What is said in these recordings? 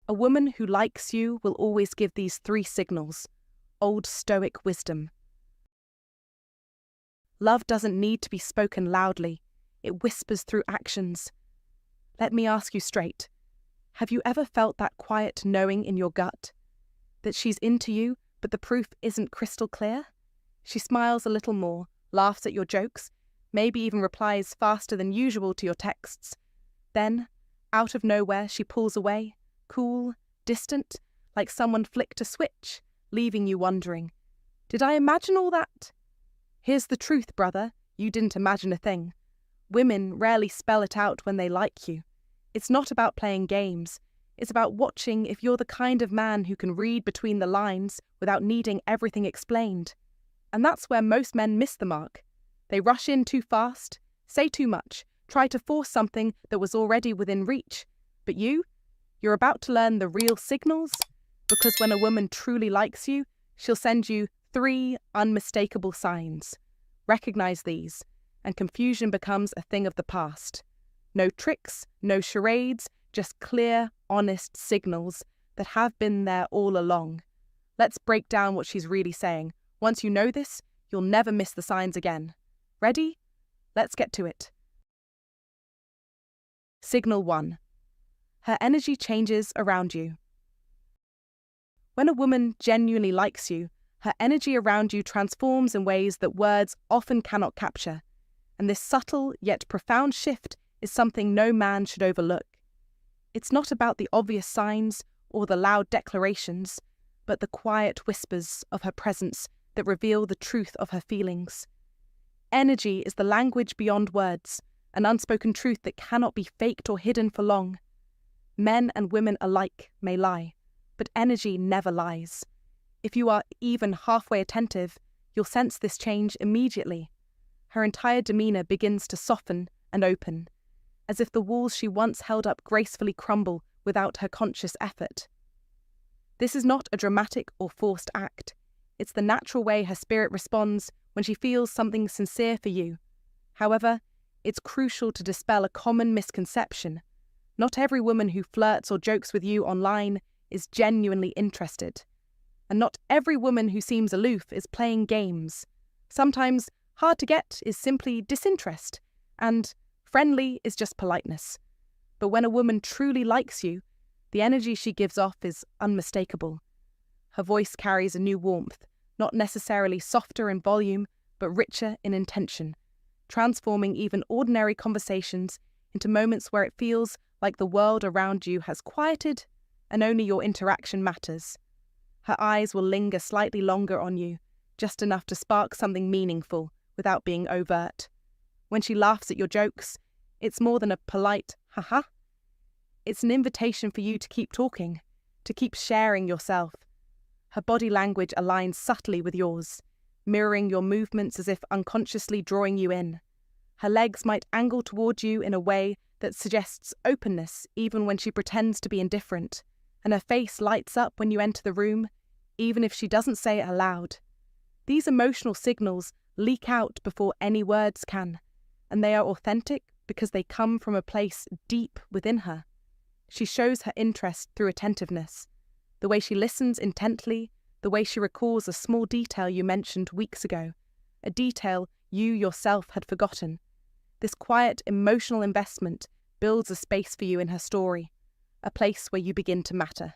A woman who likes you will always give these 3 signals. Old Stoic wisdom. Love doesn't need to be spoken loudly. It whispers through actions. Let me ask you straight. Have you ever felt that quiet knowing in your gut? That she's into you, but the proof isn't crystal clear? She smiles a little more, laughs at your jokes, maybe even replies faster than usual to your texts. Then, out of nowhere, she pulls away, cool, distant, like someone flicked a switch, leaving you wondering, did I imagine all that? Here's the truth, brother, you didn't imagine a thing. Women rarely spell it out when they like you. It's not about playing games. It's about watching if you're the kind of man who can read between the lines without needing everything explained. And that's where most men miss the mark. They rush in too fast, say too much, try to force something that was already within reach. But you're about to learn the real signals, because when a woman truly likes you, she'll send you 3 unmistakable signs. Recognize these, and confusion becomes a thing of the past. No tricks, no charades, just clear, honest signals that have been there all along. Let's break down what she's really saying. Once you know this, you'll never miss the signs again. Ready? Let's get to it. Signal 1. Her energy changes around you. When a woman genuinely likes you, her energy around you transforms in ways that words often cannot capture. And this subtle yet profound shift is something no man should overlook. It's not about the obvious signs or the loud declarations, but the quiet whispers of her presence that reveal the truth of her feelings. Energy is the language beyond words, an unspoken truth that cannot be faked or hidden for long. Men and women alike may lie, but energy never lies. If you are even halfway attentive, you'll sense this change immediately. Her entire demeanor begins to soften and open, as if the walls she once held up gracefully crumble without her conscious effort. This is not a dramatic or forced act. It's the natural way her spirit responds when she feels something sincere for you. However, it's crucial to dispel a common misconception. Not every woman who flirts or jokes with you online is genuinely interested. And not every woman who seems aloof is playing games. Sometimes hard to get is simply disinterest, and friendly is just politeness. But when a woman truly likes you, the energy she gives off is unmistakable. Her voice carries a new warmth, not necessarily softer in volume, but richer in intention, transforming even ordinary conversations into moments where it feels like the world around you has quieted and only your interaction matters. Her eyes will linger slightly longer on you, just enough to spark something meaningful without being overt. When she laughs at your jokes, it's more than a polite haha. It's an invitation for you to keep talking, to keep sharing yourself. Her body language aligns subtly with yours, mirroring your movements as if unconsciously drawing you in. Her legs might angle toward you in a way that suggests openness even when she pretends to be indifferent, and her face lights up when you enter the room, even if she doesn't say it aloud. These emotional signals leak out before any words can, and they are authentic because they come from a place deep within her. She shows her interest through attentiveness, the way she listens intently, the way she recalls a small detail you mentioned weeks ago, a detail you yourself had forgotten. This quiet emotional investment builds a space for you in her story, a place where you begin to matter.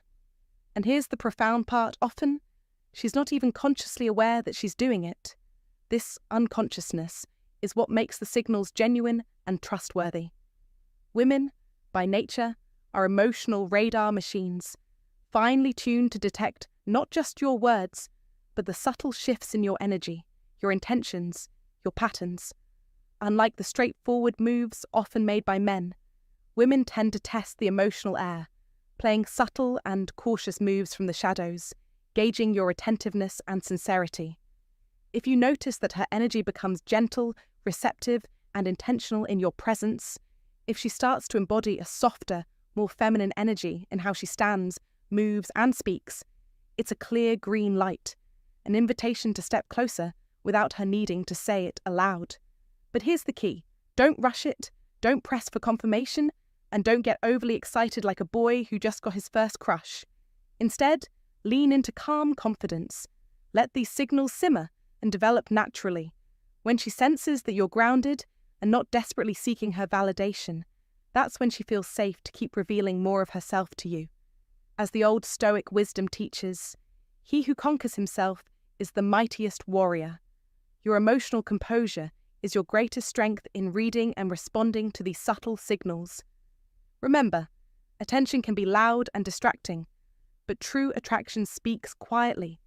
And here's the profound part: often, she's not even consciously aware that she's doing it. This unconsciousness is what makes the signals genuine and trustworthy. Women, by nature, are emotional radar machines, finely tuned to detect not just your words, but the subtle shifts in your energy, your intentions, your patterns. Unlike the straightforward moves often made by men, women tend to test the emotional air, playing subtle and cautious moves from the shadows, gauging your attentiveness and sincerity. If you notice that her energy becomes gentle, receptive, and intentional in your presence, if she starts to embody a softer, more feminine energy in how she stands, moves, and speaks, it's a clear green light, an invitation to step closer without her needing to say it aloud. But here's the key: don't rush it, don't press for confirmation, And don't get overly excited like a boy who just got his first crush. Instead, lean into calm confidence. Let these signals simmer and develop naturally. When she senses that you're grounded and not desperately seeking her validation, that's when she feels safe to keep revealing more of herself to you. As the old Stoic wisdom teaches, he who conquers himself is the mightiest warrior. Your emotional composure is your greatest strength in reading and responding to these subtle signals. Remember, attention can be loud and distracting, but true attraction speaks quietly.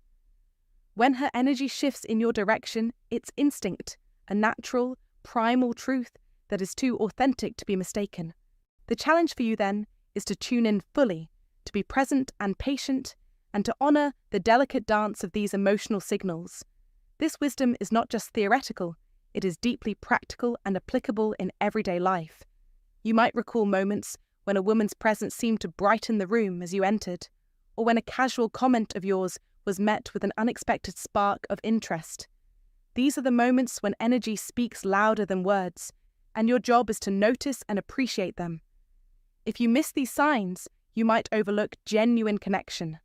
When her energy shifts in your direction, it's instinct, a natural, primal truth that is too authentic to be mistaken. The challenge for you then is to tune in fully, to be present and patient, and to honor the delicate dance of these emotional signals. This wisdom is not just theoretical, it is deeply practical and applicable in everyday life. You might recall moments when a woman's presence seemed to brighten the room as you entered, or when a casual comment of yours was met with an unexpected spark of interest. These are the moments when energy speaks louder than words, and your job is to notice and appreciate them. If you miss these signs, you might overlook genuine connection.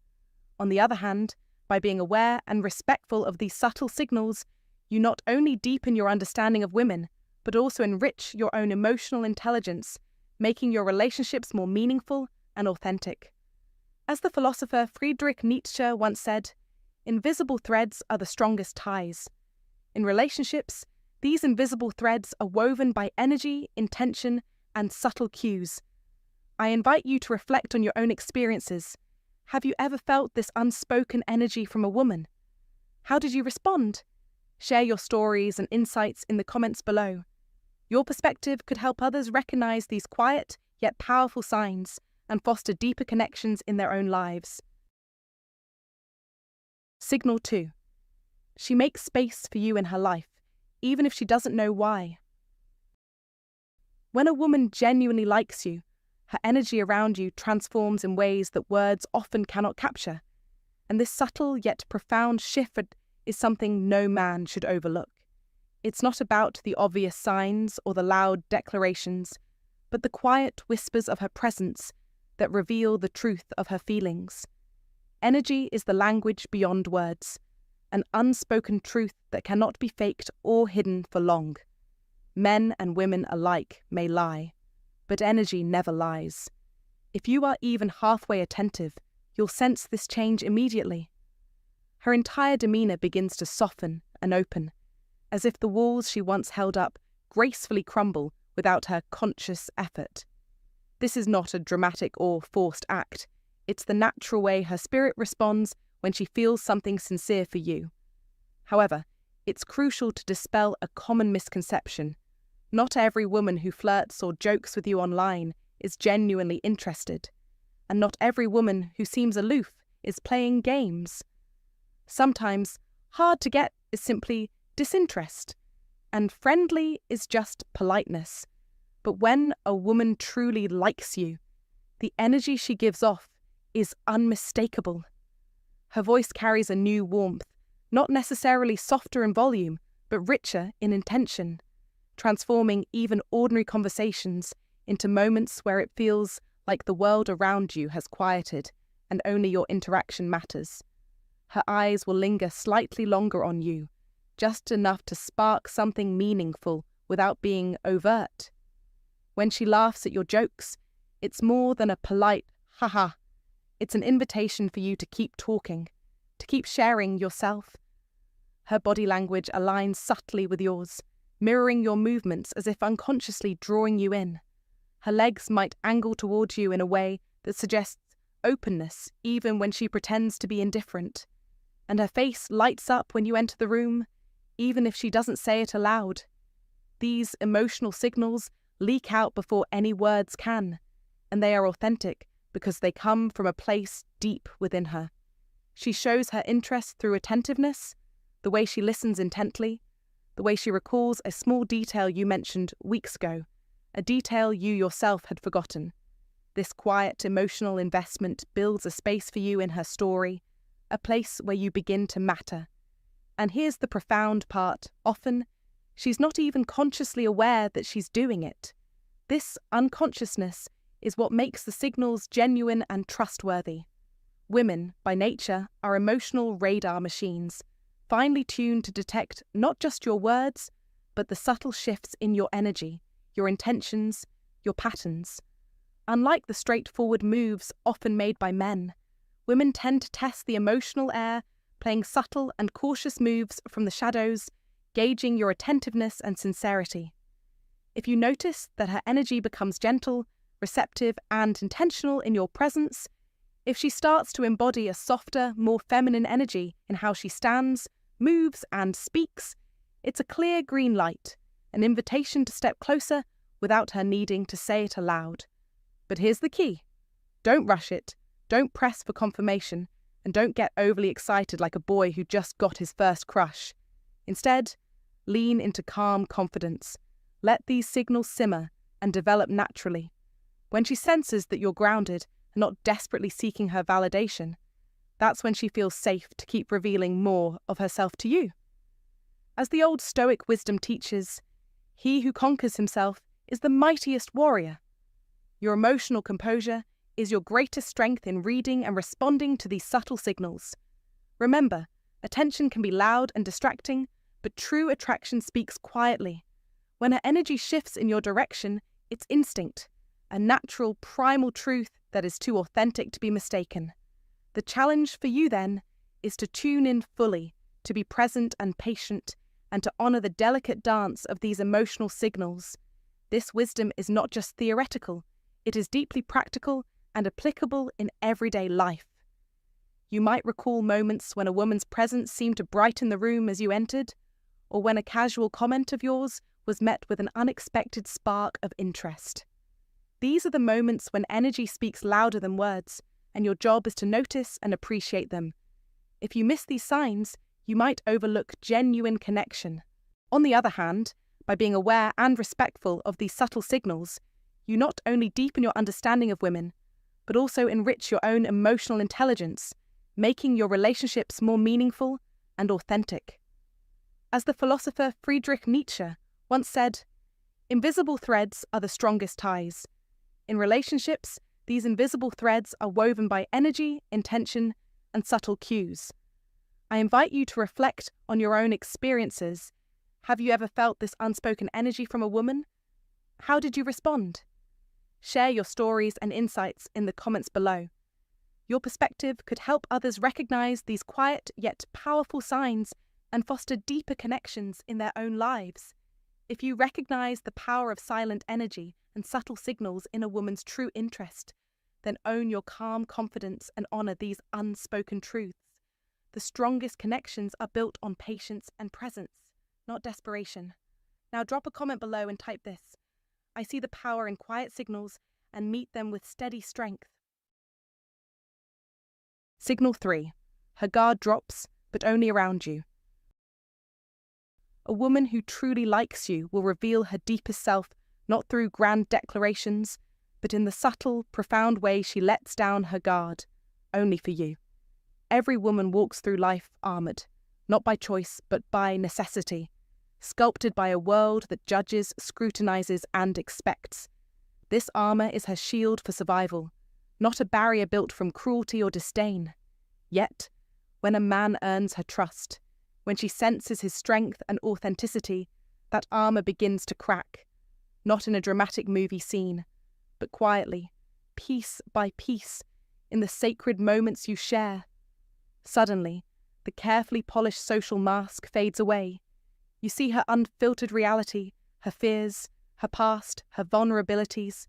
On the other hand, by being aware and respectful of these subtle signals, you not only deepen your understanding of women, but also enrich your own emotional intelligence, making your relationships more meaningful and authentic. As the philosopher Friedrich Nietzsche once said, invisible threads are the strongest ties. In relationships, these invisible threads are woven by energy, intention, and subtle cues. I invite you to reflect on your own experiences. Have you ever felt this unspoken energy from a woman? How did you respond? Share your stories and insights in the comments below. Your perspective could help others recognize these quiet yet powerful signs and foster deeper connections in their own lives. Signal 2. She makes space for you in her life, even if she doesn't know why. When a woman genuinely likes you, her energy around you transforms in ways that words often cannot capture, and this subtle yet profound shift is something no man should overlook. It's not about the obvious signs or the loud declarations, but the quiet whispers of her presence that reveal the truth of her feelings. Energy is the language beyond words, an unspoken truth that cannot be faked or hidden for long. Men and women alike may lie, but energy never lies. If you are even halfway attentive, you'll sense this change immediately. Her entire demeanor begins to soften and open, as if the walls she once held up gracefully crumble without her conscious effort. This is not a dramatic or forced act. It's the natural way her spirit responds when she feels something sincere for you. However, it's crucial to dispel a common misconception. Not every woman who flirts or jokes with you online is genuinely interested, and not every woman who seems aloof is playing games. Sometimes, hard to get is simply disinterest, and friendly is just politeness. But when a woman truly likes you, the energy she gives off is unmistakable. Her voice carries a new warmth, not necessarily softer in volume, but richer in intention, transforming even ordinary conversations into moments where it feels like the world around you has quieted and only your interaction matters. Her eyes will linger slightly longer on you, just enough to spark something meaningful without being overt. When she laughs at your jokes, it's more than a polite haha. It's an invitation for you to keep talking, to keep sharing yourself. Her body language aligns subtly with yours, mirroring your movements as if unconsciously drawing you in. Her legs might angle towards you in a way that suggests openness even when she pretends to be indifferent. And her face lights up when you enter the room, even if she doesn't say it aloud. These emotional signals leak out before any words can, and they are authentic because they come from a place deep within her. She shows her interest through attentiveness, the way she listens intently, the way she recalls a small detail you mentioned weeks ago, a detail you yourself had forgotten. This quiet emotional investment builds a space for you in her story, a place where you begin to matter. And here's the profound part. Often, she's not even consciously aware that she's doing it. This unconsciousness is what makes the signals genuine and trustworthy. Women, by nature, are emotional radar machines, finely tuned to detect not just your words, but the subtle shifts in your energy, your intentions, your patterns. Unlike the straightforward moves often made by men, women tend to test the emotional air, playing subtle and cautious moves from the shadows, gauging your attentiveness and sincerity. If you notice that her energy becomes gentle, receptive, and intentional in your presence, if she starts to embody a softer, more feminine energy in how she stands, moves, and speaks, it's a clear green light, an invitation to step closer without her needing to say it aloud. But here's the key. Don't rush it, don't press for confirmation, and don't get overly excited like a boy who just got his first crush. Instead, lean into calm confidence. Let these signals simmer and develop naturally. When she senses that you're grounded and not desperately seeking her validation, that's when she feels safe to keep revealing more of herself to you. As the old Stoic wisdom teaches, he who conquers himself is the mightiest warrior. Your emotional composure is your greatest strength in reading and responding to these subtle signals. Remember, attention can be loud and distracting, but true attraction speaks quietly. When her energy shifts in your direction, it's instinct, a natural, primal truth that is too authentic to be mistaken. The challenge for you, then, is to tune in fully, to be present and patient, and to honor the delicate dance of these emotional signals. This wisdom is not just theoretical, it is deeply practical and applicable in everyday life. You might recall moments when a woman's presence seemed to brighten the room as you entered, or when a casual comment of yours was met with an unexpected spark of interest. These are the moments when energy speaks louder than words, and your job is to notice and appreciate them. If you miss these signs, you might overlook genuine connection. On the other hand, by being aware and respectful of these subtle signals, you not only deepen your understanding of women, but also enrich your own emotional intelligence, making your relationships more meaningful and authentic. As the philosopher Friedrich Nietzsche once said, "Invisible threads are the strongest ties." In relationships, these invisible threads are woven by energy, intention, and subtle cues. I invite you to reflect on your own experiences. Have you ever felt this unspoken energy from a woman? How did you respond? Share your stories and insights in the comments below. Your perspective could help others recognize these quiet yet powerful signs and foster deeper connections in their own lives. If you recognize the power of silent energy and subtle signals in a woman's true interest, then own your calm confidence and honor these unspoken truths. The strongest connections are built on patience and presence, not desperation. Now drop a comment below and type this: "I see the power in quiet signals and meet them with steady strength." Signal 3. Her guard drops, but only around you. A woman who truly likes you will reveal her deepest self not through grand declarations, but in the subtle, profound way she lets down her guard, only for you. Every woman walks through life armored, not by choice, but by necessity, sculpted by a world that judges, scrutinizes, and expects. This armor is her shield for survival, not a barrier built from cruelty or disdain. Yet, when a man earns her trust, when she senses his strength and authenticity, that armor begins to crack, not in a dramatic movie scene, but quietly, piece by piece, in the sacred moments you share. Suddenly, the carefully polished social mask fades away. You see her unfiltered reality, her fears, her past, her vulnerabilities,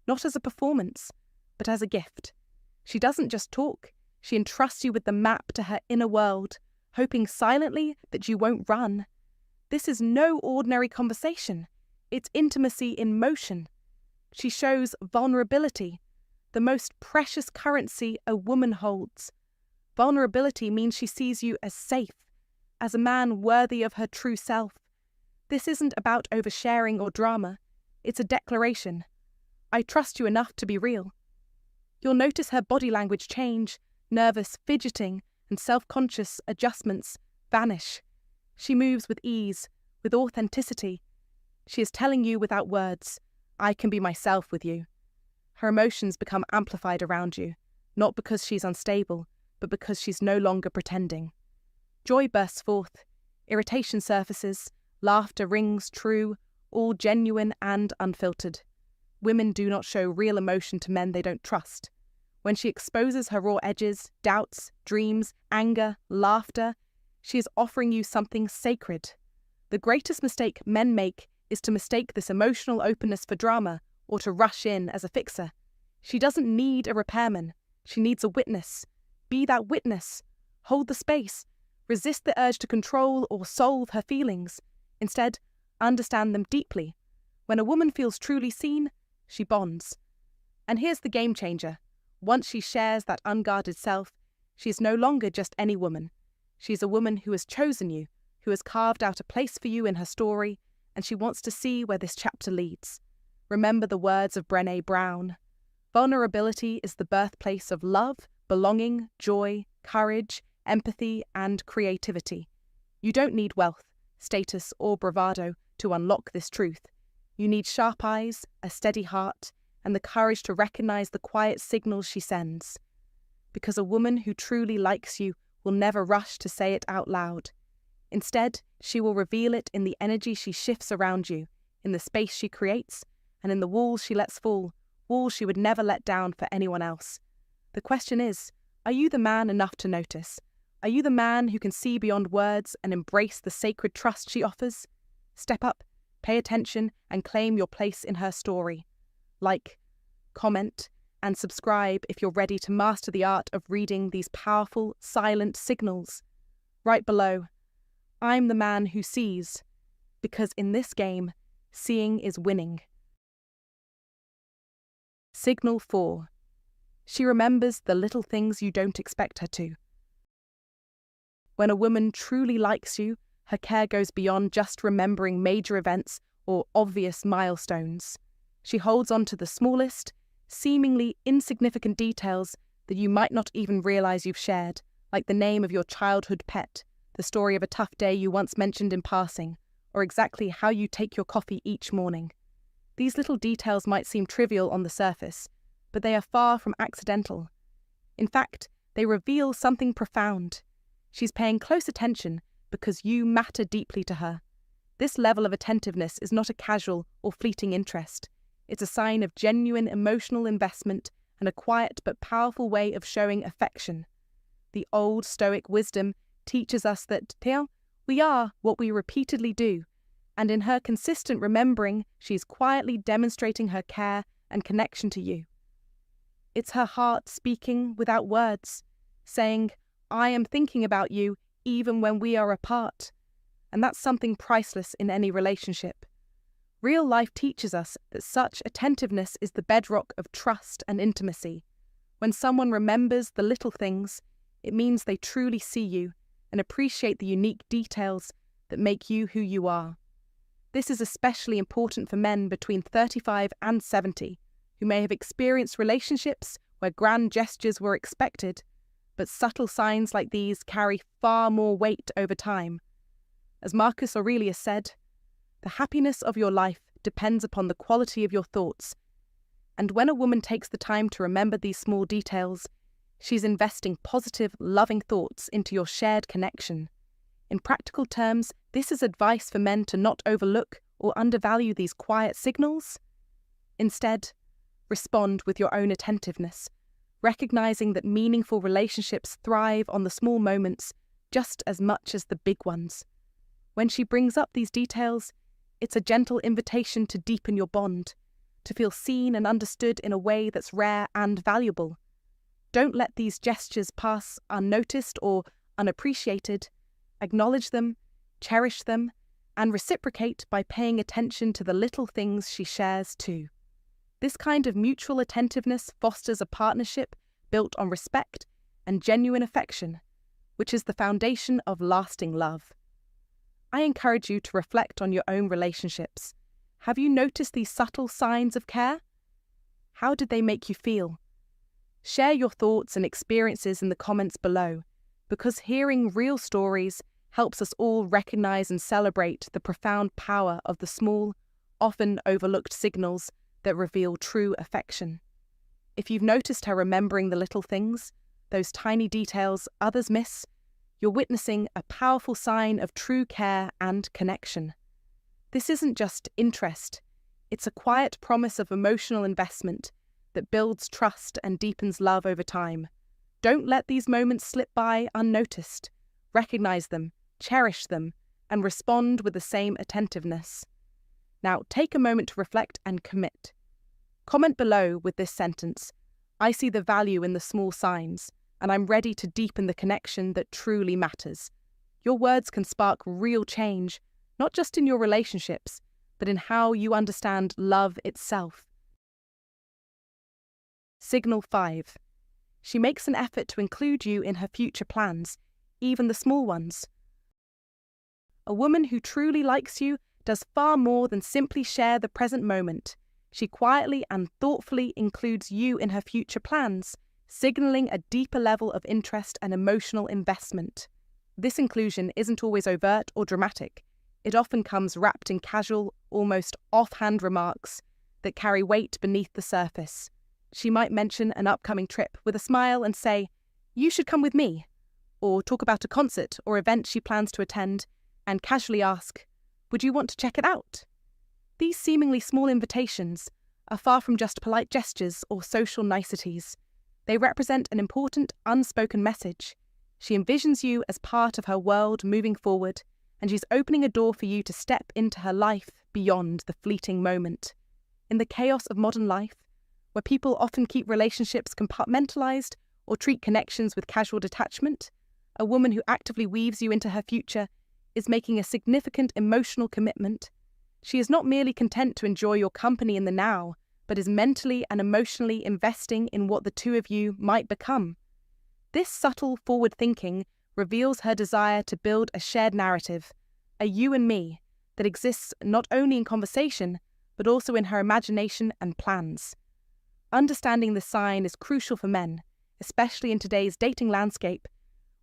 not as a performance, but as a gift. She doesn't just talk, she entrusts you with the map to her inner world, hoping silently that you won't run. This is no ordinary conversation. It's intimacy in motion. She shows vulnerability, the most precious currency a woman holds. Vulnerability means she sees you as safe, as a man worthy of her true self. This isn't about oversharing or drama. It's a declaration. I trust you enough to be real. You'll notice her body language change, nervous fidgeting and self-conscious adjustments vanish. She moves with ease, with authenticity. She is telling you without words, I can be myself with you. Her emotions become amplified around you, not because she's unstable, but because she's no longer pretending. Joy bursts forth, irritation surfaces, laughter rings true, all genuine and unfiltered. Women do not show real emotion to men they don't trust. When she exposes her raw edges, doubts, dreams, anger, laughter, she is offering you something sacred. The greatest mistake men make is to mistake this emotional openness for drama or to rush in as a fixer. She doesn't need a repairman. She needs a witness. Be that witness. Hold the space. Resist the urge to control or solve her feelings. Instead, understand them deeply. When a woman feels truly seen, she bonds. And here's the game changer. Once she shares that unguarded self, she is no longer just any woman. She is a woman who has chosen you, who has carved out a place for you in her story, and she wants to see where this chapter leads. Remember the words of Brené Brown. Vulnerability is the birthplace of love, belonging, joy, courage, empathy, and creativity. You don't need wealth, status, or bravado to unlock this truth. You need sharp eyes, a steady heart, and the courage to recognize the quiet signals she sends. Because a woman who truly likes you will never rush to say it out loud. Instead, she will reveal it in the energy she shifts around you, in the space she creates, and in the walls she lets fall, walls she would never let down for anyone else. The question is, are you the man enough to notice? Are you the man who can see beyond words and embrace the sacred trust she offers? Step up, pay attention, and claim your place in her story. Like, comment, and subscribe if you're ready to master the art of reading these powerful, silent signals. Right below, I'm the man who sees, because in this game, seeing is winning. Signal 4. She remembers the little things you don't expect her to. When a woman truly likes you, her care goes beyond just remembering major events or obvious milestones. She holds on to the smallest, seemingly insignificant details that you might not even realize you've shared, like the name of your childhood pet, the story of a tough day you once mentioned in passing, or exactly how you take your coffee each morning. These little details might seem trivial on the surface, but they are far from accidental. In fact, they reveal something profound. She's paying close attention because you matter deeply to her. This level of attentiveness is not a casual or fleeting interest. It's a sign of genuine emotional investment and a quiet but powerful way of showing affection. The Old Stoic wisdom teaches us that we are what we repeatedly do, and in her consistent remembering, she is quietly demonstrating her care and connection to you. It's her heart speaking without words, saying, I am thinking about you even when we are apart. And that's something priceless in any relationship. Real life teaches us that such attentiveness is the bedrock of trust and intimacy. When someone remembers the little things, it means they truly see you and appreciate the unique details that make you who you are. This is especially important for men between 35 and 70, who may have experienced relationships where grand gestures were expected, but subtle signs like these carry far more weight over time. As Marcus Aurelius said, the happiness of your life depends upon the quality of your thoughts. And when a woman takes the time to remember these small details, she's investing positive, loving thoughts into your shared connection. In practical terms, this is advice for men to not overlook or undervalue these quiet signals. Instead, respond with your own attentiveness, recognizing that meaningful relationships thrive on the small moments just as much as the big ones. When she brings up these details, it's a gentle invitation to deepen your bond, to feel seen and understood in a way that's rare and valuable. Don't let these gestures pass unnoticed or unappreciated. Acknowledge them, cherish them, and reciprocate by paying attention to the little things she shares too. This kind of mutual attentiveness fosters a partnership built on respect and genuine affection, which is the foundation of lasting love. I encourage you to reflect on your own relationships. Have you noticed these subtle signs of care? How did they make you feel? Share your thoughts and experiences in the comments below, because hearing real stories helps us all recognize and celebrate the profound power of the small, often overlooked signals that reveal true affection. If you've noticed her remembering the little things, those tiny details others miss, you're witnessing a powerful sign of true care and connection. This isn't just interest, it's a quiet promise of emotional investment that builds trust and deepens love over time. Don't let these moments slip by unnoticed. Recognize them, cherish them, and respond with the same attentiveness. Now, take a moment to reflect and commit. Comment below with this sentence: I see the value in the small signs, and I'm ready to deepen the connection that truly matters. Your words can spark real change, not just in your relationships, but in how you understand love itself. Signal 5. She makes an effort to include you in her future plans, even the small ones. A woman who truly likes you does far more than simply share the present moment. She quietly and thoughtfully includes you in her future plans, signaling a deeper level of interest and emotional investment. This inclusion isn't always overt or dramatic. It often comes wrapped in casual, almost offhand remarks that carry weight beneath the surface. She might mention an upcoming trip with a smile and say, "You should come with me," or talk about a concert or event she plans to attend and casually ask, "Would you want to check it out?" These seemingly small invitations are far from just polite gestures or social niceties. They represent an important unspoken message. She envisions you as part of her world moving forward, and she's opening a door for you to step into her life beyond the fleeting moment. In the chaos of modern life, where people often keep relationships compartmentalized or treat connections with casual detachment, a woman who actively weaves you into her future is making a significant emotional commitment. She is not merely content to enjoy your company in the now, but is mentally and emotionally investing in what the two of you might become. This subtle forward thinking reveals her desire to build a shared narrative, a you and me, that exists not only in conversation, but also in her imagination and plans. Understanding this sign is crucial for men, especially in today's dating landscape,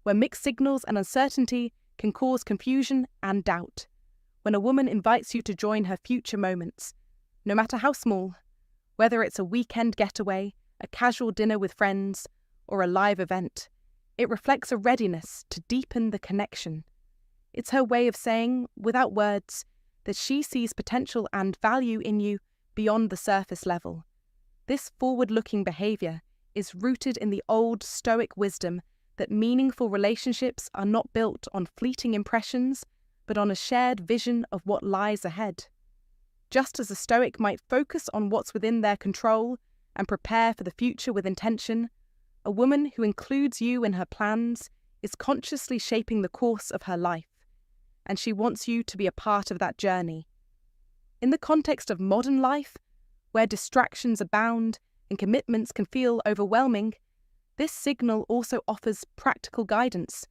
where mixed signals and uncertainty can cause confusion and doubt. When a woman invites you to join her future moments, no matter how small, whether it's a weekend getaway, a casual dinner with friends, or a live event, it reflects a readiness to deepen the connection. It's her way of saying, without words, that she sees potential and value in you beyond the surface level. This forward-looking behavior is rooted in the old Stoic wisdom that meaningful relationships are not built on fleeting impressions, but on a shared vision of what lies ahead. Just as a Stoic might focus on what's within their control and prepare for the future with intention, a woman who includes you in her plans is consciously shaping the course of her life, and she wants you to be a part of that journey. In the context of modern life, where distractions abound and commitments can feel overwhelming, this signal also offers practical guidance.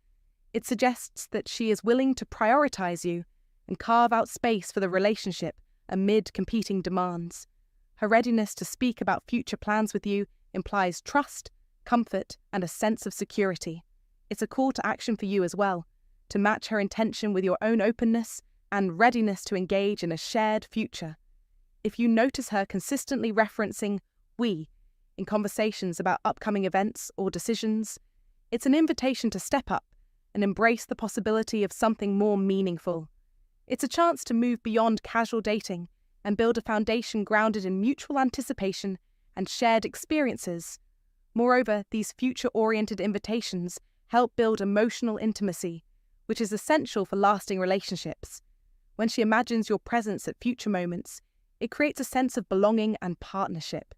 It suggests that she is willing to prioritize you and carve out space for the relationship amid competing demands. Her readiness to speak about future plans with you implies trust, comfort, and a sense of security. It's a call to action for you as well, to match her intention with your own openness and readiness to engage in a shared future. If you notice her consistently referencing "we" in conversations about upcoming events or decisions, it's an invitation to step up and embrace the possibility of something more meaningful. It's a chance to move beyond casual dating and build a foundation grounded in mutual anticipation and shared experiences. Moreover, these future-oriented invitations help build emotional intimacy, which is essential for lasting relationships. When she imagines your presence at future moments, it creates a sense of belonging and partnership.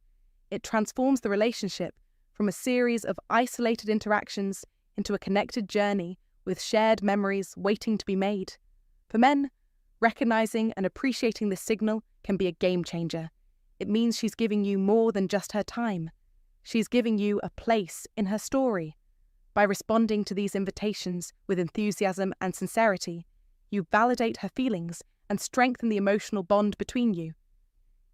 It transforms the relationship from a series of isolated interactions into a connected journey with shared memories waiting to be made. For men, recognizing and appreciating this signal can be a game changer. It means she's giving you more than just her time. She's giving you a place in her story. By responding to these invitations with enthusiasm and sincerity, you validate her feelings and strengthen the emotional bond between you.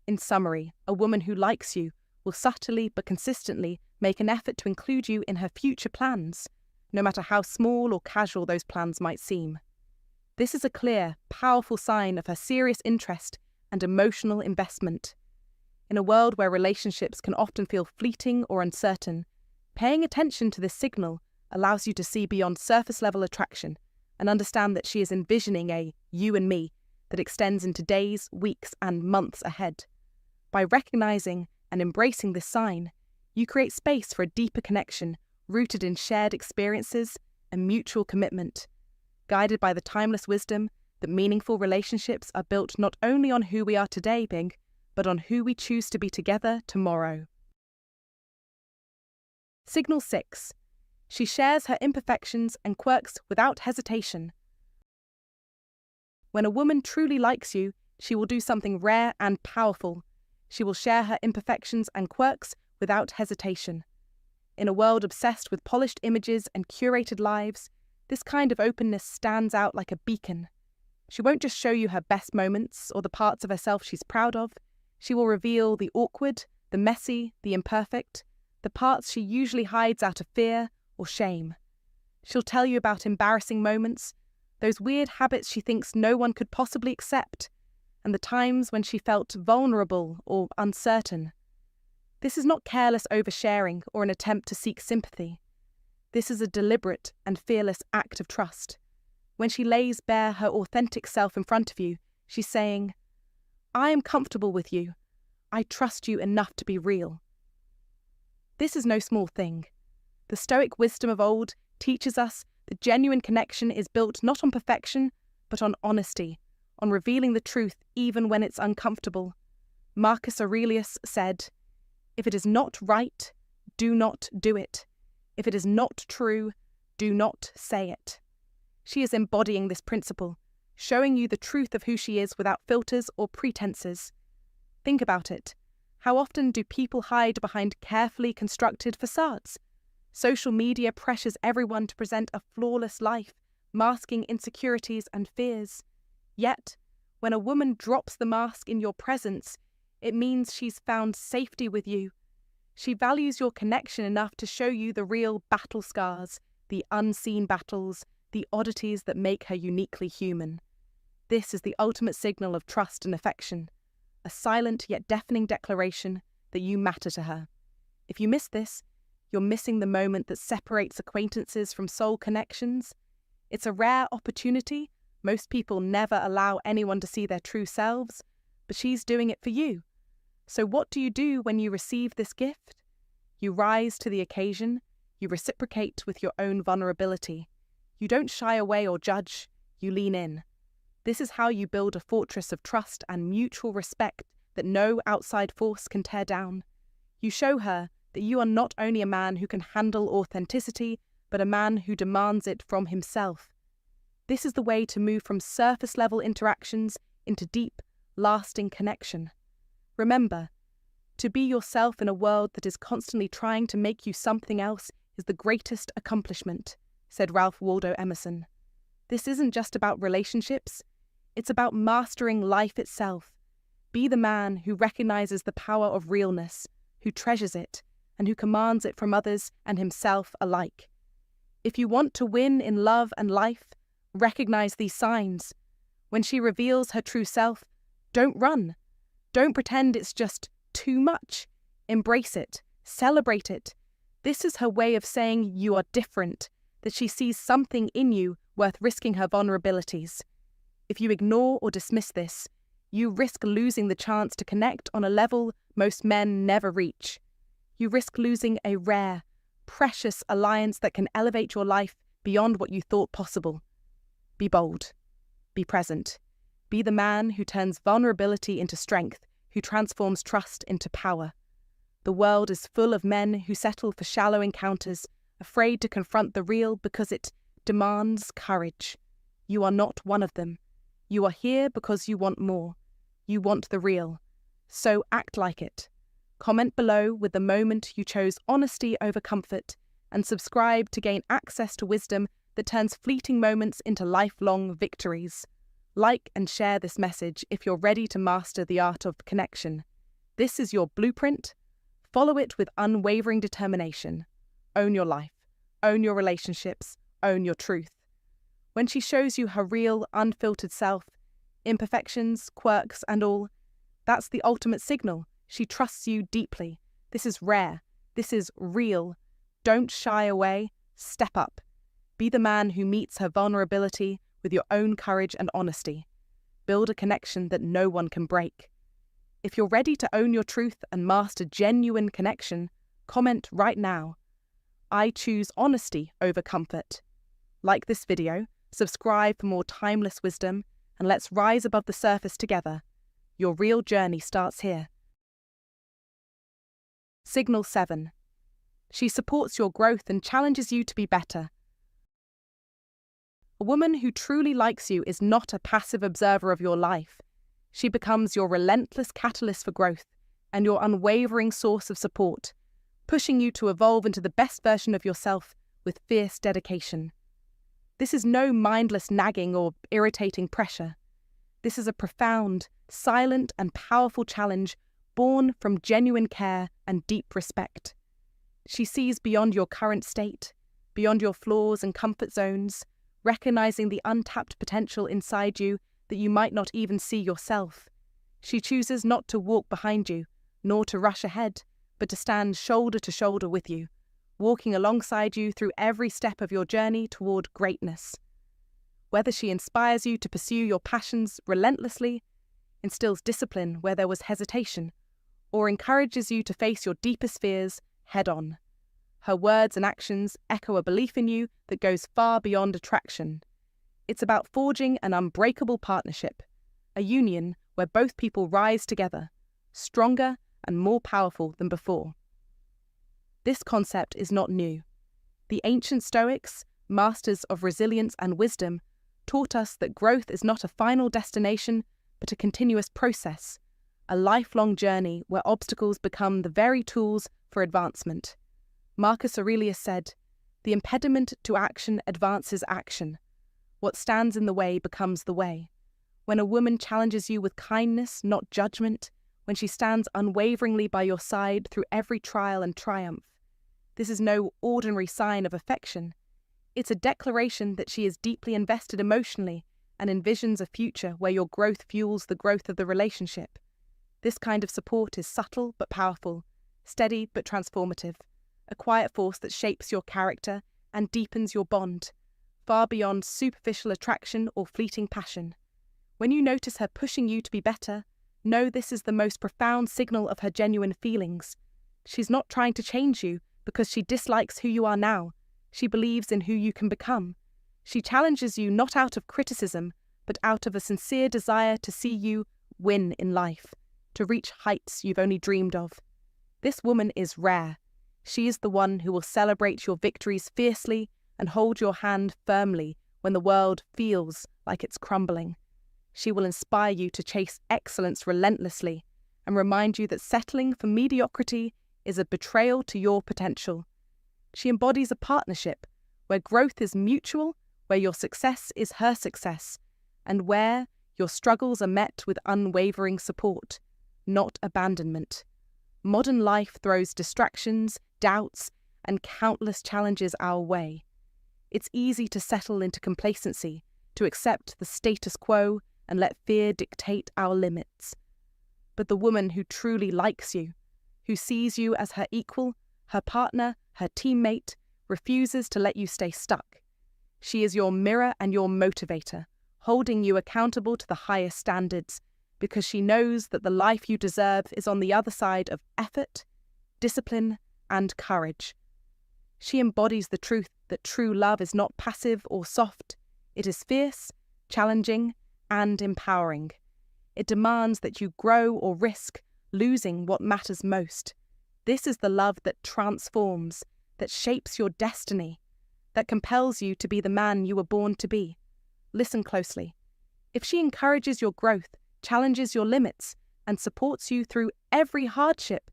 In summary, a woman who likes you will subtly but consistently make an effort to include you in her future plans, no matter how small or casual those plans might seem. This is a clear, powerful sign of her serious interest and emotional investment. In a world where relationships can often feel fleeting or uncertain, paying attention to this signal allows you to see beyond surface-level attraction and understand that she is envisioning a you and me that extends into days, weeks, and months ahead. By recognizing and embracing this sign, you create space for a deeper connection rooted in shared experiences and mutual commitment, guided by the timeless wisdom that meaningful relationships are built not only on who we are today, Bing, but on who we choose to be together tomorrow. Signal 6. She shares her imperfections and quirks without hesitation. When a woman truly likes you, she will do something rare and powerful. She will share her imperfections and quirks without hesitation. In a world obsessed with polished images and curated lives, this kind of openness stands out like a beacon. She won't just show you her best moments or the parts of herself she's proud of. She will reveal the awkward, the messy, the imperfect, the parts she usually hides out of fear or shame. She'll tell you about embarrassing moments, those weird habits she thinks no one could possibly accept, and the times when she felt vulnerable or uncertain. This is not careless oversharing or an attempt to seek sympathy. This is a deliberate and fearless act of trust. When she lays bare her authentic self in front of you, she's saying, "I am comfortable with you. I trust you enough to be real." This is no small thing. The Stoic wisdom of old teaches us that genuine connection is built not on perfection, but on honesty, on revealing the truth even when it's uncomfortable. Marcus Aurelius said, "If it is not right, do not do it. If it is not true, do not say it." She is embodying this principle, showing you the truth of who she is without filters or pretenses. Think about it. How often do people hide behind carefully constructed facades? Social media pressures everyone to present a flawless life, masking insecurities and fears. Yet, when a woman drops the mask in your presence, it means she's found safety with you. She values your connection enough to show you the real battle scars, the unseen battles, the oddities that make her uniquely human. This is the ultimate signal of trust and affection, a silent yet deafening declaration that you matter to her. If you miss this, you're missing the moment that separates acquaintances from soul connections. It's a rare opportunity. Most people never allow anyone to see their true selves, but she's doing it for you. So what do you do when you receive this gift? You rise to the occasion. You reciprocate with your own vulnerability. You don't shy away or judge. You lean in. This is how you build a fortress of trust and mutual respect that no outside force can tear down. You show her that you are not only a man who can handle authenticity, but a man who demands it from himself. This is the way to move from surface-level interactions into deep, lasting connection. Remember, to be yourself in a world that is constantly trying to make you something else is the greatest accomplishment, said Ralph Waldo Emerson. This isn't just about relationships, it's about mastering life itself. Be the man who recognizes the power of realness, who treasures it, and who commands it from others and himself alike. If you want to win in love and life, recognize these signs. When she reveals her true self, don't run. Don't pretend it's just too much. Embrace it. Celebrate it. This is her way of saying you are different, that she sees something in you worth risking her vulnerabilities. If you ignore or dismiss this, you risk losing the chance to connect on a level most men never reach. You risk losing a rare, precious alliance that can elevate your life beyond what you thought possible. Be bold. Be present. Be the man who turns vulnerability into strength, who transforms trust into power. The world is full of men who settle for shallow encounters, afraid to confront the real because it demands courage. You are not one of them. You are here because you want more. You want the real. So act like it. Comment below with the moment you chose honesty over comfort, and subscribe to gain access to wisdom that turns fleeting moments into lifelong victories. Like and share this message if you're ready to master the art of connection. This is your blueprint. Follow it with unwavering determination. Own your life. Own your relationships. Own your truth. When she shows you her real, unfiltered self, imperfections, quirks, and all, that's the ultimate signal. She trusts you deeply. This is rare. This is real. Don't shy away. Step up. Be the man who meets her vulnerability with your own courage and honesty. Build a connection that no one can break. If you're ready to own your truth and master genuine connection, comment right now. I choose honesty over comfort. Like this video, subscribe for more timeless wisdom, and let's rise above the surface together. Your real journey starts here. Signal 7. She supports your growth and challenges you to be better. A woman who truly likes you is not a passive observer of your life. She becomes your relentless catalyst for growth and your unwavering source of support, pushing you to evolve into the best version of yourself with fierce dedication. This is no mindless nagging or irritating pressure. This is a profound, silent, and powerful challenge born from genuine care and deep respect. She sees beyond your current state, beyond your flaws and comfort zones, recognizing the untapped potential inside you that you might not even see yourself. She chooses not to walk behind you, nor to rush ahead, but to stand shoulder to shoulder with you, walking alongside you through every step of your journey toward greatness. Whether she inspires you to pursue your passions relentlessly, instills discipline where there was hesitation, or encourages you to face your deepest fears head-on. Her words and actions echo a belief in you that goes far beyond attraction. It's about forging an unbreakable partnership, a union where both people rise together, stronger and more powerful than before. This concept is not new. The ancient Stoics, masters of resilience and wisdom, taught us that growth is not a final destination, but a continuous process, a lifelong journey where obstacles become the very tools for advancement. Marcus Aurelius said, "The impediment to action advances action. What stands in the way becomes the way." When a woman challenges you with kindness, not judgment, when she stands unwaveringly by your side through every trial and triumph, this is no ordinary sign of affection. It's a declaration that she is deeply invested emotionally and envisions a future where your growth fuels the growth of the relationship. This kind of support is subtle but powerful, steady but transformative, a quiet force that shapes your character and deepens your bond, far beyond superficial attraction or fleeting passion. When you notice her pushing you to be better, know this is the most profound signal of her genuine feelings. She's not trying to change you because she dislikes who you are now. She believes in who you can become. She challenges you not out of criticism, but out of a sincere desire to see you win in life, to reach heights you've only dreamed of. This woman is rare. She is the one who will celebrate your victories fiercely and hold your hand firmly when the world feels like it's crumbling. She will inspire you to chase excellence relentlessly and remind you that settling for mediocrity is a betrayal to your potential. She embodies a partnership where growth is mutual, where your success is her success, and where your struggles are met with unwavering support, not abandonment. Modern life throws distractions, doubts, and countless challenges our way. It's easy to settle into complacency, to accept the status quo and let fear dictate our limits. But the woman who truly likes you, who sees you as her equal, her partner, her teammate, refuses to let you stay stuck. She is your mirror and your motivator, holding you accountable to the highest standards, because she knows that the life you deserve is on the other side of effort, discipline, and courage. She embodies the truth that true love is not passive or soft. It is fierce, challenging, and empowering. It demands that you grow or risk losing what matters most. This is the love that transforms, that shapes your destiny, that compels you to be the man you were born to be. Listen closely. If she encourages your growth, challenges your limits, and supports you through every hardship,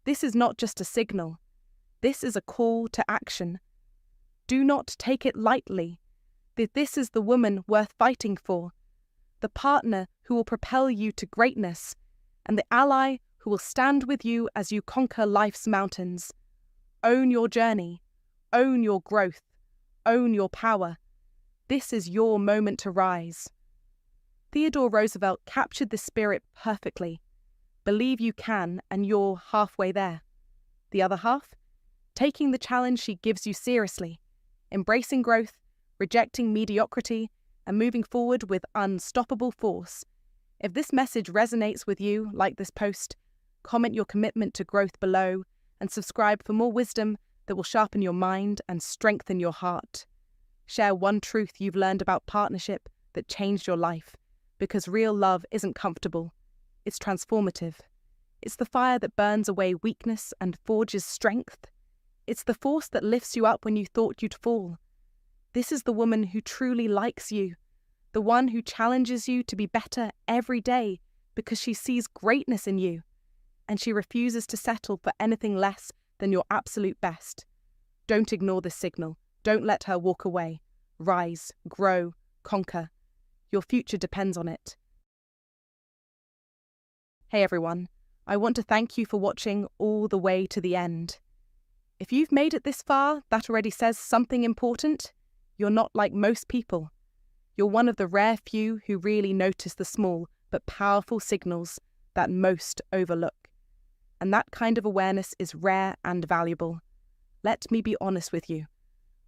this is not just a signal. This is a call to action. Do not take it lightly. This is the woman worth fighting for, the partner who will propel you to greatness, and the ally who will stand with you as you conquer life's mountains. Own your journey, own your growth, own your power. This is your moment to rise. Theodore Roosevelt captured this spirit perfectly. Believe you can, and you're halfway there. The other half? Taking the challenge she gives you seriously, embracing growth, rejecting mediocrity, and moving forward with unstoppable force. If this message resonates with you, like this post, comment your commitment to growth below, and subscribe for more wisdom that will sharpen your mind and strengthen your heart. Share one truth you've learned about partnership that changed your life, because real love isn't comfortable. It's transformative. It's the fire that burns away weakness and forges strength. It's the force that lifts you up when you thought you'd fall. This is the woman who truly likes you, the one who challenges you to be better every day because she sees greatness in you, and she refuses to settle for anything less than your absolute best. Don't ignore this signal. Don't let her walk away. Rise, grow, conquer. Your future depends on it. Hey everyone, I want to thank you for watching all the way to the end. If you've made it this far, that already says something important. You're not like most people. You're one of the rare few who really notice the small but powerful signals that most overlook. And that kind of awareness is rare and valuable. Let me be honest with you.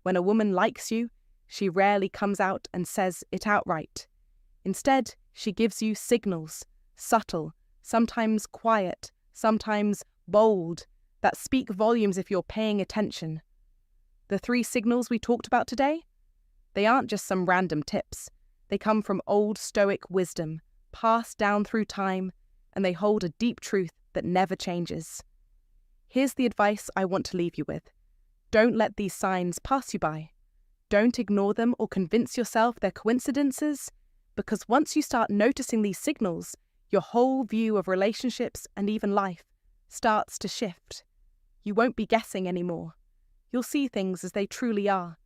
When a woman likes you, she rarely comes out and says it outright. Instead, she gives you signals, subtle, sometimes quiet, sometimes bold, that speak volumes if you're paying attention. The 3 signals we talked about today? They aren't just some random tips. They come from old Stoic wisdom, passed down through time, and they hold a deep truth that never changes. Here's the advice I want to leave you with. Don't let these signs pass you by. Don't ignore them or convince yourself they're coincidences, because once you start noticing these signals, your whole view of relationships and even life starts to shift. You won't be guessing anymore. You'll see things as they truly are.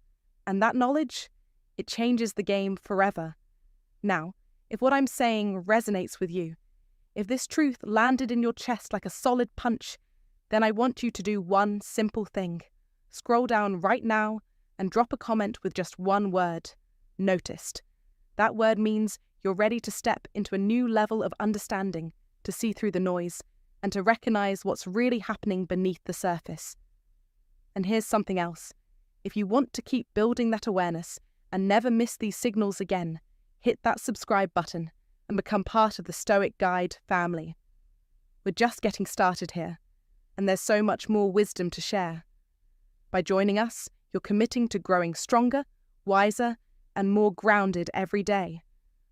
And that knowledge, it changes the game forever. Now, if what I'm saying resonates with you, if this truth landed in your chest like a solid punch, then I want you to do one simple thing. Scroll down right now and drop a comment with just one word: noticed. That word means you're ready to step into a new level of understanding, to see through the noise, and to recognize what's really happening beneath the surface. And here's something else. If you want to keep building that awareness and never miss these signals again, hit that subscribe button and become part of the Stoic Guide family. We're just getting started here, and there's so much more wisdom to share. By joining us, you're committing to growing stronger, wiser, and more grounded every day.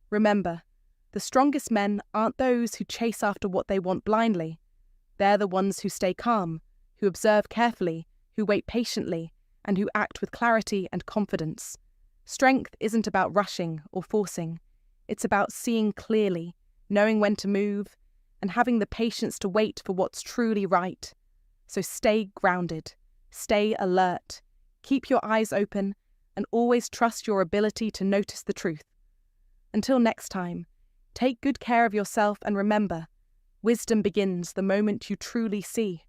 Remember, the strongest men aren't those who chase after what they want blindly. They're the ones who stay calm, who observe carefully, who wait patiently, and who act with clarity and confidence. Strength isn't about rushing or forcing. It's about seeing clearly, knowing when to move, and having the patience to wait for what's truly right. So stay grounded, stay alert, keep your eyes open, and always trust your ability to notice the truth. Until next time, take good care of yourself and remember, wisdom begins the moment you truly see.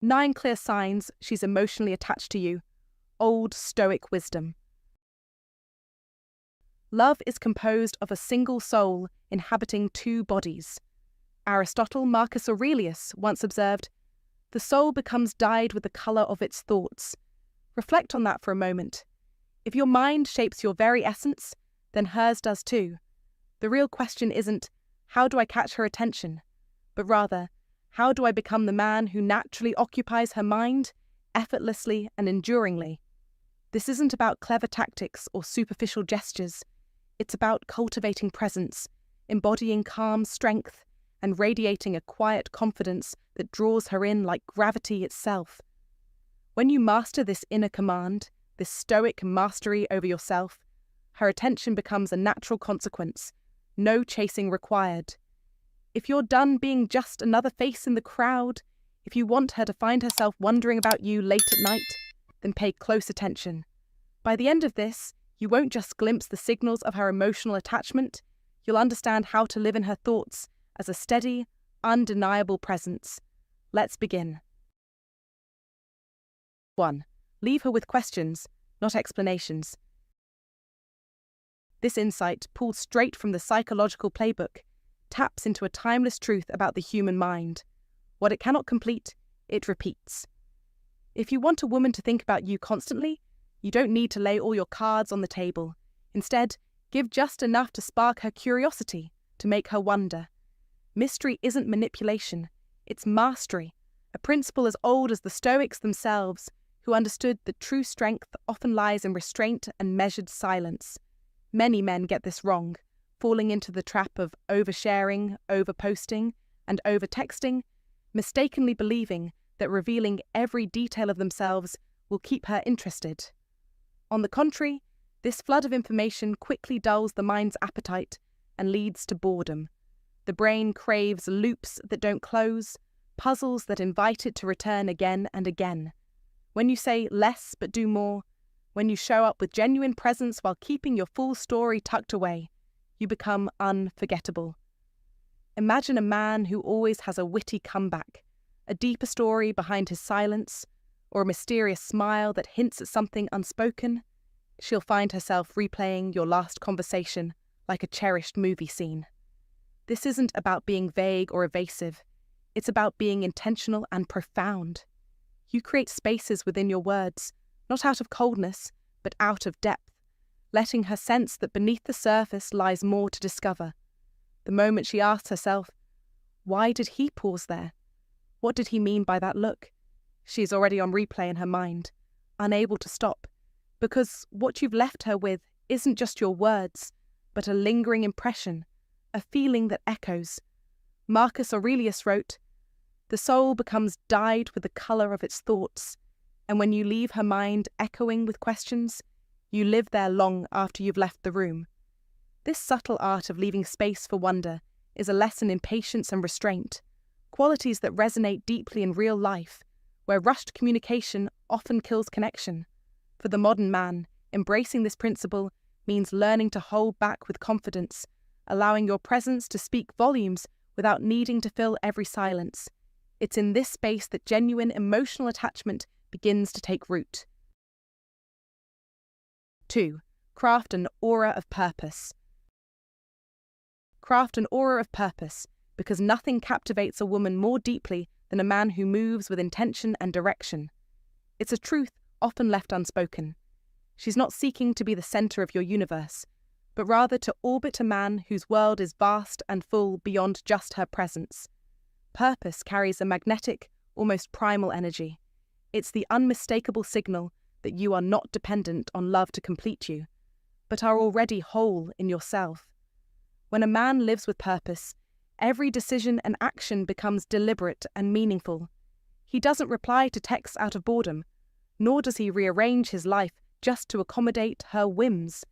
9 clear signs she's emotionally attached to you. Old Stoic wisdom. Love is composed of a single soul inhabiting 2 bodies. Aristotle Marcus Aurelius once observed, "The soul becomes dyed with the colour of its thoughts." Reflect on that for a moment. If your mind shapes your very essence, then hers does too. The real question isn't, how do I catch her attention? But rather, how do I become the man who naturally occupies her mind, effortlessly and enduringly? This isn't about clever tactics or superficial gestures. It's about cultivating presence, embodying calm strength, and radiating a quiet confidence that draws her in like gravity itself. When you master this inner command, this stoic mastery over yourself, her attention becomes a natural consequence, no chasing required. If you're done being just another face in the crowd, if you want her to find herself wondering about you late at night, then pay close attention. By the end of this, you won't just glimpse the signals of her emotional attachment, you'll understand how to live in her thoughts as a steady, undeniable presence. Let's begin. 1. Leave her with questions, not explanations. This insight, pulled straight from the psychological playbook, taps into a timeless truth about the human mind. What it cannot complete, it repeats. If you want a woman to think about you constantly, you don't need to lay all your cards on the table. Instead, give just enough to spark her curiosity, to make her wonder. Mystery isn't manipulation, it's mastery, a principle as old as the Stoics themselves, who understood that true strength often lies in restraint and measured silence. Many men get this wrong, falling into the trap of oversharing, overposting, and overtexting, mistakenly believing that revealing every detail of themselves will keep her interested. On the contrary, this flood of information quickly dulls the mind's appetite and leads to boredom. The brain craves loops that don't close, puzzles that invite it to return again and again. When you say less but do more, when you show up with genuine presence while keeping your full story tucked away, you become unforgettable. Imagine a man who always has a witty comeback, a deeper story behind his silence, or a mysterious smile that hints at something unspoken. She'll find herself replaying your last conversation like a cherished movie scene. This isn't about being vague or evasive. It's about being intentional and profound. You create spaces within your words, not out of coldness, but out of depth, letting her sense that beneath the surface lies more to discover. The moment she asks herself, why did he pause there? What did he mean by that look? She is already on replay in her mind, unable to stop, because what you've left her with isn't just your words, but a lingering impression, a feeling that echoes. Marcus Aurelius wrote, "The soul becomes dyed with the colour of its thoughts, and when you leave her mind echoing with questions, you live there long after you've left the room." This subtle art of leaving space for wonder is a lesson in patience and restraint, qualities that resonate deeply in real life, where rushed communication often kills connection. For the modern man, embracing this principle means learning to hold back with confidence, allowing your presence to speak volumes without needing to fill every silence. It's in this space that genuine emotional attachment begins to take root. 2. Craft an aura of purpose. Craft an aura of purpose, because nothing captivates a woman more deeply than a man who moves with intention and direction. It's a truth often left unspoken. She's not seeking to be the centre of your universe, but rather to orbit a man whose world is vast and full beyond just her presence. Purpose carries a magnetic, almost primal energy. It's the unmistakable signal that you are not dependent on love to complete you, but are already whole in yourself. When a man lives with purpose, every decision and action becomes deliberate and meaningful. He doesn't reply to texts out of boredom, nor does he rearrange his life just to accommodate her whims.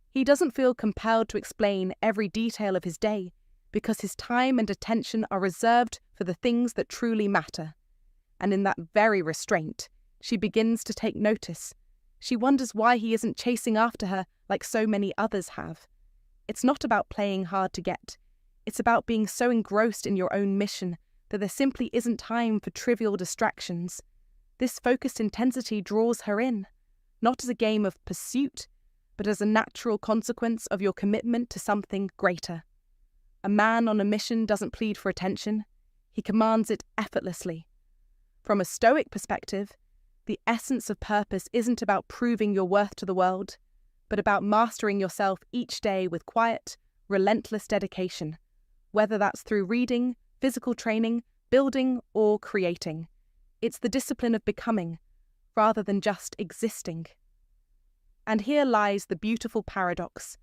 He doesn't feel compelled to explain every detail of his day, because his time and attention are reserved for the things that truly matter. And in that very restraint, she begins to take notice. She wonders why he isn't chasing after her like so many others have. It's not about playing hard to get. It's about being so engrossed in your own mission that there simply isn't time for trivial distractions. This focused intensity draws her in, not as a game of pursuit, but as a natural consequence of your commitment to something greater. A man on a mission doesn't plead for attention, he commands it effortlessly. From a Stoic perspective, the essence of purpose isn't about proving your worth to the world, but about mastering yourself each day with quiet, relentless dedication, whether that's through reading, physical training, building, or creating. It's the discipline of becoming, rather than just existing. And here lies the beautiful paradox.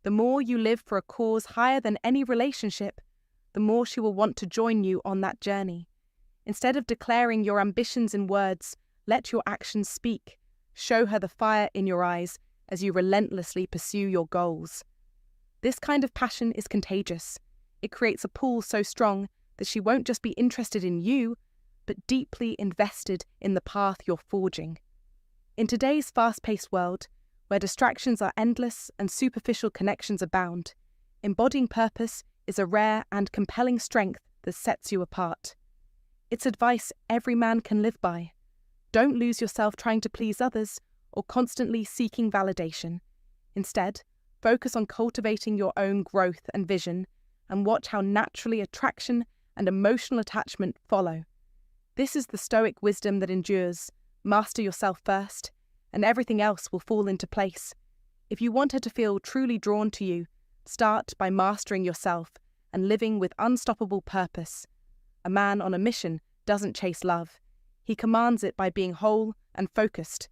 The more you live for a cause higher than any relationship, the more she will want to join you on that journey. Instead of declaring your ambitions in words, let your actions speak. Show her the fire in your eyes as you relentlessly pursue your goals. This kind of passion is contagious. It creates a pull so strong that she won't just be interested in you, but deeply invested in the path you're forging. In today's fast-paced world, where distractions are endless and superficial connections abound, embodying purpose is a rare and compelling strength that sets you apart. It's advice every man can live by. Don't lose yourself trying to please others or constantly seeking validation. Instead, focus on cultivating your own growth and vision, and watch how naturally attraction and emotional attachment follow. This is the Stoic wisdom that endures. Master yourself first, and everything else will fall into place. If you want her to feel truly drawn to you, start by mastering yourself and living with unstoppable purpose. A man on a mission doesn't chase love. He commands it by being whole and focused.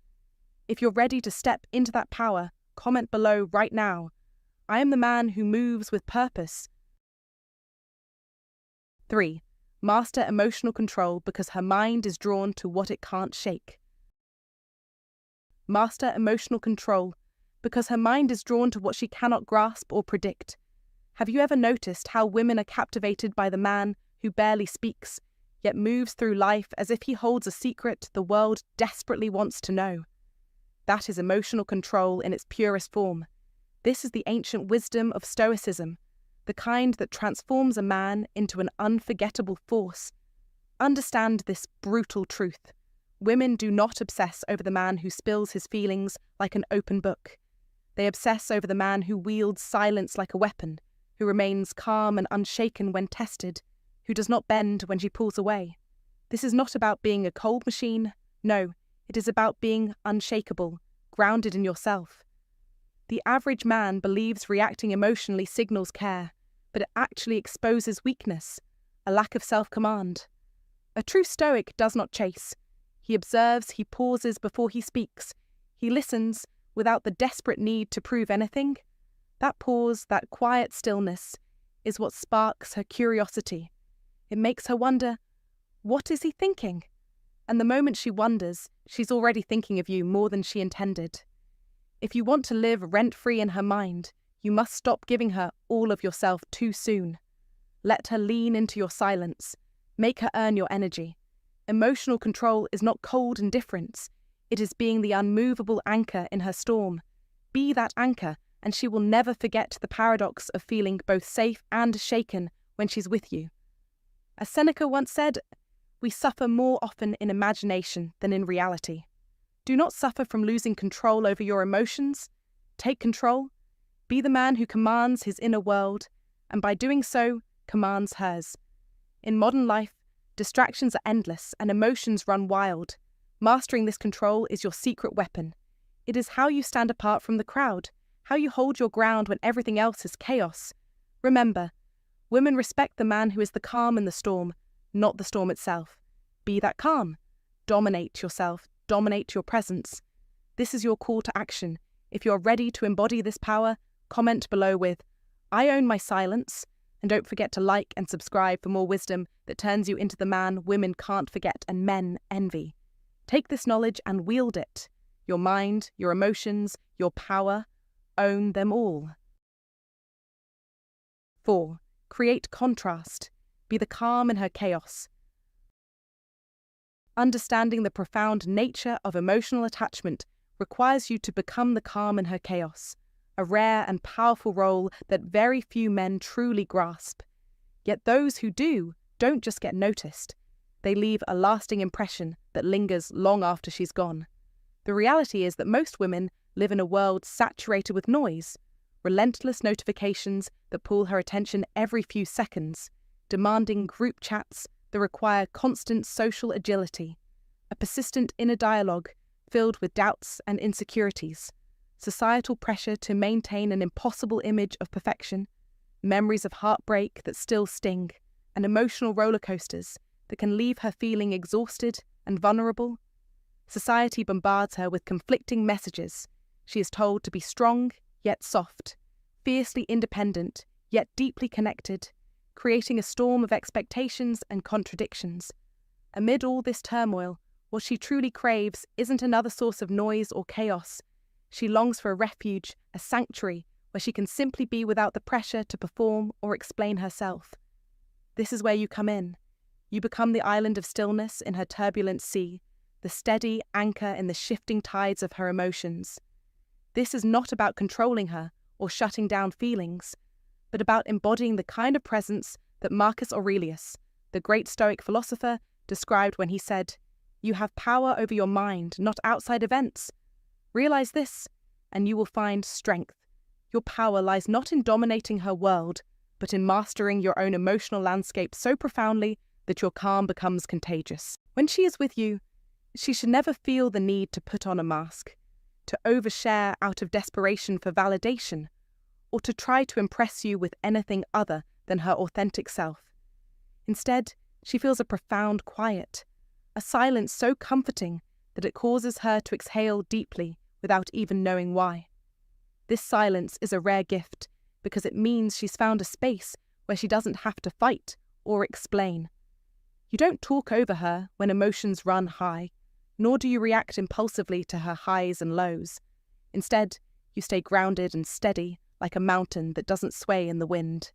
If you're ready to step into that power, comment below right now. I am the man who moves with purpose. 3. Master emotional control because her mind is drawn to what it can't shake. Master emotional control because her mind is drawn to what she cannot grasp or predict. Have you ever noticed how women are captivated by the man who barely speaks, yet moves through life as if he holds a secret the world desperately wants to know? That is emotional control in its purest form. This is the ancient wisdom of Stoicism, the kind that transforms a man into an unforgettable force. Understand this brutal truth. Women do not obsess over the man who spills his feelings like an open book. They obsess over the man who wields silence like a weapon, who remains calm and unshaken when tested, who does not bend when she pulls away. This is not about being a cold machine. No, it is about being unshakable, grounded in yourself. The average man believes reacting emotionally signals care, but it actually exposes weakness, a lack of self-command. A true Stoic does not chase. He observes, he pauses before he speaks. He listens without the desperate need to prove anything. That pause, that quiet stillness, is what sparks her curiosity. It makes her wonder, what is he thinking? And the moment she wonders, she's already thinking of you more than she intended. If you want to live rent-free in her mind, you must stop giving her all of yourself too soon. Let her lean into your silence. Make her earn your energy. Emotional control is not cold indifference. It is being the unmovable anchor in her storm. Be that anchor, and she will never forget the paradox of feeling both safe and shaken when she's with you. As Seneca once said, we suffer more often in imagination than in reality. Do not suffer from losing control over your emotions. Take control. Be the man who commands his inner world, and by doing so, commands hers. In modern life, distractions are endless and emotions run wild. Mastering this control is your secret weapon. It is how you stand apart from the crowd, how you hold your ground when everything else is chaos. Remember, women respect the man who is the calm in the storm, not the storm itself. Be that calm. Dominate yourself. Dominate your presence. This is your call to action. If you're ready to embody this power, comment below with, I own my silence, and don't forget to like and subscribe for more wisdom that turns you into the man women can't forget and men envy. Take this knowledge and wield it. Your mind, your emotions, your power, own them all. 4. Create contrast. Be the calm in her chaos. Understanding the profound nature of emotional attachment requires you to become the calm in her chaos, a rare and powerful role that very few men truly grasp. Yet those who do don't just get noticed. They leave a lasting impression that lingers long after she's gone. The reality is that most women live in a world saturated with noise, relentless notifications that pull her attention every few seconds, demanding group chats that require constant social agility, a persistent inner dialogue filled with doubts and insecurities, societal pressure to maintain an impossible image of perfection, memories of heartbreak that still sting, and emotional roller coasters that can leave her feeling exhausted and vulnerable. Society bombards her with conflicting messages. She is told to be strong, yet soft, fiercely independent, yet deeply connected, creating a storm of expectations and contradictions. Amid all this turmoil, what she truly craves isn't another source of noise or chaos. She longs for a refuge, a sanctuary, where she can simply be without the pressure to perform or explain herself. This is where you come in. You become the island of stillness in her turbulent sea, the steady anchor in the shifting tides of her emotions. This is not about controlling her or shutting down feelings, but about embodying the kind of presence that Marcus Aurelius, the great Stoic philosopher, described when he said, "You have power over your mind, not outside events. Realize this, and you will find strength. Your power lies not in dominating her world, but in mastering your own emotional landscape so profoundly that your calm becomes contagious. When she is with you, she should never feel the need to put on a mask, to overshare out of desperation for validation, or to try to impress you with anything other than her authentic self. Instead, she feels a profound quiet, a silence so comforting that it causes her to exhale deeply without even knowing why. This silence is a rare gift because it means she's found a space where she doesn't have to fight or explain. You don't talk over her when emotions run high, nor do you react impulsively to her highs and lows. Instead, you stay grounded and steady like a mountain that doesn't sway in the wind.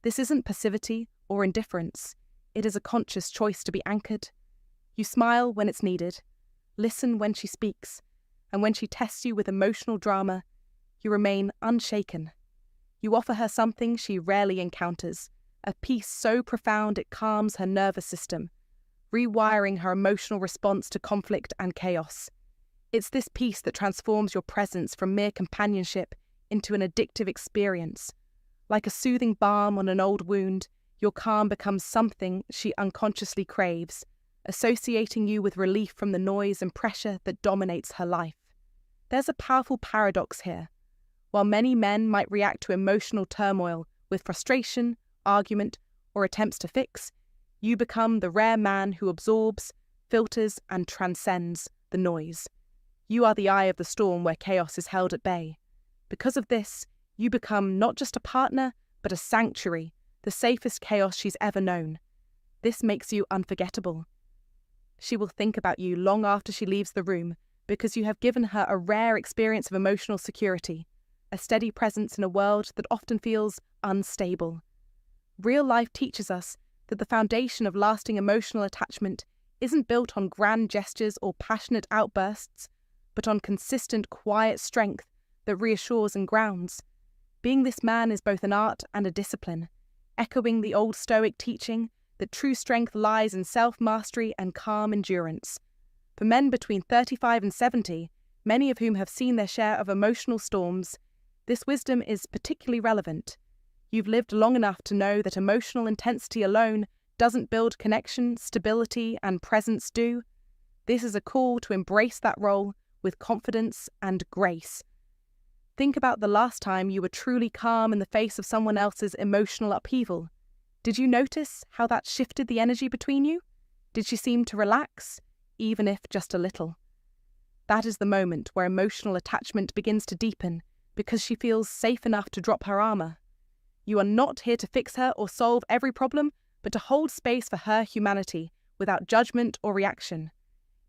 This isn't passivity or indifference. It is a conscious choice to be anchored. You smile when it's needed, listen when she speaks, and when she tests you with emotional drama, you remain unshaken. You offer her something she rarely encounters, a peace so profound it calms her nervous system, rewiring her emotional response to conflict and chaos. It's this peace that transforms your presence from mere companionship into an addictive experience. Like a soothing balm on an old wound, your calm becomes something she unconsciously craves, associating you with relief from the noise and pressure that dominates her life. There's a powerful paradox here. While many men might react to emotional turmoil with frustration, argument, or attempts to fix, you become the rare man who absorbs, filters, and transcends the noise. You are the eye of the storm where chaos is held at bay. Because of this, you become not just a partner, but a sanctuary, the safest chaos she's ever known. This makes you unforgettable. She will think about you long after she leaves the room because you have given her a rare experience of emotional security, a steady presence in a world that often feels unstable. Real life teaches us that the foundation of lasting emotional attachment isn't built on grand gestures or passionate outbursts, but on consistent, quiet strength that reassures and grounds. Being this man is both an art and a discipline, echoing the Old Stoic teaching that true strength lies in self-mastery and calm endurance. For men between 35 and 70, many of whom have seen their share of emotional storms, this wisdom is particularly relevant. You've lived long enough to know that emotional intensity alone doesn't build connection, stability, and presence do. This is a call to embrace that role with confidence and grace. Think about the last time you were truly calm in the face of someone else's emotional upheaval. Did you notice how that shifted the energy between you? Did she seem to relax, even if just a little? That is the moment where emotional attachment begins to deepen because she feels safe enough to drop her armor. You are not here to fix her or solve every problem, but to hold space for her humanity without judgment or reaction.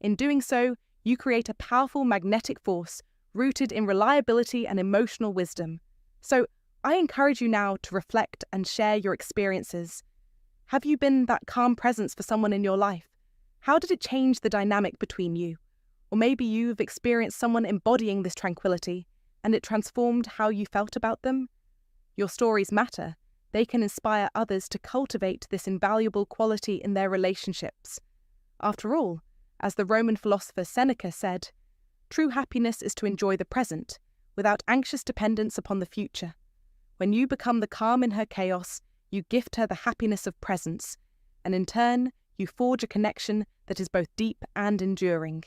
In doing so, you create a powerful magnetic force rooted in reliability and emotional wisdom. So, I encourage you now to reflect and share your experiences. Have you been that calm presence for someone in your life? How did it change the dynamic between you? Or maybe you've experienced someone embodying this tranquility, and it transformed how you felt about them? Your stories matter. They can inspire others to cultivate this invaluable quality in their relationships. After all, as the Roman philosopher Seneca said, true happiness is to enjoy the present, without anxious dependence upon the future. When you become the calm in her chaos, you gift her the happiness of presence, and in turn, you forge a connection that is both deep and enduring.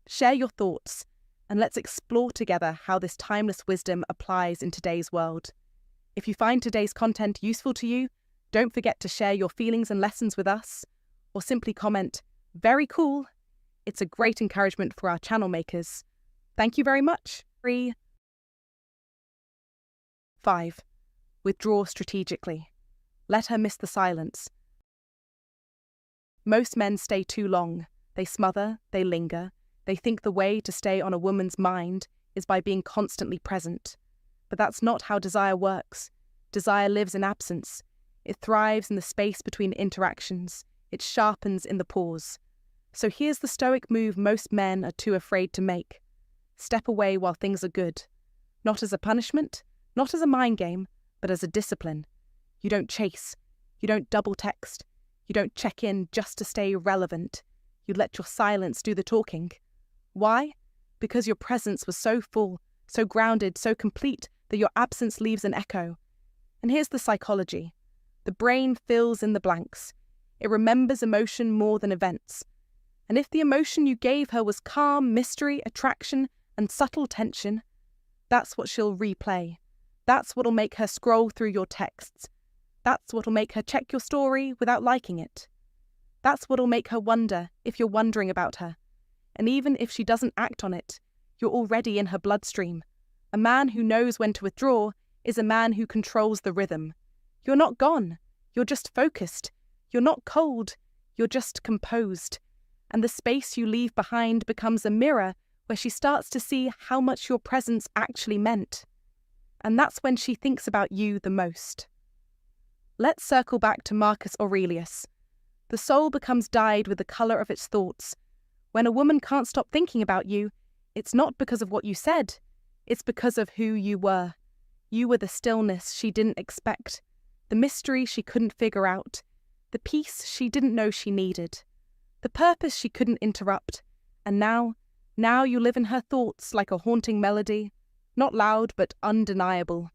Share your thoughts, and let's explore together how this timeless wisdom applies in today's world. If you find today's content useful to you, don't forget to share your feelings and lessons with us, or simply comment, "Very cool." It's a great encouragement for our channel makers. Thank you very much. 5. Withdraw strategically. Let her miss the silence. Most men stay too long. They smother, they linger. They think the way to stay on a woman's mind is by being constantly present. But that's not how desire works. Desire lives in absence. It thrives in the space between interactions. It sharpens in the pause. So here's the stoic move most men are too afraid to make. Step away while things are good. Not as a punishment, not as a mind game, but as a discipline. You don't chase. You don't double text. You don't check in just to stay relevant. You let your silence do the talking. Why? because your presence was so full, so grounded, so complete that your absence leaves an echo. And here's the psychology. The brain fills in the blanks. It remembers emotion more than events. And if the emotion you gave her was calm, mystery, attraction, and subtle tension, that's what she'll replay. That's what'll make her scroll through your texts. That's what'll make her check your story without liking it. That's what'll make her wonder if you're wondering about her. And even if she doesn't act on it, you're already in her bloodstream. A man who knows when to withdraw is a man who controls the rhythm. You're not gone. You're just focused. You're not cold. You're just composed. And the space you leave behind becomes a mirror where she starts to see how much your presence actually meant. And that's when she thinks about you the most. Let's circle back to Marcus Aurelius. The soul becomes dyed with the colour of its thoughts. When a woman can't stop thinking about you, it's not because of what you said, it's because of who you were. You were the stillness she didn't expect, the mystery she couldn't figure out, the peace she didn't know she needed, the purpose she couldn't interrupt. And now you live in her thoughts like a haunting melody, not loud but undeniable.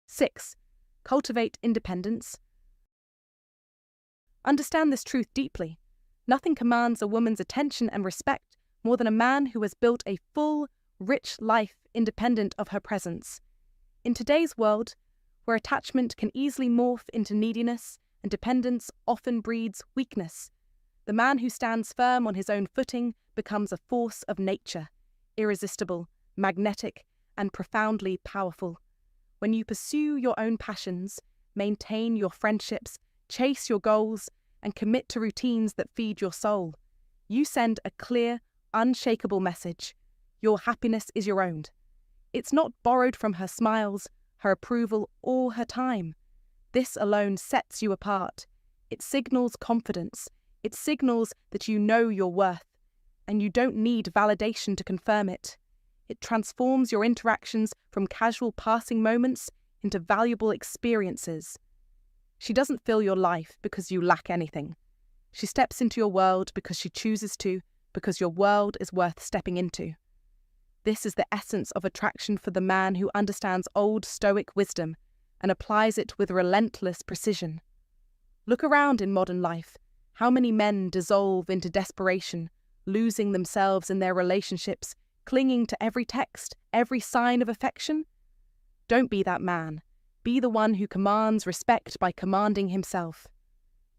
6. Cultivate independence. Understand this truth deeply. Nothing commands a woman's attention and respect more than a man who has built a full, rich life independent of her presence. In today's world, where attachment can easily morph into neediness and dependence often breeds weakness, the man who stands firm on his own footing becomes a force of nature, irresistible, magnetic, and profoundly powerful. When you pursue your own passions, maintain your friendships, chase your goals, and commit to routines that feed your soul, you send a clear, unshakable message. Your happiness is your own. It's not borrowed from her smiles, her approval, or her time. This alone sets you apart. It signals confidence. It signals that you know your worth, and you don't need validation to confirm it. It transforms your interactions from casual passing moments into valuable experiences. She doesn't fill your life because you lack anything. She steps into your world because she chooses to, because your world is worth stepping into. This is the essence of attraction for the man who understands Old Stoic wisdom and applies it with relentless precision. Look around in modern life. How many men dissolve into desperation, losing themselves in their relationships, clinging to every text, every sign of affection? Don't be that man. Be the one who commands respect by commanding himself.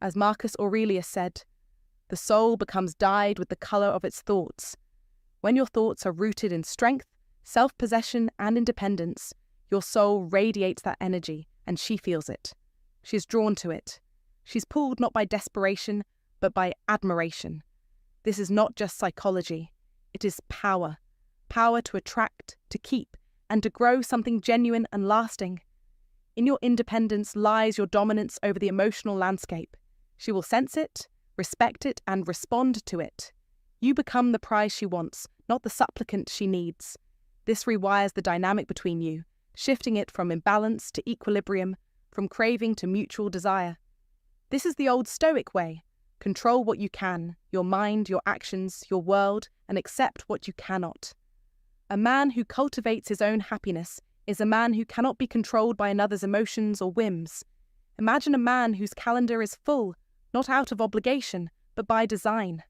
As Marcus Aurelius said, the soul becomes dyed with the colour of its thoughts. When your thoughts are rooted in strength, self-possession, and independence, your soul radiates that energy, and she feels it. She's drawn to it. She's pulled not by desperation, but by admiration. This is not just psychology. It is power. Power to attract, to keep, and to grow something genuine and lasting. In your independence lies your dominance over the emotional landscape. She will sense it, respect it, and respond to it. You become the prize she wants, not the supplicant she needs. This rewires the dynamic between you, shifting it from imbalance to equilibrium, from craving to mutual desire. This is the old Stoic way. Control what you can, your mind, your actions, your world, and accept what you cannot. A man who cultivates his own happiness is a man who cannot be controlled by another's emotions or whims. Imagine a man whose calendar is full, not out of obligation, but by design.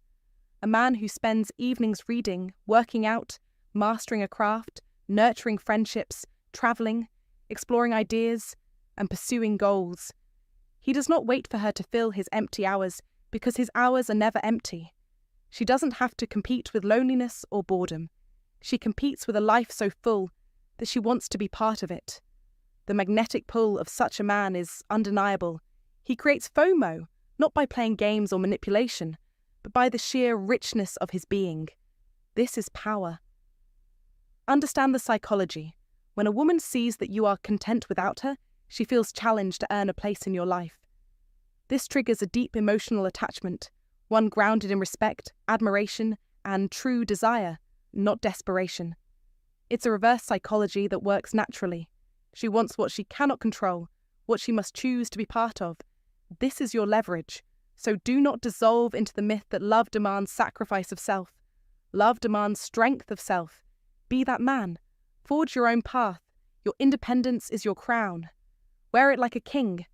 A man who spends evenings reading, working out, mastering a craft, nurturing friendships, travelling, exploring ideas, and pursuing goals. He does not wait for her to fill his empty hours, because his hours are never empty. She doesn't have to compete with loneliness or boredom. She competes with a life so full that she wants to be part of it. The magnetic pull of such a man is undeniable. He creates FOMO, not by playing games or manipulation, but by the sheer richness of his being. This is power. Understand the psychology. When a woman sees that you are content without her, she feels challenged to earn a place in your life. This triggers a deep emotional attachment, one grounded in respect, admiration, and true desire, not desperation. It's a reverse psychology that works naturally. She wants what she cannot control, what she must choose to be part of. This is your leverage. So do not dissolve into the myth that love demands sacrifice of self. Love demands strength of self. Be that man. Forge your own path. Your independence is your crown. Wear it like a king.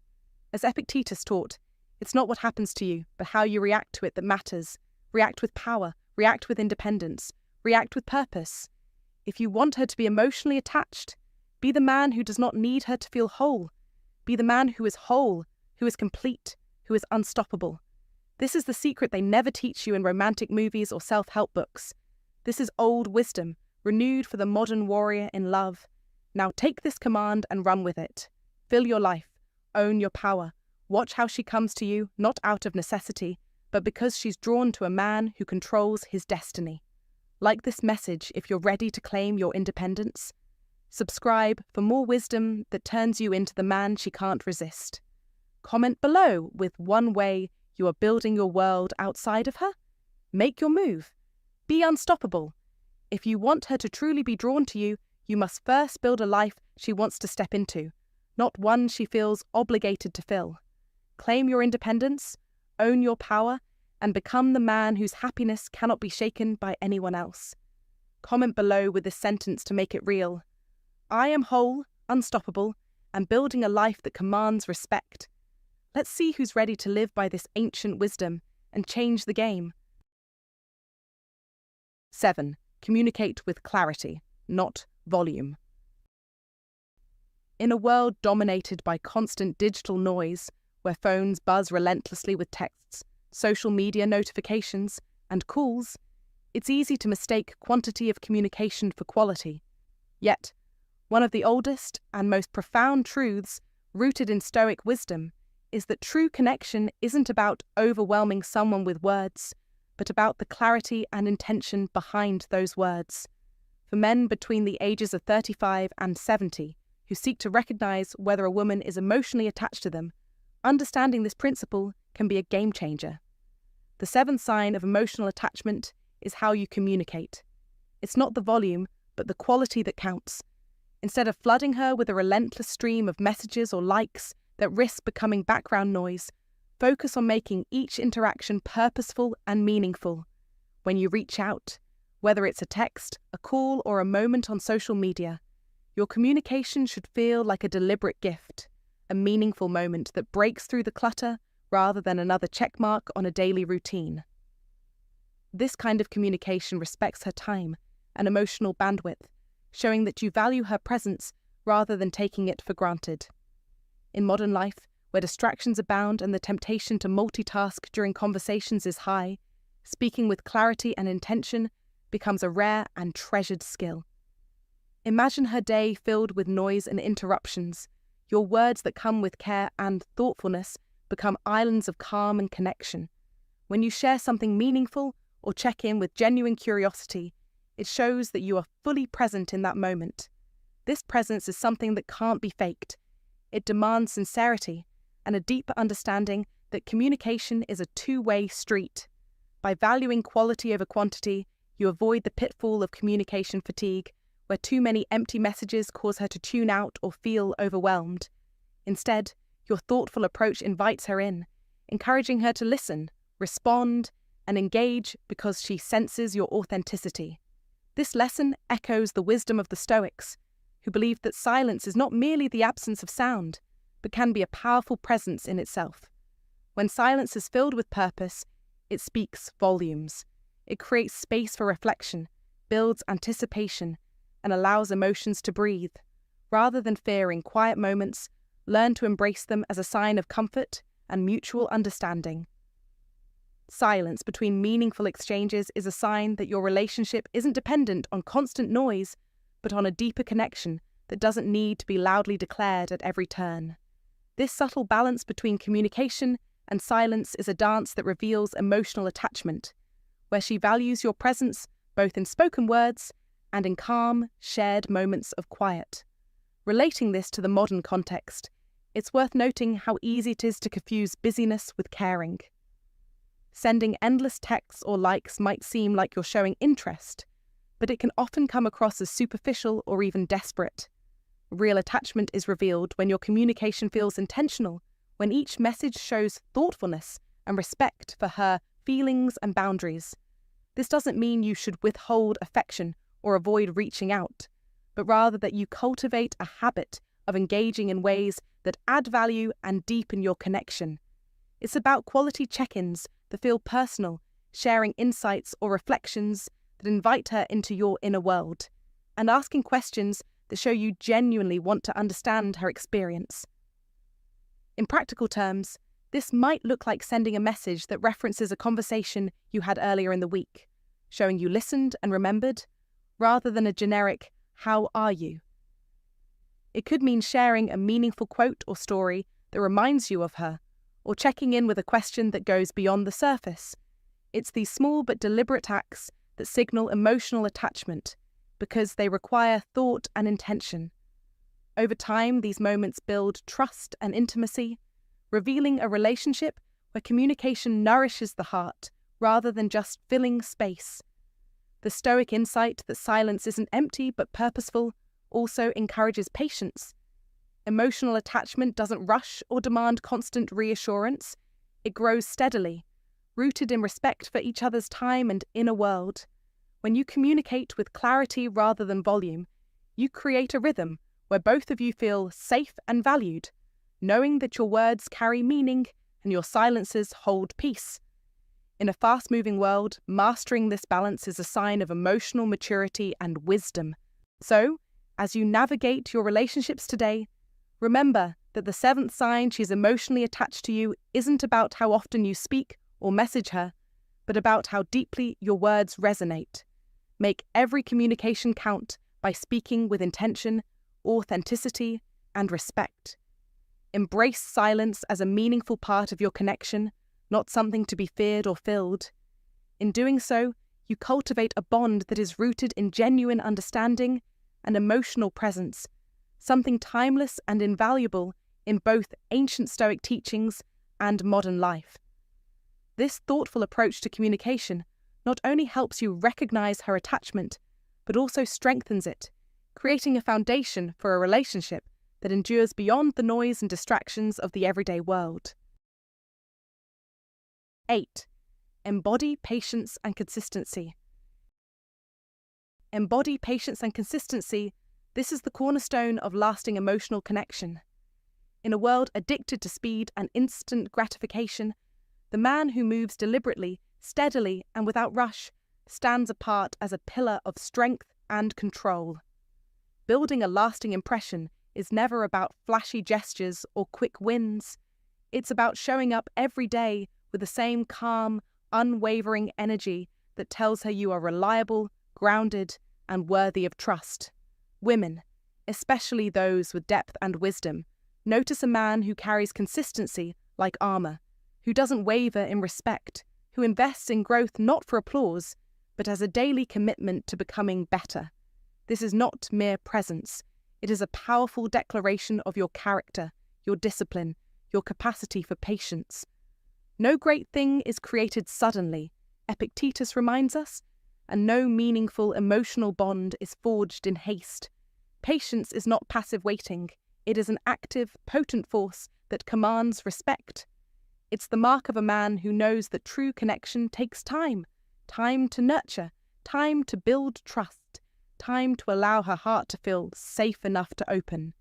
As Epictetus taught, it's not what happens to you, but how you react to it that matters. React with power. React with independence. React with purpose. If you want her to be emotionally attached, be the man who does not need her to feel whole. Be the man who is whole, who is complete, who is unstoppable. This is the secret they never teach you in romantic movies or self-help books. This is old wisdom, renewed for the modern warrior in love. Now take this command and run with it. Fill your life. Own your power. Watch how she comes to you, not out of necessity, but because she's drawn to a man who controls his destiny. Like this message if you're ready to claim your independence. Subscribe for more wisdom that turns you into the man she can't resist. Comment below with one way you are building your world outside of her. Make your move. Be unstoppable. If you want her to truly be drawn to you, you must first build a life she wants to step into, not one she feels obligated to fill. Claim your independence, own your power, and become the man whose happiness cannot be shaken by anyone else. Comment below with this sentence to make it real. I am whole, unstoppable, and building a life that commands respect. Let's see who's ready to live by this ancient wisdom and change the game. 7. Communicate with clarity, not volume. In a world dominated by constant digital noise, where phones buzz relentlessly with texts, social media notifications, and calls, it's easy to mistake quantity of communication for quality. Yet, one of the oldest and most profound truths rooted in Stoic wisdom is that true connection isn't about overwhelming someone with words, but about the clarity and intention behind those words. For men between the ages of 35 and 70 who seek to recognize whether a woman is emotionally attached to them, understanding this principle can be a game changer. The seventh sign of emotional attachment is how you communicate. It's not the volume, but the quality that counts. Instead of flooding her with a relentless stream of messages or likes that risk becoming background noise, focus on making each interaction purposeful and meaningful. When you reach out, whether it's a text, a call, or a moment on social media, your communication should feel like a deliberate gift, a meaningful moment that breaks through the clutter rather than another checkmark on a daily routine. This kind of communication respects her time and emotional bandwidth, showing that you value her presence rather than taking it for granted. In modern life, where distractions abound and the temptation to multitask during conversations is high, speaking with clarity and intention becomes a rare and treasured skill. Imagine her day filled with noise and interruptions. Your words that come with care and thoughtfulness become islands of calm and connection. When you share something meaningful or check in with genuine curiosity, it shows that you are fully present in that moment. This presence is something that can't be faked. It demands sincerity and a deeper understanding that communication is a two-way street. By valuing quality over quantity, you avoid the pitfall of communication fatigue, where too many empty messages cause her to tune out or feel overwhelmed. Instead, your thoughtful approach invites her in, encouraging her to listen, respond, and engage because she senses your authenticity. This lesson echoes the wisdom of the Stoics, who believed that silence is not merely the absence of sound, but can be a powerful presence in itself. When silence is filled with purpose, it speaks volumes. It creates space for reflection, builds anticipation, and allows emotions to breathe. Rather than fearing quiet moments, learn to embrace them as a sign of comfort and mutual understanding. Silence between meaningful exchanges is a sign that your relationship isn't dependent on constant noise, but on a deeper connection that doesn't need to be loudly declared at every turn. This subtle balance between communication and silence is a dance that reveals emotional attachment, where she values your presence both in spoken words and in calm, shared moments of quiet. Relating this to the modern context, it's worth noting how easy it is to confuse busyness with caring. Sending endless texts or likes might seem like you're showing interest, but it can often come across as superficial or even desperate. Real attachment is revealed when your communication feels intentional, when each message shows thoughtfulness and respect for her feelings and boundaries. This doesn't mean you should withhold affection or avoid reaching out, but rather that you cultivate a habit of engaging in ways that add value and deepen your connection. It's about quality check-ins that feel personal, sharing insights or reflections that invite her into your inner world, and asking questions that show you genuinely want to understand her experience. In practical terms, this might look like sending a message that references a conversation you had earlier in the week, showing you listened and remembered, rather than a generic, "How are you?" It could mean sharing a meaningful quote or story that reminds you of her, or checking in with a question that goes beyond the surface. It's these small but deliberate acts that signal emotional attachment, because they require thought and intention. Over time, these moments build trust and intimacy, revealing a relationship where communication nourishes the heart rather than just filling space. The Stoic insight that silence isn't empty but purposeful also encourages patience. Emotional attachment doesn't rush or demand constant reassurance. It grows steadily, rooted in respect for each other's time and inner world. When you communicate with clarity rather than volume, you create a rhythm where both of you feel safe and valued, knowing that your words carry meaning and your silences hold peace. In a fast-moving world, mastering this balance is a sign of emotional maturity and wisdom. So, as you navigate your relationships today, remember that the seventh sign she's emotionally attached to you isn't about how often you speak or message her, but about how deeply your words resonate. Make every communication count by speaking with intention, authenticity, and respect. Embrace silence as a meaningful part of your connection, not something to be feared or filled. In doing so, you cultivate a bond that is rooted in genuine understanding and emotional presence, something timeless and invaluable in both ancient Stoic teachings and modern life. This thoughtful approach to communication not only helps you recognize her attachment, but also strengthens it, creating a foundation for a relationship that endures beyond the noise and distractions of the everyday world. 8. Embody patience and consistency. Embody patience and consistency. This is the cornerstone of lasting emotional connection. In a world addicted to speed and instant gratification, the man who moves deliberately, steadily, and without rush stands apart as a pillar of strength and control. Building a lasting impression is never about flashy gestures or quick wins. It's about showing up every day with the same calm, unwavering energy that tells her you are reliable, grounded, and worthy of trust. Women, especially those with depth and wisdom, notice a man who carries consistency like armor, who doesn't waver in respect, who invests in growth not for applause, but as a daily commitment to becoming better. This is not mere presence. It is a powerful declaration of your character, your discipline, your capacity for patience. No great thing is created suddenly, Epictetus reminds us, and no meaningful emotional bond is forged in haste. Patience is not passive waiting. It is an active, potent force that commands respect. It's the mark of a man who knows that true connection takes time, time to nurture, time to build trust, time to allow her heart to feel safe enough to open.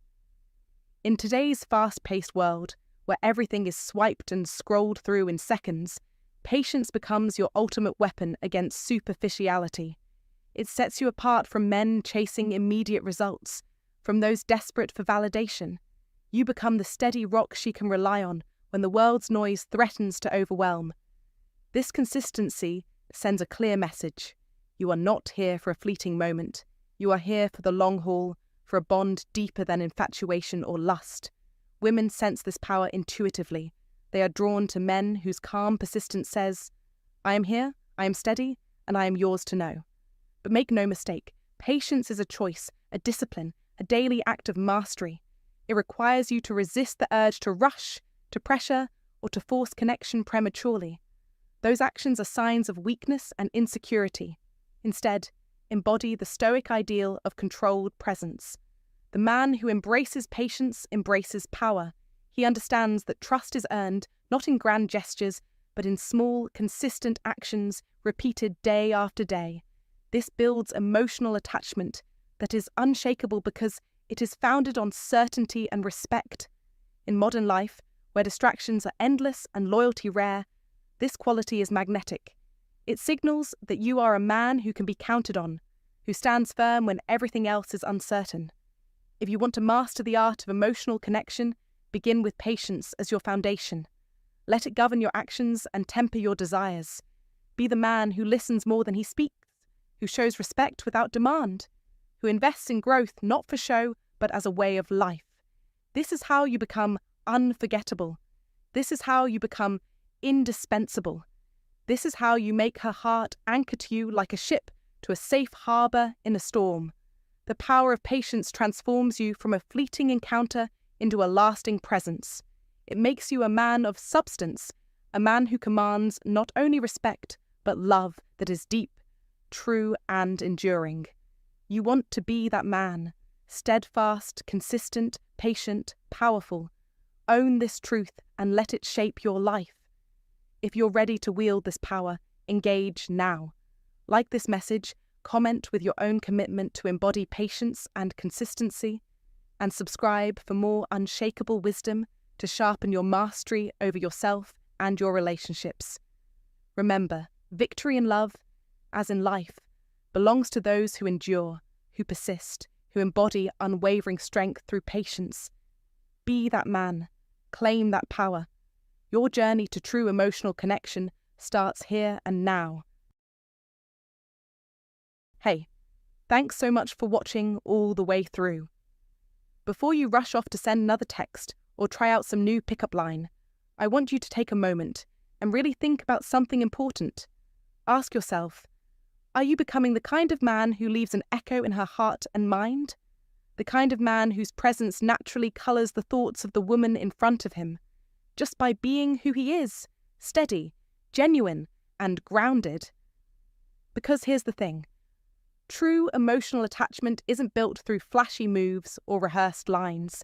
In today's fast-paced world, where everything is swiped and scrolled through in seconds, patience becomes your ultimate weapon against superficiality. It sets you apart from men chasing immediate results, from those desperate for validation. You become the steady rock she can rely on when the world's noise threatens to overwhelm. This consistency sends a clear message. You are not here for a fleeting moment. You are here for the long haul, for a bond deeper than infatuation or lust. Women sense this power intuitively. They are drawn to men whose calm persistence says, "I am here, I am steady, and I am yours to know." But make no mistake, patience is a choice, a discipline, a daily act of mastery. It requires you to resist the urge to rush, to pressure, or to force connection prematurely. Those actions are signs of weakness and insecurity. Instead, embody the Stoic ideal of controlled presence. The man who embraces patience embraces power. He understands that trust is earned not in grand gestures, but in small, consistent actions repeated day after day. This builds emotional attachment that is unshakable because it is founded on certainty and respect. In modern life, where distractions are endless and loyalty rare, this quality is magnetic. It signals that you are a man who can be counted on, who stands firm when everything else is uncertain. If you want to master the art of emotional connection, begin with patience as your foundation. Let it govern your actions and temper your desires. Be the man who listens more than he speaks, who shows respect without demand, who invests in growth not for show, but as a way of life. This is how you become unforgettable. This is how you become indispensable. This is how you make her heart anchor to you like a ship to a safe harbour in a storm. The power of patience transforms you from a fleeting encounter into a lasting presence. It makes you a man of substance, a man who commands not only respect, but love that is deep, true, and enduring. You want to be that man, steadfast, consistent, patient, powerful. Own this truth and let it shape your life. If you're ready to wield this power, engage now. Like this message, comment with your own commitment to embody patience and consistency, and subscribe for more unshakable wisdom to sharpen your mastery over yourself and your relationships. Remember, victory in love, as in life, belongs to those who endure, who persist, who embody unwavering strength through patience. Be that man. Claim that power. Your journey to true emotional connection starts here and now. Hey, thanks so much for watching all the way through. Before you rush off to send another text or try out some new pickup line, I want you to take a moment and really think about something important. Ask yourself, are you becoming the kind of man who leaves an echo in her heart and mind? The kind of man whose presence naturally colours the thoughts of the woman in front of him, just by being who he is, steady, genuine, and grounded. Because here's the thing. True emotional attachment isn't built through flashy moves or rehearsed lines.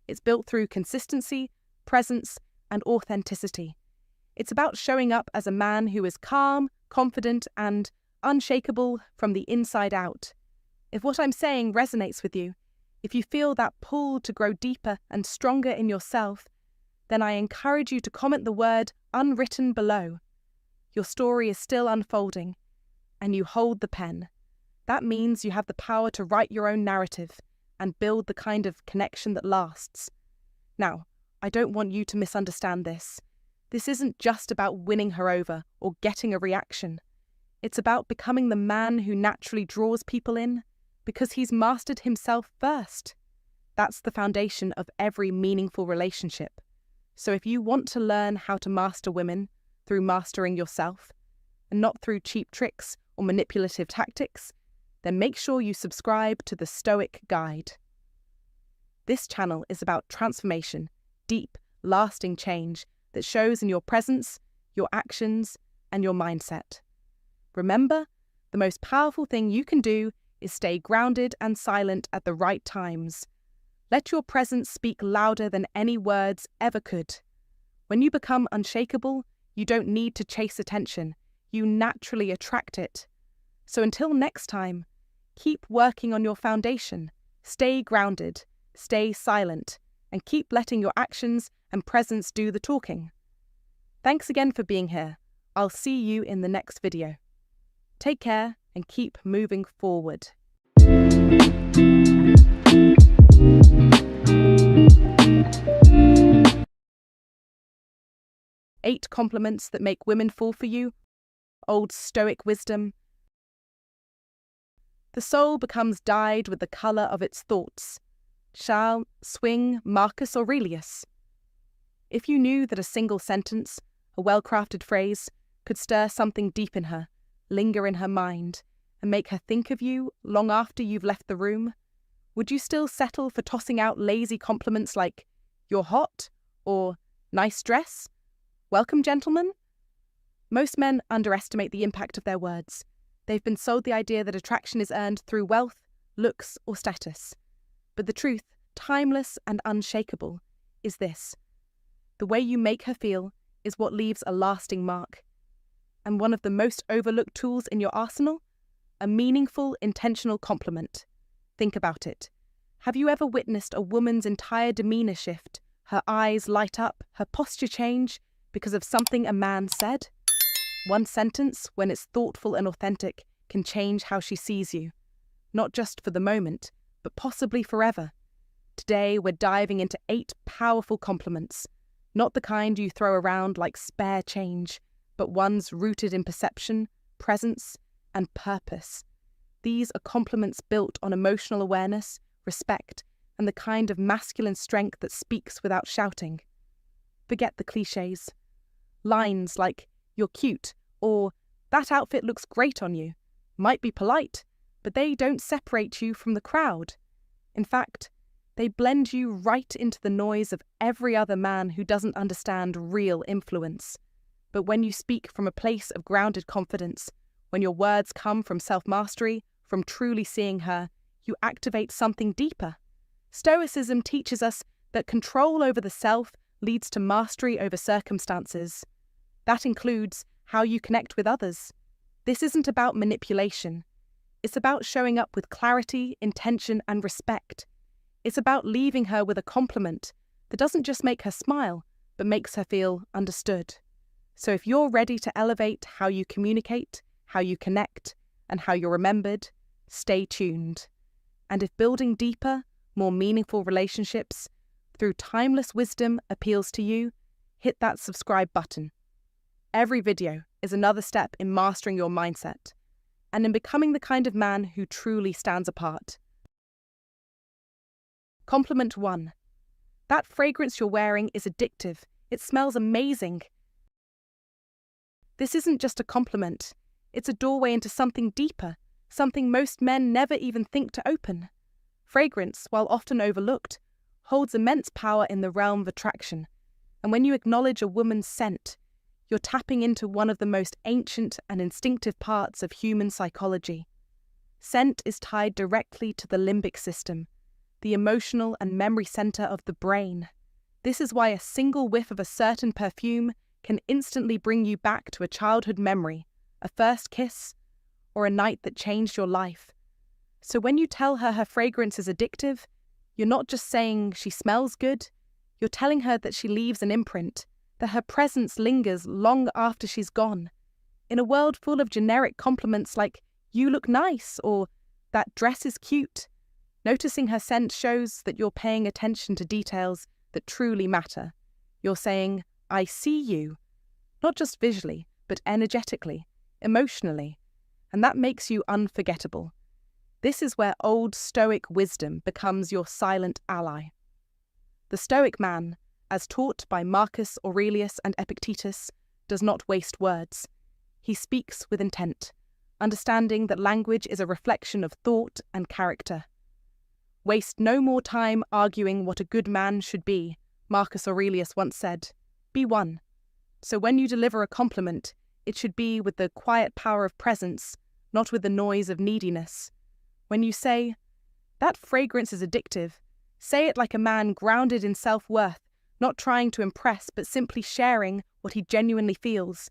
It's built through consistency, presence, and authenticity. It's about showing up as a man who is calm, confident, and unshakable from the inside out. If what I'm saying resonates with you, if you feel that pull to grow deeper and stronger in yourself, then I encourage you to comment the word unwritten below. Your story is still unfolding, and you hold the pen. That means you have the power to write your own narrative and build the kind of connection that lasts. Now, I don't want you to misunderstand this. This isn't just about winning her over or getting a reaction. It's about becoming the man who naturally draws people in, because he's mastered himself first. That's the foundation of every meaningful relationship. So if you want to learn how to master women through mastering yourself, and not through cheap tricks or manipulative tactics, then make sure you subscribe to the Stoic Guide. This channel is about transformation, deep, lasting change that shows in your presence, your actions, and your mindset. Remember, the most powerful thing you can do is stay grounded and silent at the right times. Let your presence speak louder than any words ever could. When you become unshakable, you don't need to chase attention. You naturally attract it. So until next time, keep working on your foundation. Stay grounded, stay silent, and keep letting your actions and presence do the talking. Thanks again for being here. I'll see you in the next video. Take care and keep moving forward. 8 compliments that make women fall for you. Old Stoic wisdom. The soul becomes dyed with the colour of its thoughts. Shall, Swing, Marcus Aurelius. If you knew that a single sentence, a well-crafted phrase, could stir something deep in her, linger in her mind, and make her think of you long after you've left the room, would you still settle for tossing out lazy compliments like, "You're hot," or "Nice dress," "Welcome, gentlemen"? Most men underestimate the impact of their words. They've been sold the idea that attraction is earned through wealth, looks, or status. But the truth, timeless and unshakable, is this. The way you make her feel is what leaves a lasting mark. And one of the most overlooked tools in your arsenal? A meaningful, intentional compliment. Think about it. Have you ever witnessed a woman's entire demeanor shift, her eyes light up, her posture change, because of something a man said? One sentence, when it's thoughtful and authentic, can change how she sees you. Not just for the moment, but possibly forever. Today, we're diving into 8 powerful compliments. Not the kind you throw around like spare change, but ones rooted in perception, presence, and purpose. These are compliments built on emotional awareness, respect, and the kind of masculine strength that speaks without shouting. Forget the clichés. Lines like, "You're cute," or "That outfit looks great on you," might be polite, but they don't separate you from the crowd. In fact, they blend you right into the noise of every other man who doesn't understand real influence. But when you speak from a place of grounded confidence, when your words come from self-mastery, from truly seeing her, you activate something deeper. Stoicism teaches us that control over the self leads to mastery over circumstances. That includes how you connect with others. This isn't about manipulation. It's about showing up with clarity, intention, and respect. It's about leaving her with a compliment that doesn't just make her smile, but makes her feel understood. So if you're ready to elevate how you communicate, how you connect, and how you're remembered, stay tuned. And if building deeper, more meaningful relationships through timeless wisdom appeals to you, hit that subscribe button. Every video is another step in mastering your mindset and in becoming the kind of man who truly stands apart. Compliment 1. That fragrance you're wearing is addictive. It smells amazing. This isn't just a compliment. It's a doorway into something deeper, something most men never even think to open. Fragrance, while often overlooked, holds immense power in the realm of attraction. And when you acknowledge a woman's scent, you're tapping into one of the most ancient and instinctive parts of human psychology. Scent is tied directly to the limbic system, the emotional and memory center of the brain. This is why a single whiff of a certain perfume can instantly bring you back to a childhood memory, a first kiss, or a night that changed your life. So when you tell her her fragrance is addictive, you're not just saying she smells good, you're telling her that she leaves an imprint, that her presence lingers long after she's gone. In a world full of generic compliments like, "You look nice," or "That dress is cute," noticing her scent shows that you're paying attention to details that truly matter. You're saying, "I see you," not just visually, but energetically, emotionally, and that makes you unforgettable. This is where Old Stoic wisdom becomes your silent ally. The Stoic man, as taught by Marcus Aurelius and Epictetus, does not waste words. He speaks with intent, understanding that language is a reflection of thought and character. "Waste no more time arguing what a good man should be," Marcus Aurelius once said. "Be one." So when you deliver a compliment, it should be with the quiet power of presence, not with the noise of neediness. When you say, "That fragrance is addictive," say it like a man grounded in self-worth, not trying to impress, but simply sharing what he genuinely feels.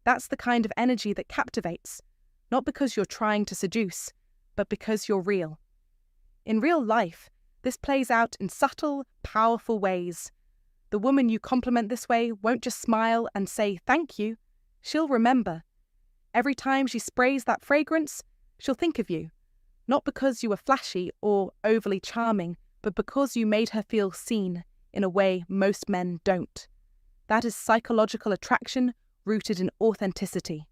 That's the kind of energy that captivates, not because you're trying to seduce, but because you're real. In real life, this plays out in subtle, powerful ways. The woman you compliment this way won't just smile and say thank you, she'll remember. Every time she sprays that fragrance, she'll think of you. Not because you were flashy or overly charming, but because you made her feel seen in a way most men don't. That is psychological attraction rooted in authenticity.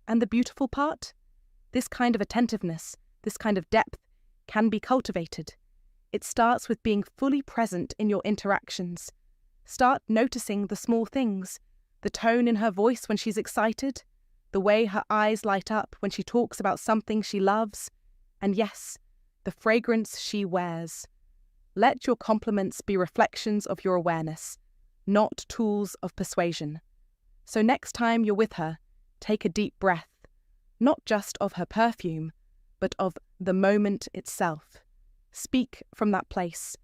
And the beautiful part? This kind of attentiveness, this kind of depth, can be cultivated. It starts with being fully present in your interactions. Start noticing the small things, the tone in her voice when she's excited, the way her eyes light up when she talks about something she loves, and yes, the fragrance she wears. Let your compliments be reflections of your awareness, not tools of persuasion. So next time you're with her, take a deep breath, not just of her perfume, but of the moment itself. Speak from that place.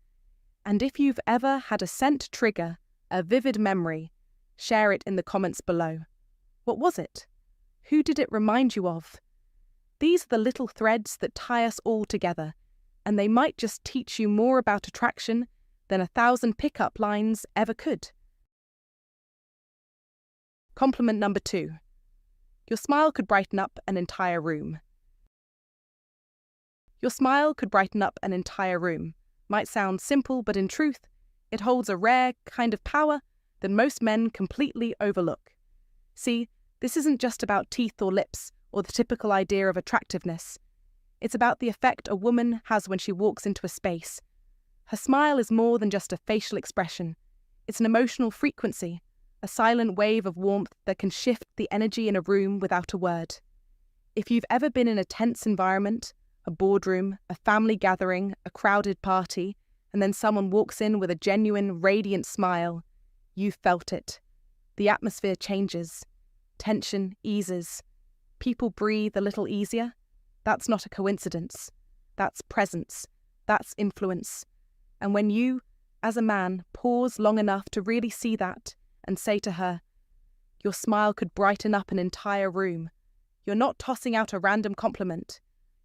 And if you've ever had a scent trigger, a vivid memory, Share it in the comments below. What was it? Who did it remind you of? These are the little threads that tie us all together, and they might just teach you more about attraction than 1,000 pickup lines ever could. Compliment number 2. Your smile could brighten up an entire room. Your smile could brighten up an entire room. Might sound simple, but in truth, it holds a rare kind of power that most men completely overlook. See, this isn't just about teeth or lips or the typical idea of attractiveness. It's about the effect a woman has when she walks into a space. Her smile is more than just a facial expression. It's an emotional frequency, a silent wave of warmth that can shift the energy in a room without a word. If you've ever been in a tense environment, a boardroom, a family gathering, a crowded party, and then someone walks in with a genuine, radiant smile, you've felt it. The atmosphere changes. Tension eases. People breathe a little easier. That's not a coincidence. That's presence. That's influence. And when you, as a man, pause long enough to really see that and say to her, your smile could brighten up an entire room, you're not tossing out a random compliment.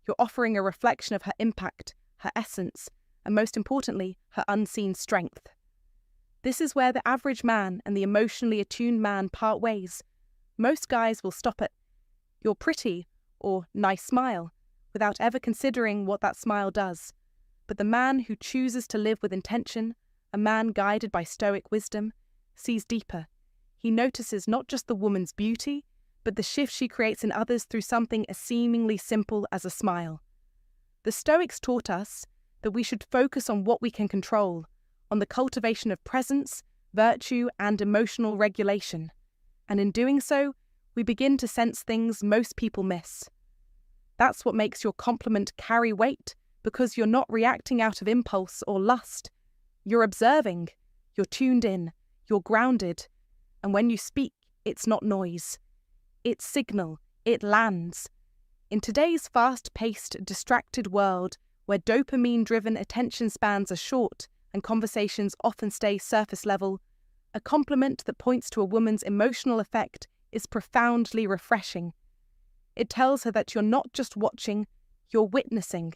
You're offering a reflection of her impact, her essence, and most importantly, her unseen strength. This is where the average man and the emotionally attuned man part ways. Most guys will stop at, you're pretty, or nice smile, without ever considering what that smile does. But the man who chooses to live with intention, a man guided by Stoic wisdom, sees deeper. He notices not just the woman's beauty, but the shift she creates in others through something as seemingly simple as a smile. The Stoics taught us that we should focus on what we can control, on the cultivation of presence, virtue, and emotional regulation. And in doing so, we begin to sense things most people miss. That's what makes your compliment carry weight, because you're not reacting out of impulse or lust. You're observing, you're tuned in, you're grounded, and when you speak, it's not noise. It's signal, it lands. In today's fast-paced, distracted world, where dopamine-driven attention spans are short and conversations often stay surface level, a compliment that points to a woman's emotional effect is profoundly refreshing. It tells her that you're not just watching, you're witnessing.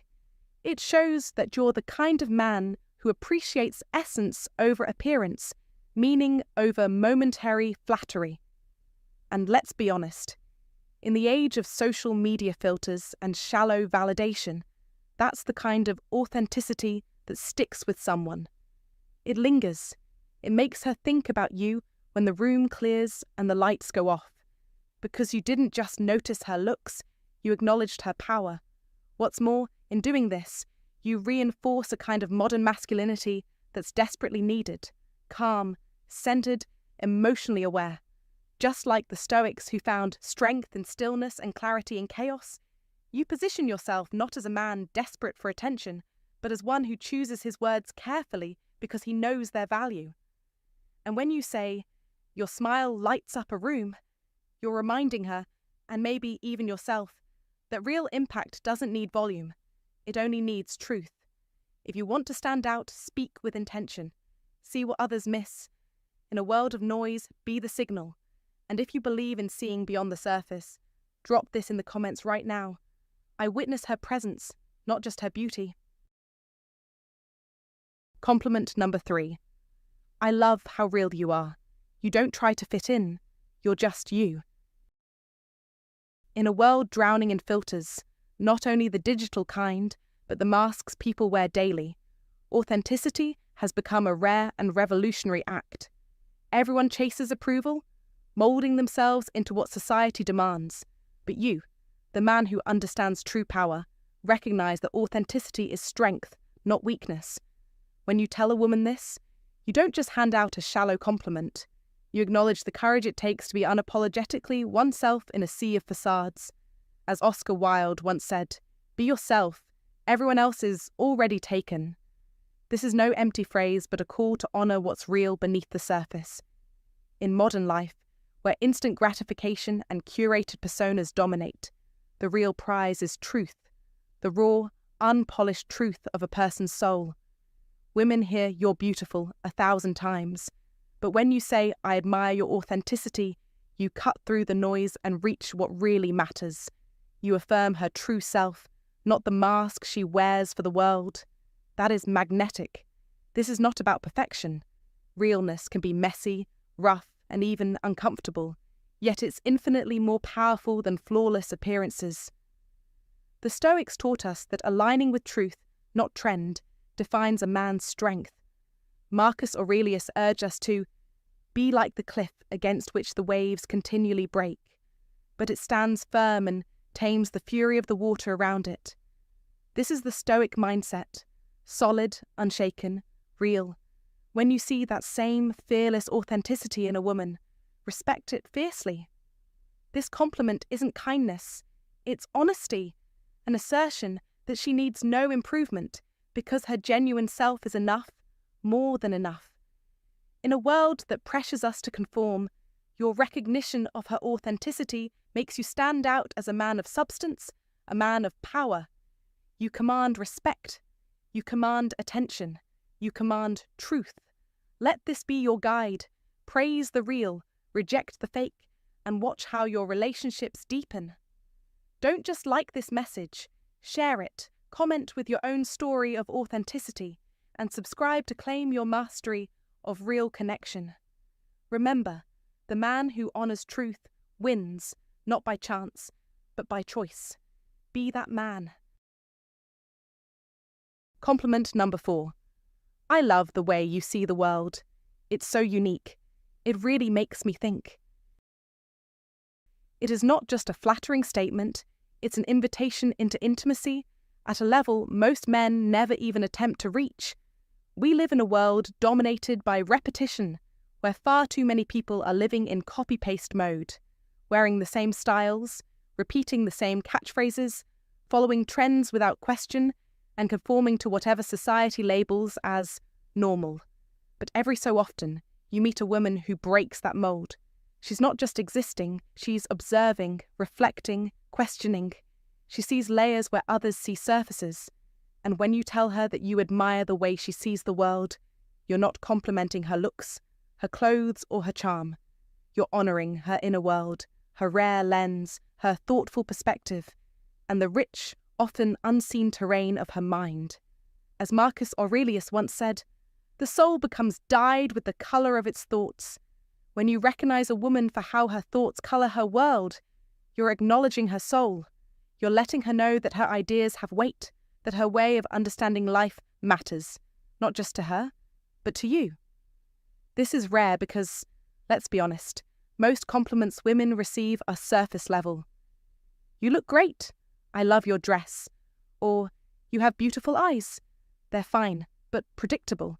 It shows that you're the kind of man who appreciates essence over appearance, meaning over momentary flattery. And let's be honest, in the age of social media filters and shallow validation, that's the kind of authenticity that sticks with someone. It lingers. It makes her think about you when the room clears and the lights go off. Because you didn't just notice her looks, you acknowledged her power. What's more, in doing this, you reinforce a kind of modern masculinity that's desperately needed, calm, centered, emotionally aware. Just like the Stoics who found strength in stillness and clarity in chaos, you position yourself not as a man desperate for attention, but as one who chooses his words carefully because he knows their value. And when you say, your smile lights up a room, you're reminding her, and maybe even yourself, that real impact doesn't need volume. It only needs truth. If you want to stand out, speak with intention. See what others miss. In a world of noise, be the signal. And if you believe in seeing beyond the surface, drop this in the comments right now. I witness her presence, not just her beauty. Compliment number 3. I love how real you are. You don't try to fit in. You're just you. In a world drowning in filters, not only the digital kind, but the masks people wear daily, authenticity has become a rare and revolutionary act. Everyone chases approval, moulding themselves into what society demands. But you, the man who understands true power, recognize that authenticity is strength, not weakness. When you tell a woman this, you don't just hand out a shallow compliment. You acknowledge the courage it takes to be unapologetically oneself in a sea of facades. As Oscar Wilde once said, be yourself. Everyone else is already taken. This is no empty phrase, but a call to honor what's real beneath the surface. In modern life, where instant gratification and curated personas dominate, the real prize is truth, the raw, unpolished truth of a person's soul. Women hear "you're beautiful" 1,000 times, But when you say, I admire your authenticity, you cut through the noise and reach what really matters. You affirm her true self, not the mask she wears for the world. That is magnetic. This is not about perfection. Realness can be messy, rough, and even uncomfortable, yet it's infinitely more powerful than flawless appearances. The Stoics taught us that aligning with truth, not trend, defines a man's strength. Marcus Aurelius urged us to be like the cliff against which the waves continually break, but it stands firm and tames the fury of the water around it. This is the Stoic mindset, solid, unshaken, real. When you see that same fearless authenticity in a woman, respect it fiercely. This compliment isn't kindness, it's honesty, an assertion that she needs no improvement because her genuine self is enough, more than enough. In a world that pressures us to conform, your recognition of her authenticity makes you stand out as a man of substance, a man of power. You command respect. You command attention. You command truth. Let this be your guide. Praise the real, reject the fake, and watch how your relationships deepen. Don't just like this message. Share it, comment with your own story of authenticity, and subscribe to claim your mastery of real connection. Remember, the man who honors truth wins, not by chance, but by choice. Be that man. Compliment number 4. I love the way you see the world. It's so unique. It really makes me think. It is not just a flattering statement, it's an invitation into intimacy at a level most men never even attempt to reach. We live in a world dominated by repetition, where far too many people are living in copy-paste mode, wearing the same styles, repeating the same catchphrases, following trends without question, and conforming to whatever society labels as normal. But every so often, you meet a woman who breaks that mold. She's not just existing, she's observing, reflecting, questioning. She sees layers where others see surfaces. And when you tell her that you admire the way she sees the world, you're not complimenting her looks, her clothes, or her charm. You're honouring her inner world, her rare lens, her thoughtful perspective, and the rich, often unseen terrain of her mind. As Marcus Aurelius once said, the soul becomes dyed with the colour of its thoughts. When you recognise a woman for how her thoughts colour her world, you're acknowledging her soul. You're letting her know that her ideas have weight, that her way of understanding life matters, not just to her, but to you. This is rare because, let's be honest, most compliments women receive are surface level. You look great. I love your dress. Or, you have beautiful eyes. They're fine, but predictable.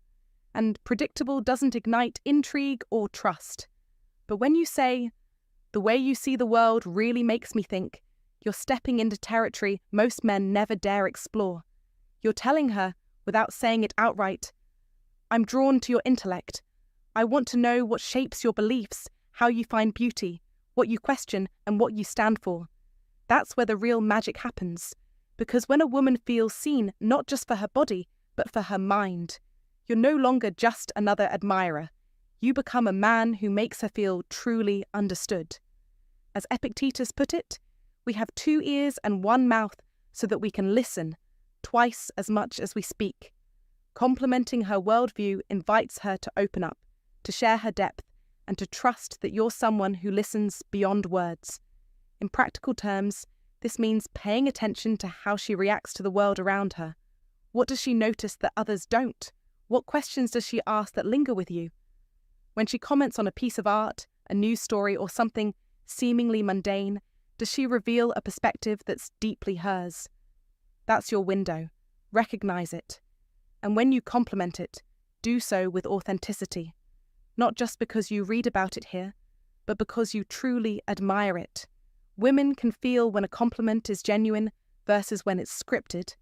And predictable doesn't ignite intrigue or trust. But when you say, the way you see the world really makes me think, you're stepping into territory most men never dare explore. You're telling her, without saying it outright, I'm drawn to your intellect. I want to know what shapes your beliefs, how you find beauty, what you question, and what you stand for. That's where the real magic happens. Because when a woman feels seen not just for her body, but for her mind, you're no longer just another admirer. You become a man who makes her feel truly understood. As Epictetus put it, we have 2 ears and 1 mouth so that we can listen, twice as much as we speak. Complimenting her worldview invites her to open up, to share her depth, and to trust that you're someone who listens beyond words. In practical terms, this means paying attention to how she reacts to the world around her. What does she notice that others don't? What questions does she ask that linger with you? When she comments on a piece of art, a news story, or something seemingly mundane, does she reveal a perspective that's deeply hers? That's your window. Recognize it. And when you compliment it, do so with authenticity. Not just because you read about it here, but because you truly admire it. Women can feel when a compliment is genuine versus when it's scripted,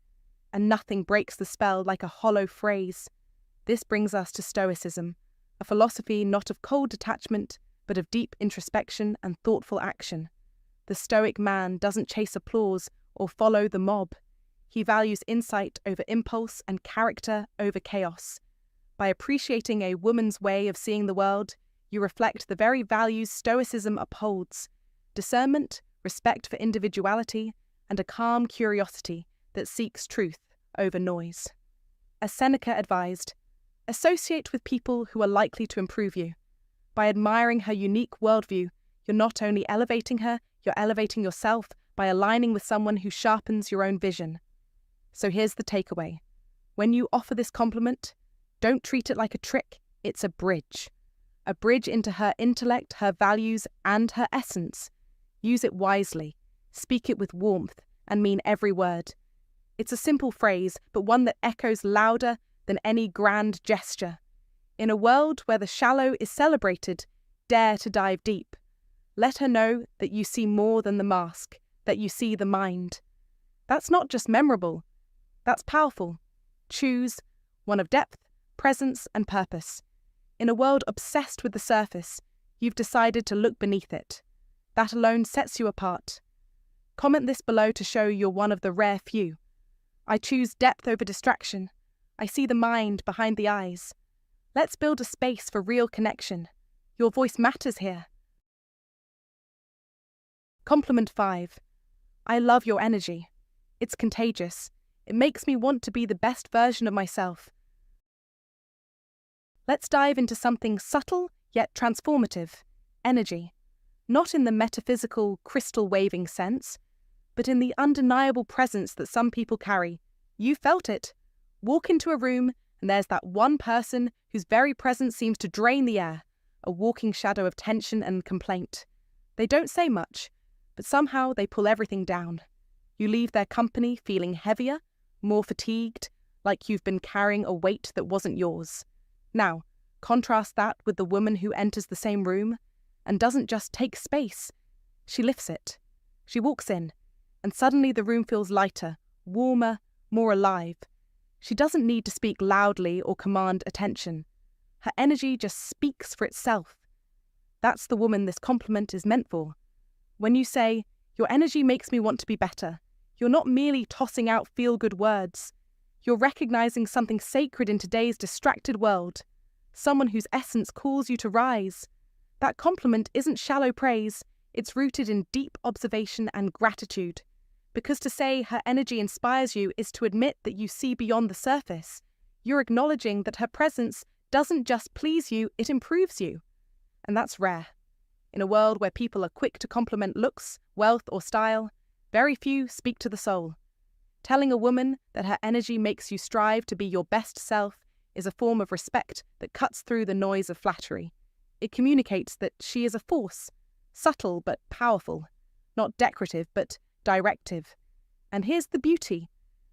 and nothing breaks the spell like a hollow phrase. This brings us to Stoicism, a philosophy not of cold detachment, but of deep introspection and thoughtful action. The Stoic man doesn't chase applause or follow the mob. He values insight over impulse and character over chaos. By appreciating a woman's way of seeing the world, you reflect the very values Stoicism upholds: discernment, respect for individuality, and a calm curiosity that seeks truth over noise. As Seneca advised, associate with people who are likely to improve you. By admiring her unique worldview, you're not only elevating her, you're elevating yourself by aligning with someone who sharpens your own vision. So here's the takeaway. When you offer this compliment, don't treat it like a trick, it's a bridge. A bridge into her intellect, her values, and her essence. Use it wisely, speak it with warmth, and mean every word. It's a simple phrase, but one that echoes louder than any grand gesture. In a world where the shallow is celebrated, dare to dive deep. Let her know that you see more than the mask, that you see the mind. That's not just memorable, that's powerful. Choose one of depth, presence, and purpose. In a world obsessed with the surface, you've decided to look beneath it. That alone sets you apart. Comment this below to show you're one of the rare few. I choose depth over distraction. I see the mind behind the eyes. Let's build a space for real connection. Your voice matters here. Compliment 5. I love your energy. It's contagious. It makes me want to be the best version of myself. Let's dive into something subtle yet transformative: energy. Not in the metaphysical, crystal-waving sense, but in the undeniable presence that some people carry. You felt it. Walk into a room, and there's that one person whose very presence seems to drain the air, a walking shadow of tension and complaint. They don't say much, but somehow they pull everything down. You leave their company feeling heavier, more fatigued, like you've been carrying a weight that wasn't yours. Now, contrast that with the woman who enters the same room and doesn't just take space, she lifts it. She walks in, and suddenly the room feels lighter, warmer, more alive. She doesn't need to speak loudly or command attention. Her energy just speaks for itself. That's the woman this compliment is meant for. When you say, "Your energy makes me want to be better," you're not merely tossing out feel-good words. You're recognizing something sacred in today's distracted world, someone whose essence calls you to rise. That compliment isn't shallow praise, it's rooted in deep observation and gratitude. Because to say her energy inspires you is to admit that you see beyond the surface. You're acknowledging that her presence doesn't just please you, it improves you. And that's rare. In a world where people are quick to compliment looks, wealth, or style, very few speak to the soul. Telling a woman that her energy makes you strive to be your best self is a form of respect that cuts through the noise of flattery. It communicates that she is a force, subtle but powerful, not decorative but directive. And here's the beauty.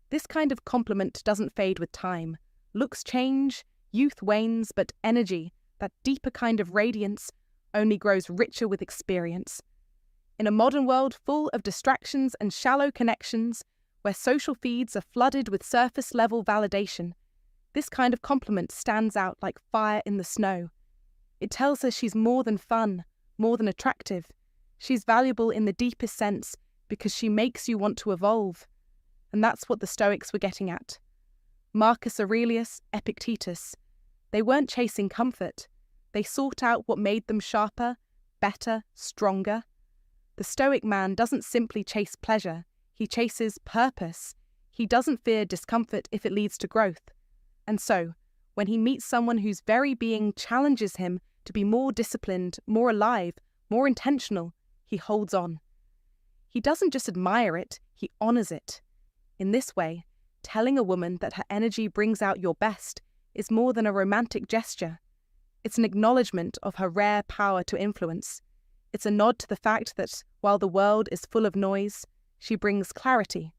This kind of compliment doesn't fade with time. Looks change, youth wanes, but energy, that deeper kind of radiance, only grows richer with experience. In a modern world full of distractions and shallow connections, where social feeds are flooded with surface-level validation, this kind of compliment stands out like fire in the snow. It tells her she's more than fun, more than attractive. She's valuable in the deepest sense because she makes you want to evolve. And that's what the Stoics were getting at. Marcus Aurelius, Epictetus. They weren't chasing comfort. They sought out what made them sharper, better, stronger. The Stoic man doesn't simply chase pleasure, he chases purpose. He doesn't fear discomfort if it leads to growth. And so, when he meets someone whose very being challenges him to be more disciplined, more alive, more intentional, he holds on. He doesn't just admire it, he honors it. In this way, telling a woman that her energy brings out your best is more than a romantic gesture. It's an acknowledgement of her rare power to influence. It's a nod to the fact that, while the world is full of noise, she brings clarity.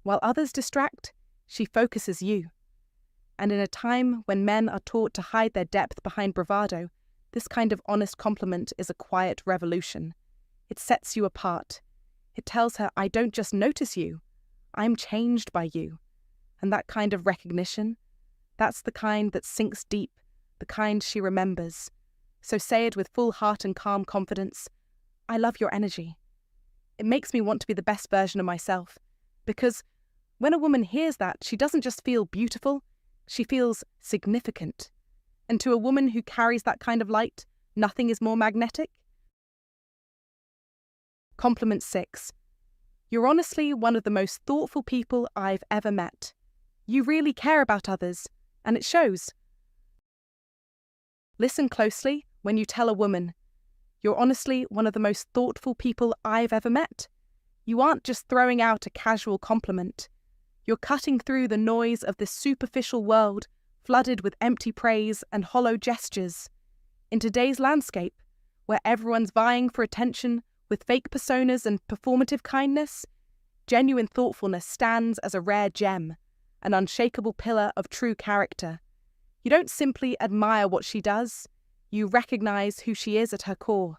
While others distract, she focuses you. And in a time when men are taught to hide their depth behind bravado, this kind of honest compliment is a quiet revolution. It sets you apart. It tells her, I don't just notice you, I'm changed by you. And that kind of recognition, that's the kind that sinks deep, the kind she remembers. So say it with full heart and calm confidence. I love your energy. It makes me want to be the best version of myself. Because when a woman hears that, she doesn't just feel beautiful, she feels significant. And to a woman who carries that kind of light, nothing is more magnetic. Compliment 6. You're honestly one of the most thoughtful people I've ever met. You really care about others, and it shows. Listen closely when you tell a woman, you're honestly one of the most thoughtful people I've ever met. You aren't just throwing out a casual compliment. You're cutting through the noise of this superficial world, flooded with empty praise and hollow gestures. In today's landscape, where everyone's vying for attention with fake personas and performative kindness, genuine thoughtfulness stands as a rare gem, an unshakable pillar of true character. You don't simply admire what she does, you recognize who she is at her core.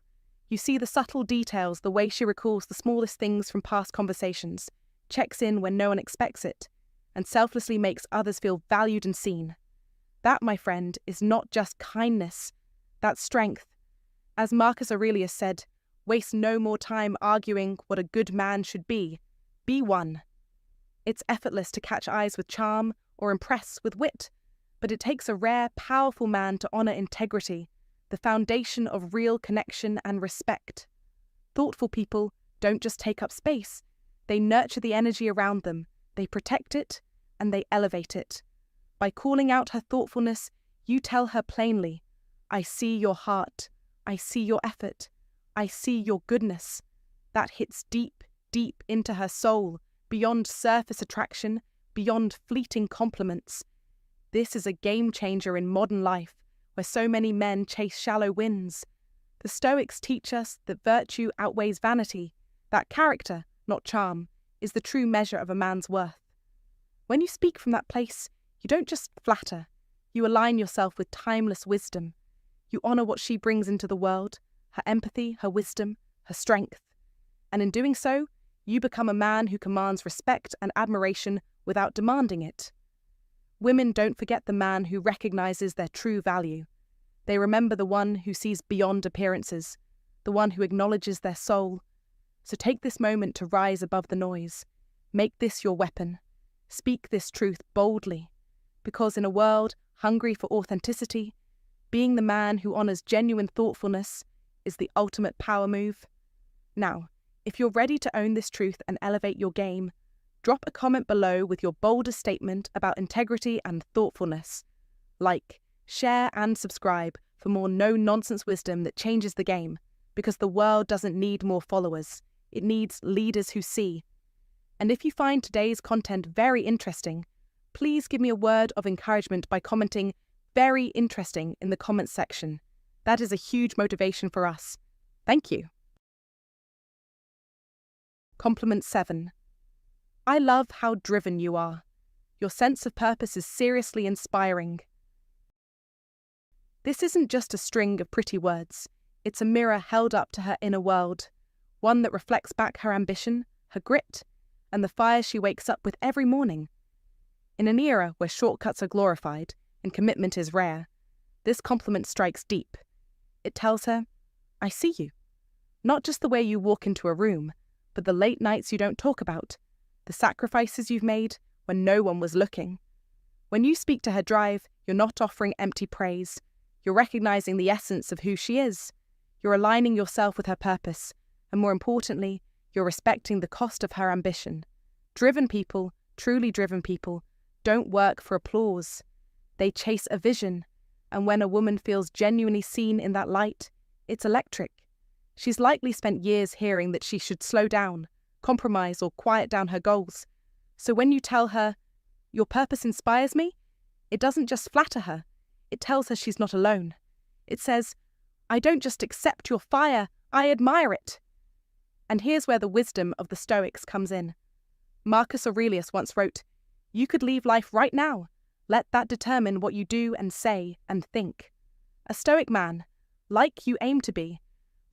You see the subtle details, the way she recalls the smallest things from past conversations, checks in when no one expects it, and selflessly makes others feel valued and seen. That, my friend, is not just kindness, that's strength. As Marcus Aurelius said, waste no more time arguing what a good man should be one. It's effortless to catch eyes with charm or impress with wit, but it takes a rare, powerful man to honor integrity, the foundation of real connection and respect. Thoughtful people don't just take up space, they nurture the energy around them, they protect it, and they elevate it. By calling out her thoughtfulness, you tell her plainly, I see your heart, I see your effort, I see your goodness. That hits deep, deep into her soul, beyond surface attraction, beyond fleeting compliments. This is a game changer in modern life, where so many men chase shallow wins. The Stoics teach us that virtue outweighs vanity, that character, not charm, is the true measure of a man's worth. When you speak from that place, you don't just flatter, you align yourself with timeless wisdom. You honor what she brings into the world, her empathy, her wisdom, her strength. And in doing so, you become a man who commands respect and admiration without demanding it. Women don't forget the man who recognizes their true value. They remember the one who sees beyond appearances, the one who acknowledges their soul. So take this moment to rise above the noise. Make this your weapon. Speak this truth boldly. Because in a world hungry for authenticity, being the man who honors genuine thoughtfulness is the ultimate power move. Now, if you're ready to own this truth and elevate your game, drop a comment below with your boldest statement about integrity and thoughtfulness. Like, share and subscribe for more no-nonsense wisdom that changes the game, because the world doesn't need more followers, it needs leaders who see. And if you find today's content very interesting, please give me a word of encouragement by commenting "very interesting" in the comments section. That is a huge motivation for us. Thank you. Compliment 7. I love how driven you are. Your sense of purpose is seriously inspiring. This isn't just a string of pretty words. It's a mirror held up to her inner world, one that reflects back her ambition, her grit, and the fire she wakes up with every morning. In an era where shortcuts are glorified and commitment is rare, this compliment strikes deep. It tells her, I see you. Not just the way you walk into a room, but the late nights you don't talk about, the sacrifices you've made when no one was looking. When you speak to her drive, you're not offering empty praise. You're recognizing the essence of who she is. You're aligning yourself with her purpose, and more importantly, you're respecting the cost of her ambition. Driven people, truly driven people, don't work for applause. They chase a vision, and when a woman feels genuinely seen in that light, it's electric. She's likely spent years hearing that she should slow down, compromise, or quiet down her goals. So when you tell her, your purpose inspires me, it doesn't just flatter her, it tells her she's not alone. It says, I don't just accept your fire, I admire it. And here's where the wisdom of the Stoics comes in. Marcus Aurelius once wrote, you could leave life right now. Let that determine what you do and say and think. A Stoic man, like you aim to be,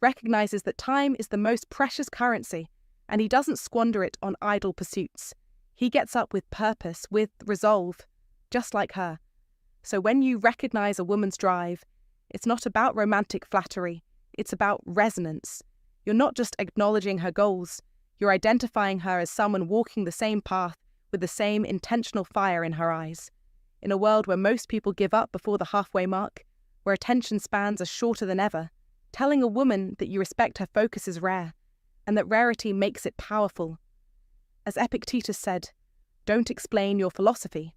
recognizes that time is the most precious currency, and he doesn't squander it on idle pursuits. He gets up with purpose, with resolve, just like her. So when you recognize a woman's drive, it's not about romantic flattery, it's about resonance. You're not just acknowledging her goals, you're identifying her as someone walking the same path with the same intentional fire in her eyes. In a world where most people give up before the halfway mark, where attention spans are shorter than ever, telling a woman that you respect her focus is rare, and that rarity makes it powerful. As Epictetus said, don't explain your philosophy,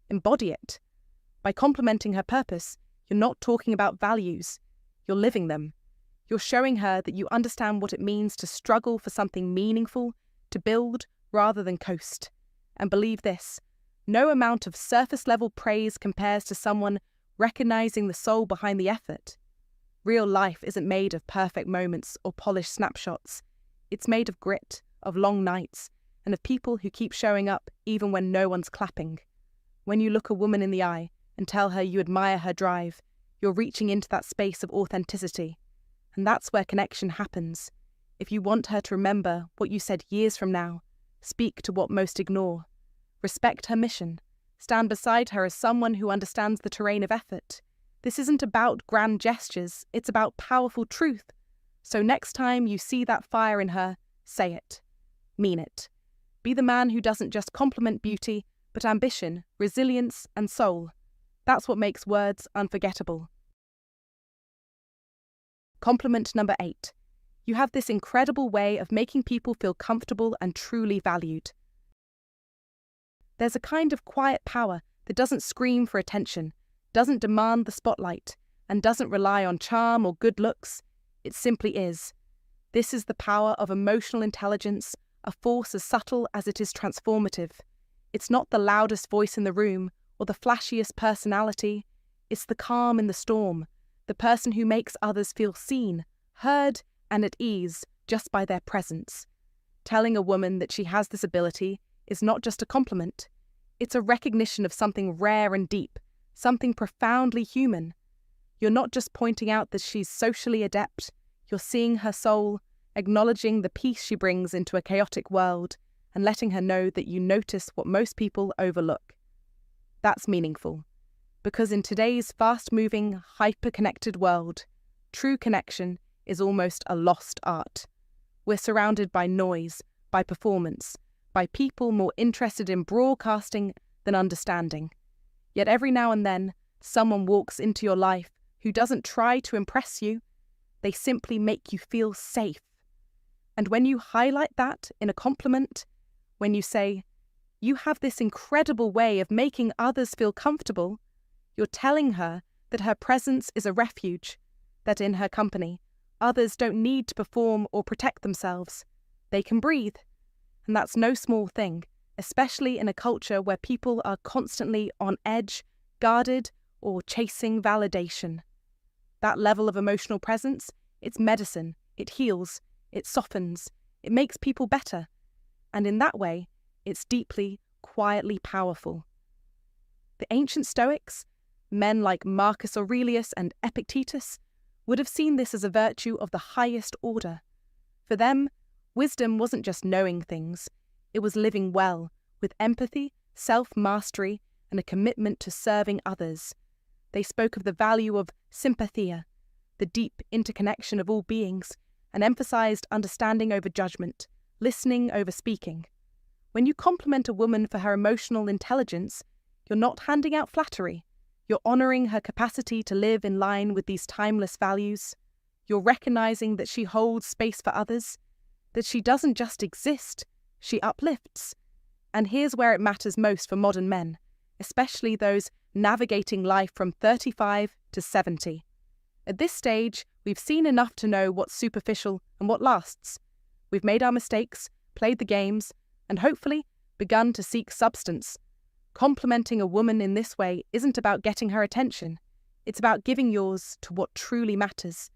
embody it. By complimenting her purpose, you're not talking about values, you're living them. You're showing her that you understand what it means to struggle for something meaningful, to build rather than coast. And believe this, no amount of surface-level praise compares to someone recognizing the soul behind the effort. Real life isn't made of perfect moments or polished snapshots. It's made of grit, of long nights, and of people who keep showing up even when no one's clapping. When you look a woman in the eye and tell her you admire her drive, you're reaching into that space of authenticity. And that's where connection happens. If you want her to remember what you said years from now, speak to what most ignore. Respect her mission. Stand beside her as someone who understands the terrain of effort. This isn't about grand gestures, it's about powerful truth. So next time you see that fire in her, say it. Mean it. Be the man who doesn't just compliment beauty, but ambition, resilience, and soul. That's what makes words unforgettable. Compliment number 8. You have this incredible way of making people feel comfortable and truly valued. There's a kind of quiet power that doesn't scream for attention, doesn't demand the spotlight, and doesn't rely on charm or good looks. It simply is. This is the power of emotional intelligence, a force as subtle as it is transformative. It's not the loudest voice in the room or the flashiest personality. It's the calm in the storm, the person who makes others feel seen, heard, and at ease just by their presence. Telling a woman that she has this ability is not just a compliment. It's a recognition of something rare and deep, something profoundly human. You're not just pointing out that she's socially adept, you're seeing her soul, acknowledging the peace she brings into a chaotic world, and letting her know that you notice what most people overlook. That's meaningful. Because in today's fast-moving, hyper-connected world, true connection is almost a lost art. We're surrounded by noise, by performance, by people more interested in broadcasting than understanding. Yet every now and then, someone walks into your life who doesn't try to impress you. They simply make you feel safe. And when you highlight that in a compliment, when you say, "You have this incredible way of making others feel comfortable," you're telling her that her presence is a refuge, that in her company, others don't need to perform or protect themselves. They can breathe. And that's no small thing, especially in a culture where people are constantly on edge, guarded, or chasing validation. That level of emotional presence, it's medicine, it heals, it softens, it makes people better. And in that way, it's deeply, quietly powerful. The ancient Stoics, men like Marcus Aurelius and Epictetus, would have seen this as a virtue of the highest order. For them, wisdom wasn't just knowing things, it was living well, with empathy, self-mastery, and a commitment to serving others. They spoke of the value of sympathia, the deep interconnection of all beings, and emphasized understanding over judgment, listening over speaking. When you compliment a woman for her emotional intelligence, you're not handing out flattery. You're honoring her capacity to live in line with these timeless values. You're recognizing that she holds space for others, that she doesn't just exist, she uplifts. And here's where it matters most for modern men, especially those navigating life from 35 to 70. At this stage, we've seen enough to know what's superficial and what lasts. We've made our mistakes, played the games, and hopefully begun to seek substance. Complimenting a woman in this way isn't about getting her attention. It's about giving yours to what truly matters.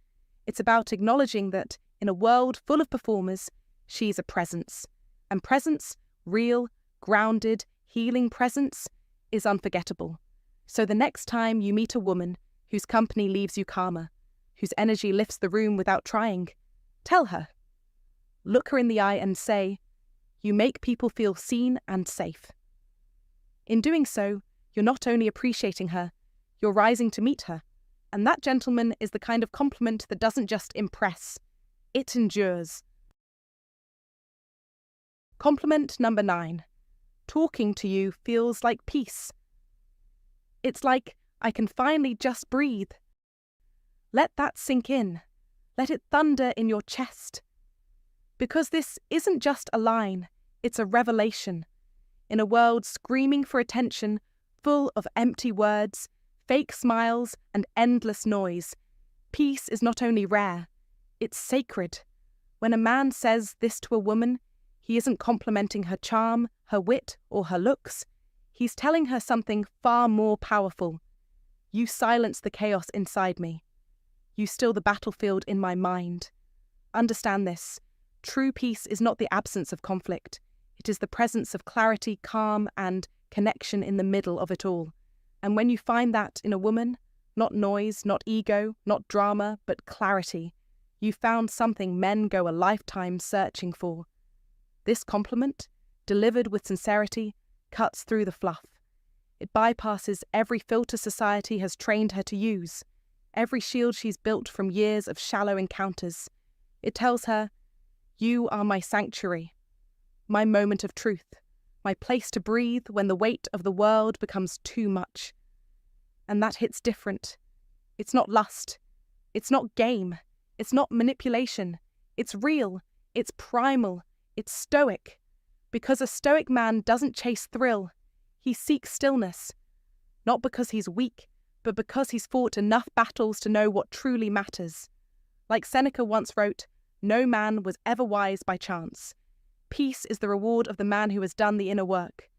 It's about acknowledging that in a world full of performers, she's a presence. And presence, real, grounded, healing presence, is unforgettable. So the next time you meet a woman whose company leaves you calmer, whose energy lifts the room without trying, tell her. Look her in the eye and say, "You make people feel seen and safe." In doing so, you're not only appreciating her, you're rising to meet her. And that, gentleman, is the kind of compliment that doesn't just impress, it endures. Compliment number 9. Talking to you feels like peace. It's like, I can finally just breathe. Let that sink in. Let it thunder in your chest. Because this isn't just a line, it's a revelation. In a world screaming for attention, full of empty words, fake smiles, and endless noise, peace is not only rare, it's sacred. When a man says this to a woman, he isn't complimenting her charm, her wit, or her looks. He's telling her something far more powerful. You silence the chaos inside me. You still the battlefield in my mind. Understand this. True peace is not the absence of conflict. It is the presence of clarity, calm, and connection in the middle of it all. And when you find that in a woman, not noise, not ego, not drama, but clarity, you found something men go a lifetime searching for. This compliment, delivered with sincerity, cuts through the fluff. It bypasses every filter society has trained her to use, every shield she's built from years of shallow encounters. It tells her, you are my sanctuary, my moment of truth, my place to breathe when the weight of the world becomes too much. And that hits different. It's not lust. It's not game. It's not manipulation. It's real. It's primal. It's stoic. Because a stoic man doesn't chase thrill. He seeks stillness. Not because he's weak, but because he's fought enough battles to know what truly matters. Like Seneca once wrote, no man was ever wise by chance. Peace is the reward of the man who has done the inner work,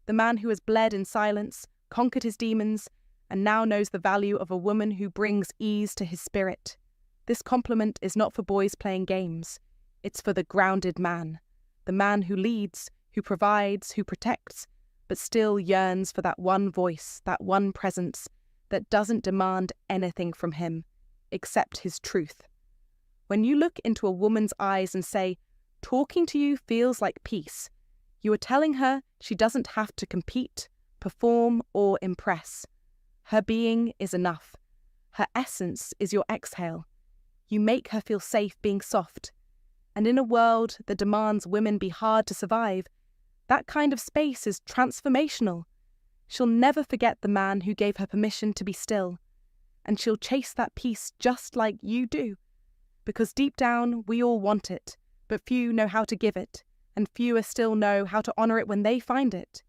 the man who has bled in silence, conquered his demons, and now knows the value of a woman who brings ease to his spirit. This compliment is not for boys playing games. It's for the grounded man, the man who leads, who provides, who protects, but still yearns for that one voice, that one presence that doesn't demand anything from him except his truth. When you look into a woman's eyes and say, talking to you feels like peace, you are telling her she doesn't have to compete, perform, or impress. Her being is enough. Her essence is your exhale. You make her feel safe being soft. And in a world that demands women be hard to survive, that kind of space is transformational. She'll never forget the man who gave her permission to be still. And she'll chase that peace just like you do. Because deep down, we all want it, but few know how to give it, and fewer still know how to honor it when they find it.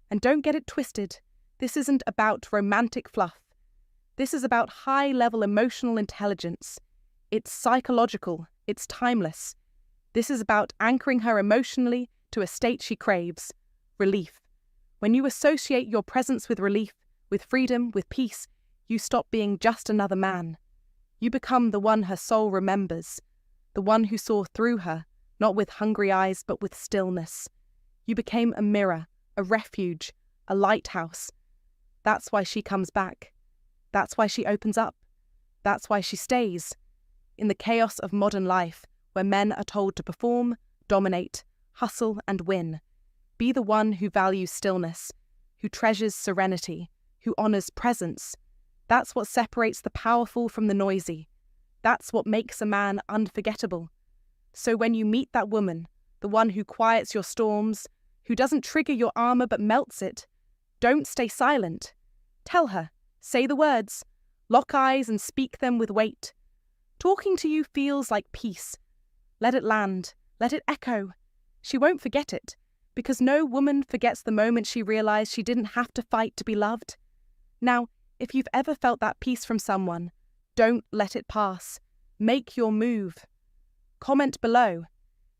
And don't get it twisted. This isn't about romantic fluff. This is about high-level emotional intelligence. It's psychological. It's timeless. This is about anchoring her emotionally to a state she craves, relief. When you associate your presence with relief, with freedom, with peace, you stop being just another man. You become the one her soul remembers, the one who saw through her, not with hungry eyes but with stillness. You became a mirror, a refuge, a lighthouse. That's why she comes back. That's why she opens up. That's why she stays. In the chaos of modern life, where men are told to perform, dominate, hustle, and win, be the one who values stillness, who treasures serenity, who honors presence. That's what separates the powerful from the noisy. That's what makes a man unforgettable. So when you meet that woman, the one who quiets your storms, who doesn't trigger your armor but melts it, don't stay silent. Tell her, say the words, lock eyes and speak them with weight. Talking to you feels like peace. Let it land, let it echo. She won't forget it, because no woman forgets the moment she realized she didn't have to fight to be loved. Now, if you've ever felt that peace from someone, don't let it pass. Make your move. Comment below.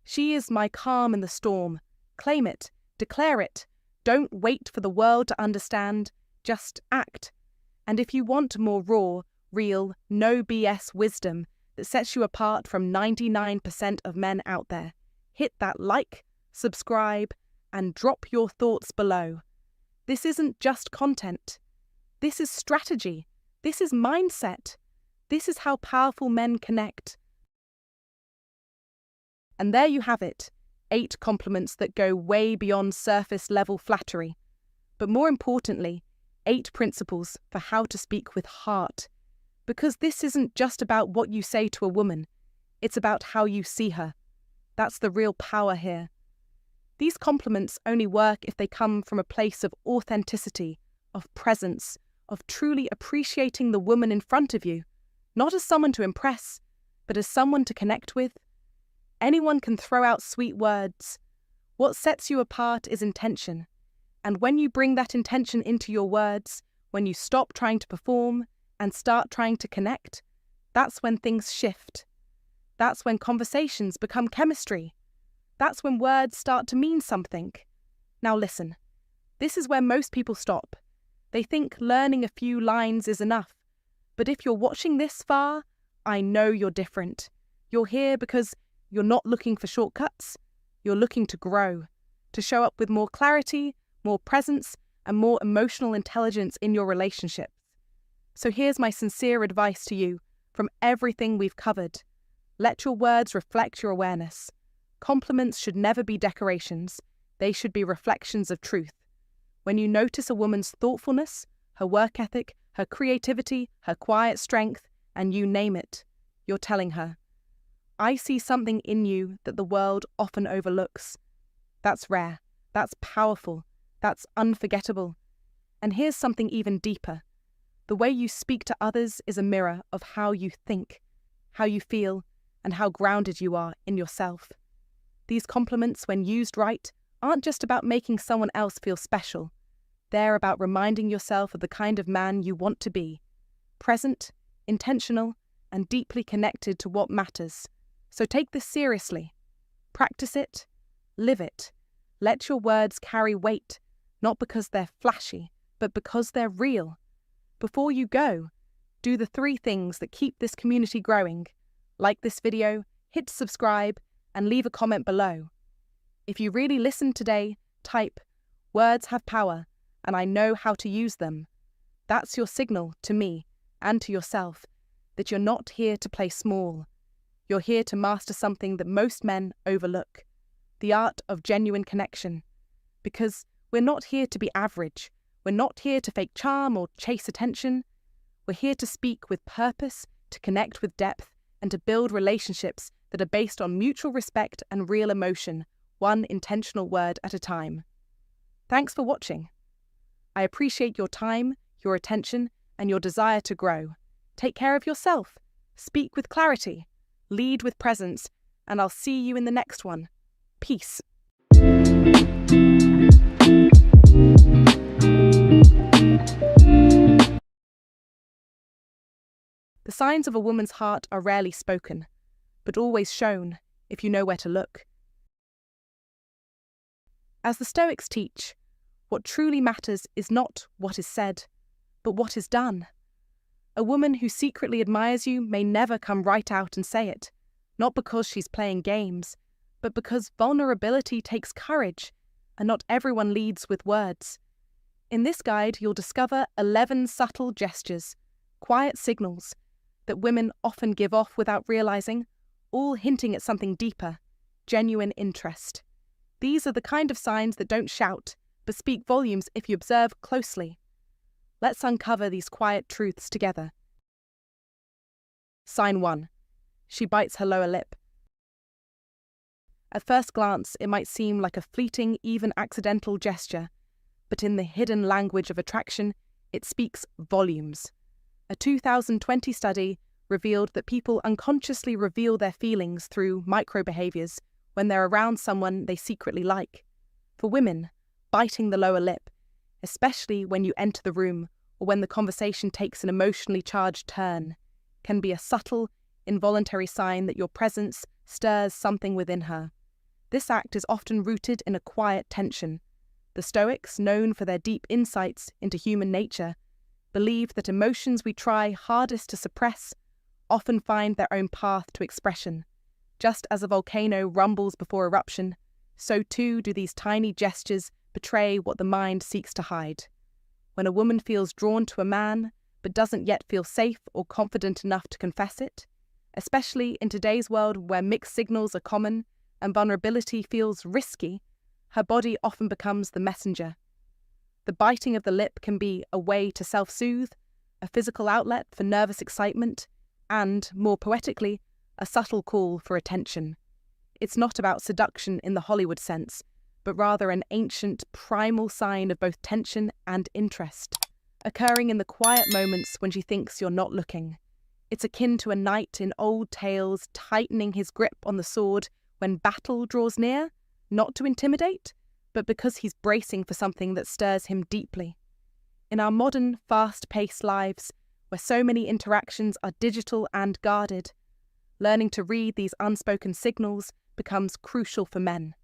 She is my calm in the storm. Claim it. Declare it. Don't wait for the world to understand. Just act. And if you want more raw, real, no BS wisdom that sets you apart from 99% of men out there, hit that like, subscribe, and drop your thoughts below. This isn't just content. This is strategy. This is mindset. This is how powerful men connect. And there you have it, 8 compliments that go way beyond surface-level flattery. But more importantly, 8 principles for how to speak with heart. Because this isn't just about what you say to a woman. It's about how you see her. That's the real power here. These compliments only work if they come from a place of authenticity, of presence, of truly appreciating the woman in front of you, not as someone to impress, but as someone to connect with. Anyone can throw out sweet words. What sets you apart is intention. And when you bring that intention into your words, when you stop trying to perform and start trying to connect, that's when things shift. That's when conversations become chemistry. That's when words start to mean something. Now listen, this is where most people stop. They think learning a few lines is enough. But if you're watching this far, I know you're different. You're here because you're not looking for shortcuts. You're looking to grow, to show up with more clarity, more presence, and more emotional intelligence in your relationships. So here's my sincere advice to you from everything we've covered. Let your words reflect your awareness. Compliments should never be decorations. They should be reflections of truth. When you notice a woman's thoughtfulness, her work ethic, her creativity, her quiet strength, and you name it, you're telling her, I see something in you that the world often overlooks. That's rare. That's powerful. That's unforgettable. And here's something even deeper. The way you speak to others is a mirror of how you think, how you feel, and how grounded you are in yourself. These compliments, when used right, aren't just about making someone else feel special. They're about reminding yourself of the kind of man you want to be. Present, intentional, and deeply connected to what matters. So take this seriously. Practice it. Live it. Let your words carry weight, not because they're flashy, but because they're real. Before you go, do the 3 things that keep this community growing. Like this video, hit subscribe, and leave a comment below. If you really listened today, type, "Words have power, and I know how to use them." That's your signal to me and to yourself that you're not here to play small. You're here to master something that most men overlook, the art of genuine connection. Because we're not here to be average. We're not here to fake charm or chase attention. We're here to speak with purpose, to connect with depth, and to build relationships that are based on mutual respect and real emotion, one intentional word at a time. Thanks for watching. I appreciate your time, your attention, and your desire to grow. Take care of yourself. Speak with clarity. Lead with presence. And I'll see you in the next one. Peace. The signs of a woman's heart are rarely spoken, but always shown if you know where to look. As the Stoics teach, what truly matters is not what is said, but what is done. A woman who secretly admires you may never come right out and say it, not because she's playing games, but because vulnerability takes courage, and not everyone leads with words. In this guide, you'll discover 11 subtle gestures, quiet signals, that women often give off without realizing, all hinting at something deeper, genuine interest. These are the kind of signs that don't shout, but speak volumes if you observe closely. Let's uncover these quiet truths together. Sign 1. She bites her lower lip. At first glance, it might seem like a fleeting, even accidental gesture, but in the hidden language of attraction, it speaks volumes. A 2020 study revealed that people unconsciously reveal their feelings through micro-behaviors when they're around someone they secretly like. For women, biting the lower lip, especially when you enter the room or when the conversation takes an emotionally charged turn, can be a subtle, involuntary sign that your presence stirs something within her. This act is often rooted in a quiet tension. The Stoics, known for their deep insights into human nature, believed that emotions we try hardest to suppress often find their own path to expression. Just as a volcano rumbles before eruption, so too do these tiny gestures betray what the mind seeks to hide. When a woman feels drawn to a man, but doesn't yet feel safe or confident enough to confess it, especially in today's world where mixed signals are common and vulnerability feels risky, her body often becomes the messenger. The biting of the lip can be a way to self-soothe, a physical outlet for nervous excitement, and, more poetically, a subtle call for attention. It's not about seduction in the Hollywood sense, but rather an ancient, primal sign of both tension and interest. occurring in the quiet moments when she thinks you're not looking. It's akin to a knight in old tales tightening his grip on the sword when battle draws near, not to intimidate, but because he's bracing for something that stirs him deeply. In our modern, fast-paced lives, where so many interactions are digital and guarded, learning to read these unspoken signals becomes crucial for men,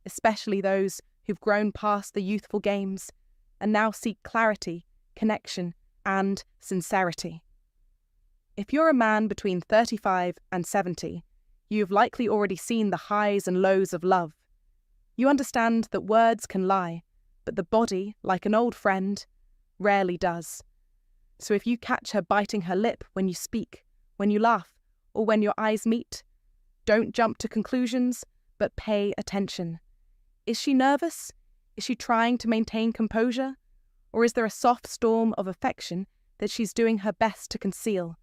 especially those who've grown past the youthful games and now seek clarity, connection, and sincerity. If you're a man between 35 and 70, you've likely already seen the highs and lows of love. You understand that words can lie, but the body, like an old friend, rarely does. So if you catch her biting her lip when you speak, when you laugh, or when your eyes meet, don't jump to conclusions, but pay attention. Is she nervous? Is she trying to maintain composure? Or is there a soft storm of affection that she's doing her best to conceal?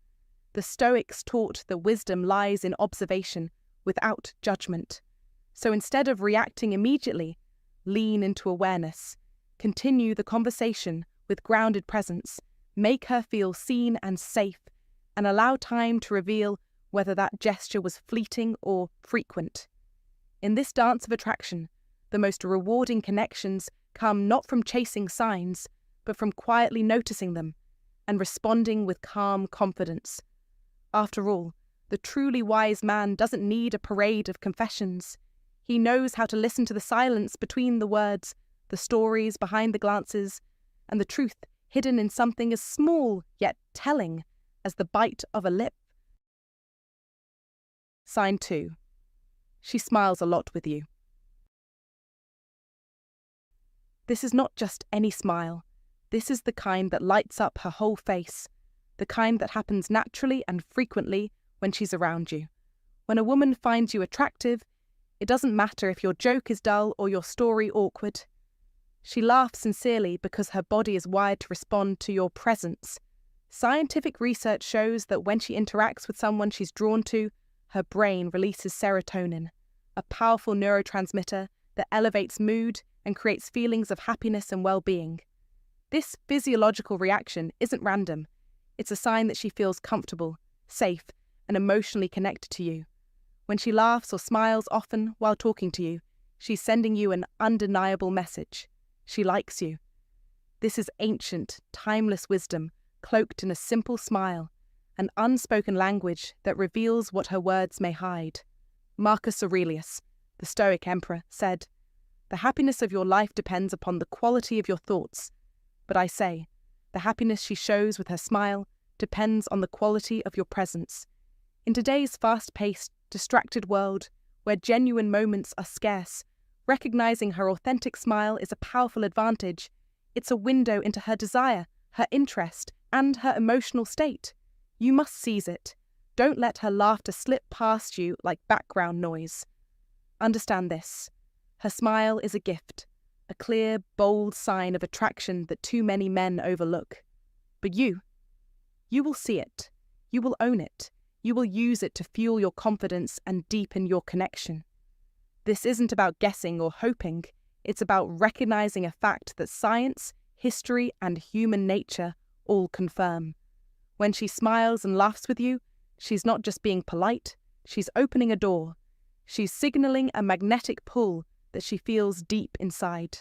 The Stoics taught that wisdom lies in observation, without judgment. So instead of reacting immediately, lean into awareness. Continue the conversation with grounded presence. Make her feel seen and safe, and allow time to reveal whether that gesture was fleeting or frequent. In this dance of attraction, the most rewarding connections come not from chasing signs, but from quietly noticing them and responding with calm confidence. After all, the truly wise man doesn't need a parade of confessions. He knows how to listen to the silence between the words, the stories behind the glances, and the truth hidden in something as small yet telling as the bite of a lip. Sign 2. She smiles a lot with you. This is not just any smile. This is the kind that lights up her whole face, the kind that happens naturally and frequently when she's around you. When a woman finds you attractive, it doesn't matter if your joke is dull or your story awkward. She laughs sincerely because her body is wired to respond to your presence. Scientific research shows that when she interacts with someone she's drawn to, her brain releases serotonin, a powerful neurotransmitter that elevates mood and creates feelings of happiness and well-being. This physiological reaction isn't random. It's a sign that she feels comfortable, safe, and emotionally connected to you. When she laughs or smiles often while talking to you, she's sending you an undeniable message. She likes you. This is ancient, timeless wisdom, cloaked in a simple smile, an unspoken language that reveals what her words may hide. Marcus Aurelius, the Stoic emperor, said, "The happiness of your life depends upon the quality of your thoughts. But I say, the happiness she shows with her smile depends on the quality of your presence." In today's fast-paced, distracted world, where genuine moments are scarce, recognizing her authentic smile is a powerful advantage. It's a window into her desire, her interest, and her emotional state. You must seize it. Don't let her laughter slip past you like background noise. Understand this. Her smile is a gift, a clear, bold sign of attraction that too many men overlook. But you will see it. You will own it. You will use it to fuel your confidence and deepen your connection. This isn't about guessing or hoping. It's about recognizing a fact that science, history, and human nature all confirm. When she smiles and laughs with you, she's not just being polite, she's opening a door. She's signaling a magnetic pull that she feels deep inside.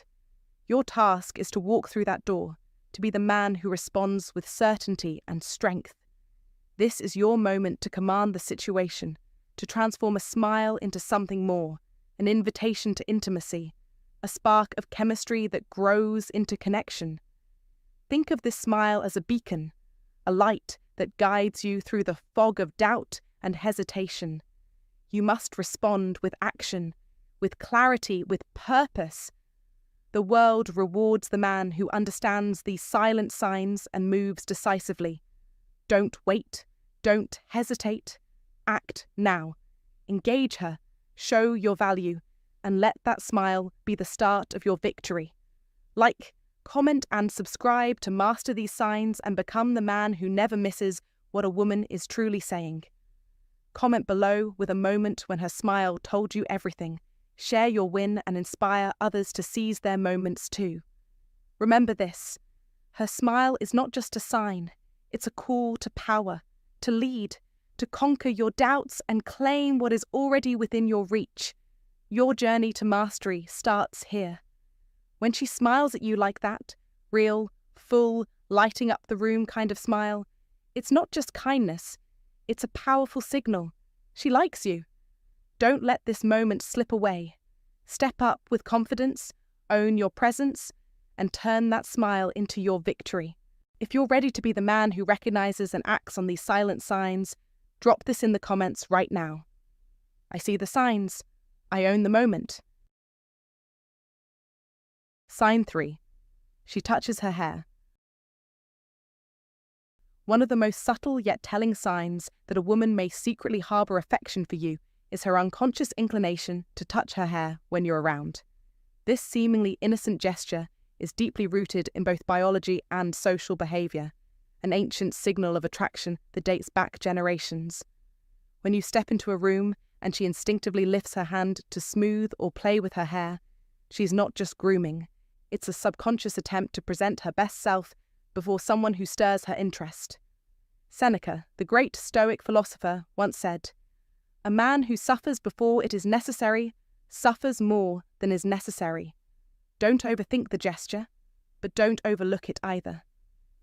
Your task is to walk through that door, to be the man who responds with certainty and strength. This is your moment to command the situation, to transform a smile into something more, an invitation to intimacy, a spark of chemistry that grows into connection. Think of this smile as a beacon, a light that guides you through the fog of doubt and hesitation. You must respond with action, with clarity, with purpose. The world rewards the man who understands these silent signs and moves decisively. Don't wait. Don't hesitate. Act now. Engage her. Show your value. And let that smile be the start of your victory. Like, comment, and subscribe to master these signs and become the man who never misses what a woman is truly saying. Comment below with a moment when her smile told you everything. Share your win and inspire others to seize their moments too. Remember this: Her smile is not just a sign, it's a call to power, to lead, to conquer your doubts and claim what is already within your reach. Your journey to mastery starts here. When she smiles at you like that, real, full, lighting up the room kind of smile, it's not just kindness, it's a powerful signal. She likes you. Don't let this moment slip away. Step up with confidence, own your presence, and turn that smile into your victory. If you're ready to be the man who recognizes and acts on these silent signs, drop this in the comments right now. I see the signs. I own the moment. Sign 3. She touches her hair. One of the most subtle yet telling signs that a woman may secretly harbour affection for you is her unconscious inclination to touch her hair when you're around. This seemingly innocent gesture is deeply rooted in both biology and social behaviour, an ancient signal of attraction that dates back generations. When you step into a room and she instinctively lifts her hand to smooth or play with her hair, she's not just grooming. It's a subconscious attempt to present her best self before someone who stirs her interest. Seneca, the great Stoic philosopher, once said, "A man who suffers before it is necessary suffers more than is necessary." Don't overthink the gesture, but don't overlook it either.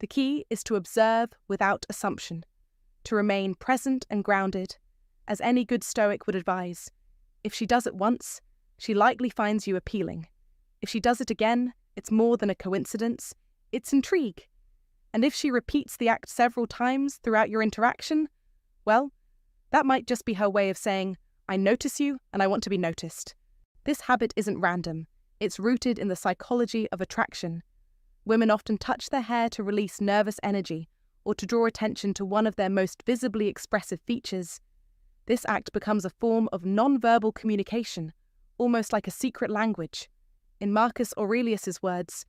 The key is to observe without assumption, to remain present and grounded, as any good Stoic would advise. If she does it once, she likely finds you appealing. If she does it again, it's more than a coincidence, it's intrigue. And if she repeats the act several times throughout your interaction, well, that might just be her way of saying, "I notice you and I want to be noticed." This habit isn't random, it's rooted in the psychology of attraction. Women often touch their hair to release nervous energy or to draw attention to one of their most visibly expressive features. This act becomes a form of non-verbal communication, almost like a secret language. In Marcus Aurelius's words,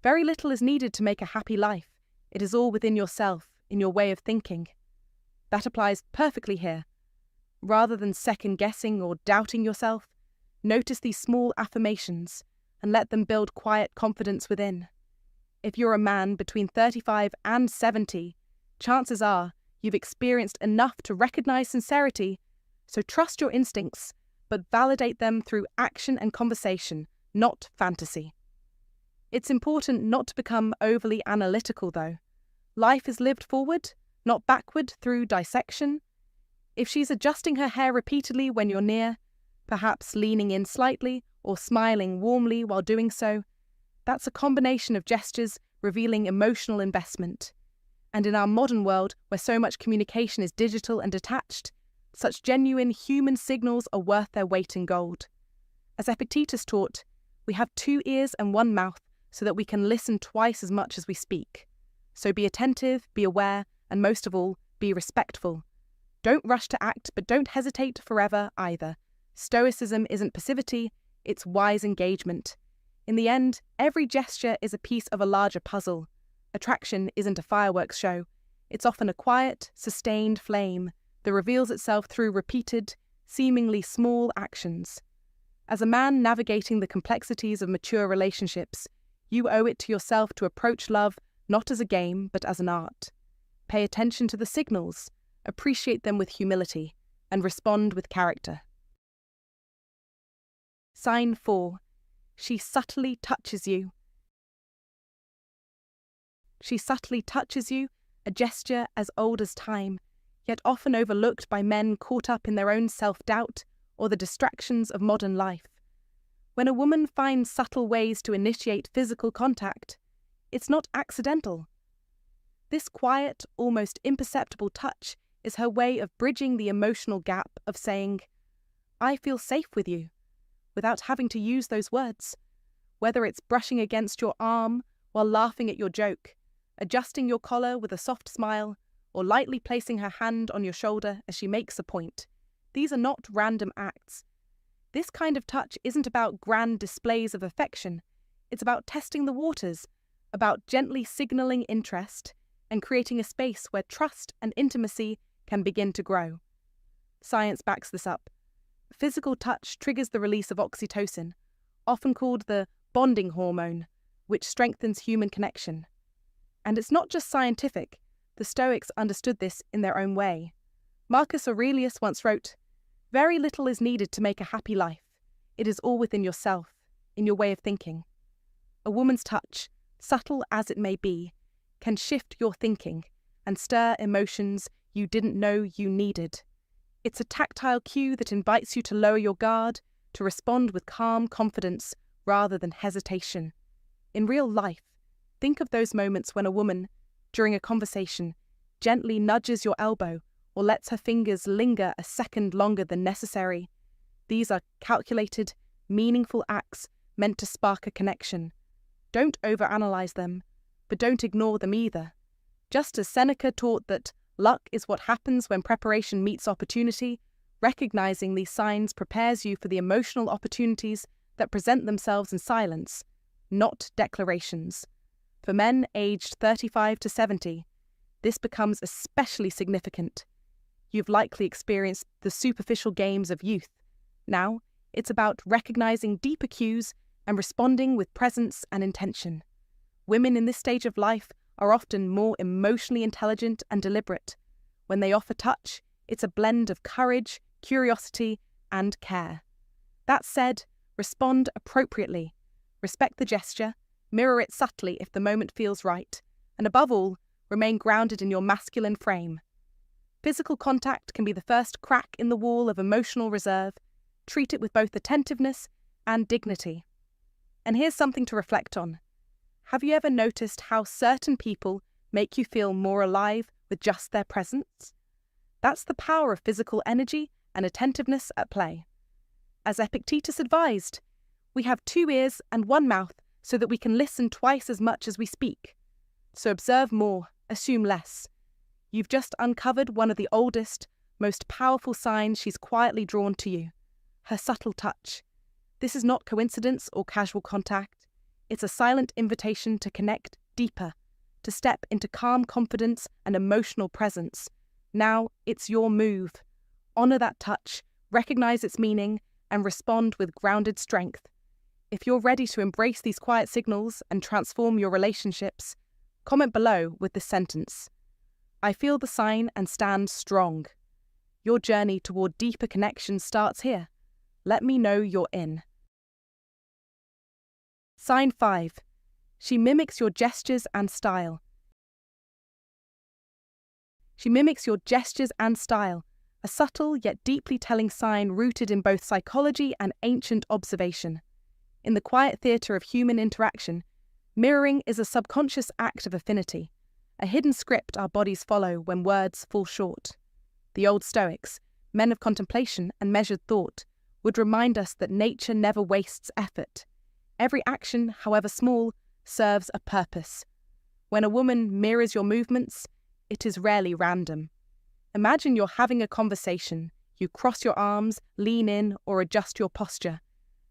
"Very little is needed to make a happy life. It is all within yourself, in your way of thinking." That applies perfectly here. Rather than second-guessing or doubting yourself, notice these small affirmations and let them build quiet confidence within. If you're a man between 35 and 70, chances are you've experienced enough to recognize sincerity, so trust your instincts, but validate them through action and conversation, not fantasy. It's important not to become overly analytical, though. Life is lived forward, not backward through dissection. If she's adjusting her hair repeatedly when you're near, perhaps leaning in slightly or smiling warmly while doing so, that's a combination of gestures revealing emotional investment. And in our modern world, where so much communication is digital and detached, such genuine human signals are worth their weight in gold. As Epictetus taught, we have 2 ears and 1 mouth so that we can listen twice as much as we speak. So be attentive, be aware, and most of all, be respectful. Don't rush to act, but don't hesitate forever either. Stoicism isn't passivity, it's wise engagement. In the end, every gesture is a piece of a larger puzzle. Attraction isn't a fireworks show. It's often a quiet, sustained flame that reveals itself through repeated, seemingly small actions. As a man navigating the complexities of mature relationships, you owe it to yourself to approach love not as a game, but as an art. Pay attention to the signals, appreciate them with humility, and respond with character. Sign 4. She subtly touches you. She subtly touches you, a gesture as old as time, yet often overlooked by men caught up in their own self-doubt or the distractions of modern life. When a woman finds subtle ways to initiate physical contact, it's not accidental. This quiet, almost imperceptible touch is her way of bridging the emotional gap of saying, "I feel safe with you," without having to use those words. Whether it's brushing against your arm while laughing at your joke, adjusting your collar with a soft smile, or lightly placing her hand on your shoulder as she makes a point, these are not random acts. This kind of touch isn't about grand displays of affection. It's about testing the waters, about gently signalling interest and creating a space where trust and intimacy can begin to grow. Science backs this up. Physical touch triggers the release of oxytocin, often called the bonding hormone, which strengthens human connection. And it's not just scientific. The Stoics understood this in their own way. Marcus Aurelius once wrote, "Very little is needed to make a happy life. It is all within yourself, in your way of thinking." A woman's touch, subtle as it may be, can shift your thinking and stir emotions you didn't know you needed. It's a tactile cue that invites you to lower your guard, to respond with calm confidence rather than hesitation. In real life, think of those moments when a woman, during a conversation, gently nudges your elbow or lets her fingers linger a second longer than necessary. These are calculated, meaningful acts meant to spark a connection. Don't overanalyze them, but don't ignore them either. Just as Seneca taught that luck is what happens when preparation meets opportunity, recognizing these signs prepares you for the emotional opportunities that present themselves in silence, not declarations. For men aged 35 to 70, this becomes especially significant. You've likely experienced the superficial games of youth. Now, it's about recognizing deeper cues and responding with presence and intention. Women in this stage of life are often more emotionally intelligent and deliberate. When they offer touch, it's a blend of courage, curiosity, and care. That said, respond appropriately. Respect the gesture, mirror it subtly if the moment feels right, and above all, remain grounded in your masculine frame. Physical contact can be the first crack in the wall of emotional reserve. Treat it with both attentiveness and dignity. And here's something to reflect on. Have you ever noticed how certain people make you feel more alive with just their presence? That's the power of physical energy and attentiveness at play. As Epictetus advised, we have 2 ears and 1 mouth so that we can listen twice as much as we speak. So observe more, assume less. You've just uncovered one of the oldest, most powerful signs she's quietly drawn to you, her subtle touch. This is not coincidence or casual contact. It's a silent invitation to connect deeper, to step into calm confidence and emotional presence. Now it's your move. Honor that touch, recognize its meaning, and respond with grounded strength. If you're ready to embrace these quiet signals and transform your relationships, comment below with this sentence: "I feel the sign and stand strong." Your journey toward deeper connection starts here. Let me know you're in. Sign 5. She mimics your gestures and style. She mimics your gestures and style, a subtle yet deeply telling sign rooted in both psychology and ancient observation. In the quiet theatre of human interaction, mirroring is a subconscious act of affinity, a hidden script our bodies follow when words fall short. The Old Stoics, men of contemplation and measured thought, would remind us that nature never wastes effort. Every action, however small, serves a purpose. When a woman mirrors your movements, it is rarely random. Imagine you're having a conversation. You cross your arms, lean in, or adjust your posture.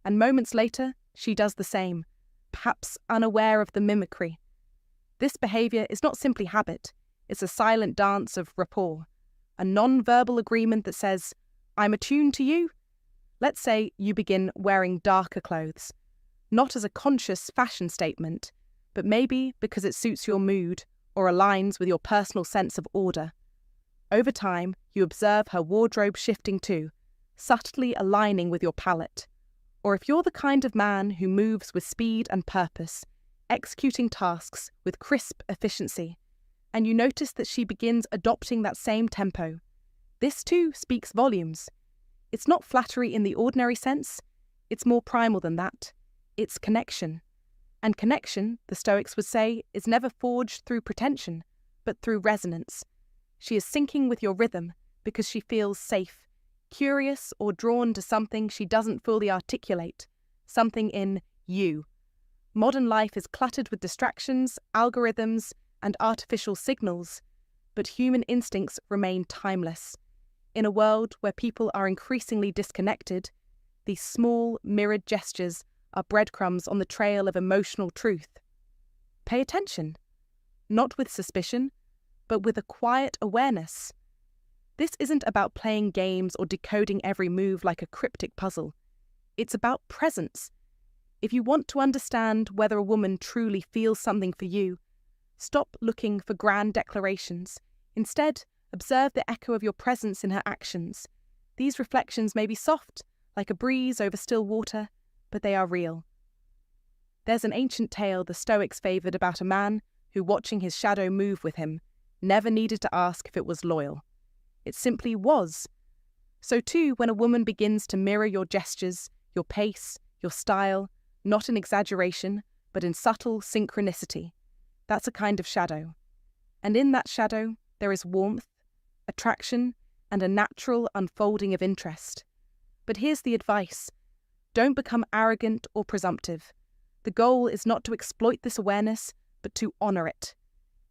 And moments later, she does the same, perhaps unaware of the mimicry. This behavior is not simply habit. It's a silent dance of rapport, a non-verbal agreement that says, "I'm attuned to you." Let's say you begin wearing darker clothes, not as a conscious fashion statement, but maybe because it suits your mood or aligns with your personal sense of order. Over time, you observe her wardrobe shifting too, subtly aligning with your palette. Or if you're the kind of man who moves with speed and purpose, executing tasks with crisp efficiency, and you notice that she begins adopting that same tempo, this too speaks volumes. It's not flattery in the ordinary sense, it's more primal than that. It's connection. And connection, the Stoics would say, is never forged through pretension, but through resonance. She is syncing with your rhythm because she feels safe, curious or drawn to something she doesn't fully articulate, something in you. Modern life is cluttered with distractions, algorithms, and artificial signals, but human instincts remain timeless. In a world where people are increasingly disconnected, these small, mirrored gestures are breadcrumbs on the trail of emotional truth. Pay attention, not with suspicion, but with a quiet awareness. This isn't about playing games or decoding every move like a cryptic puzzle. It's about presence. If you want to understand whether a woman truly feels something for you, Stop looking for grand declarations. Instead, observe the echo of your presence in her actions. These reflections may be soft, like a breeze over still water, but they are real. There's an ancient tale the Stoics favoured about a man who, watching his shadow move with him, never needed to ask if it was loyal. It simply was. So too, when a woman begins to mirror your gestures, your pace, your style, not in exaggeration, but in subtle synchronicity, that's a kind of shadow. And in that shadow, there is warmth, attraction, and a natural unfolding of interest. But here's the advice. Don't become arrogant or presumptive. The goal is not to exploit this awareness, but to honour it.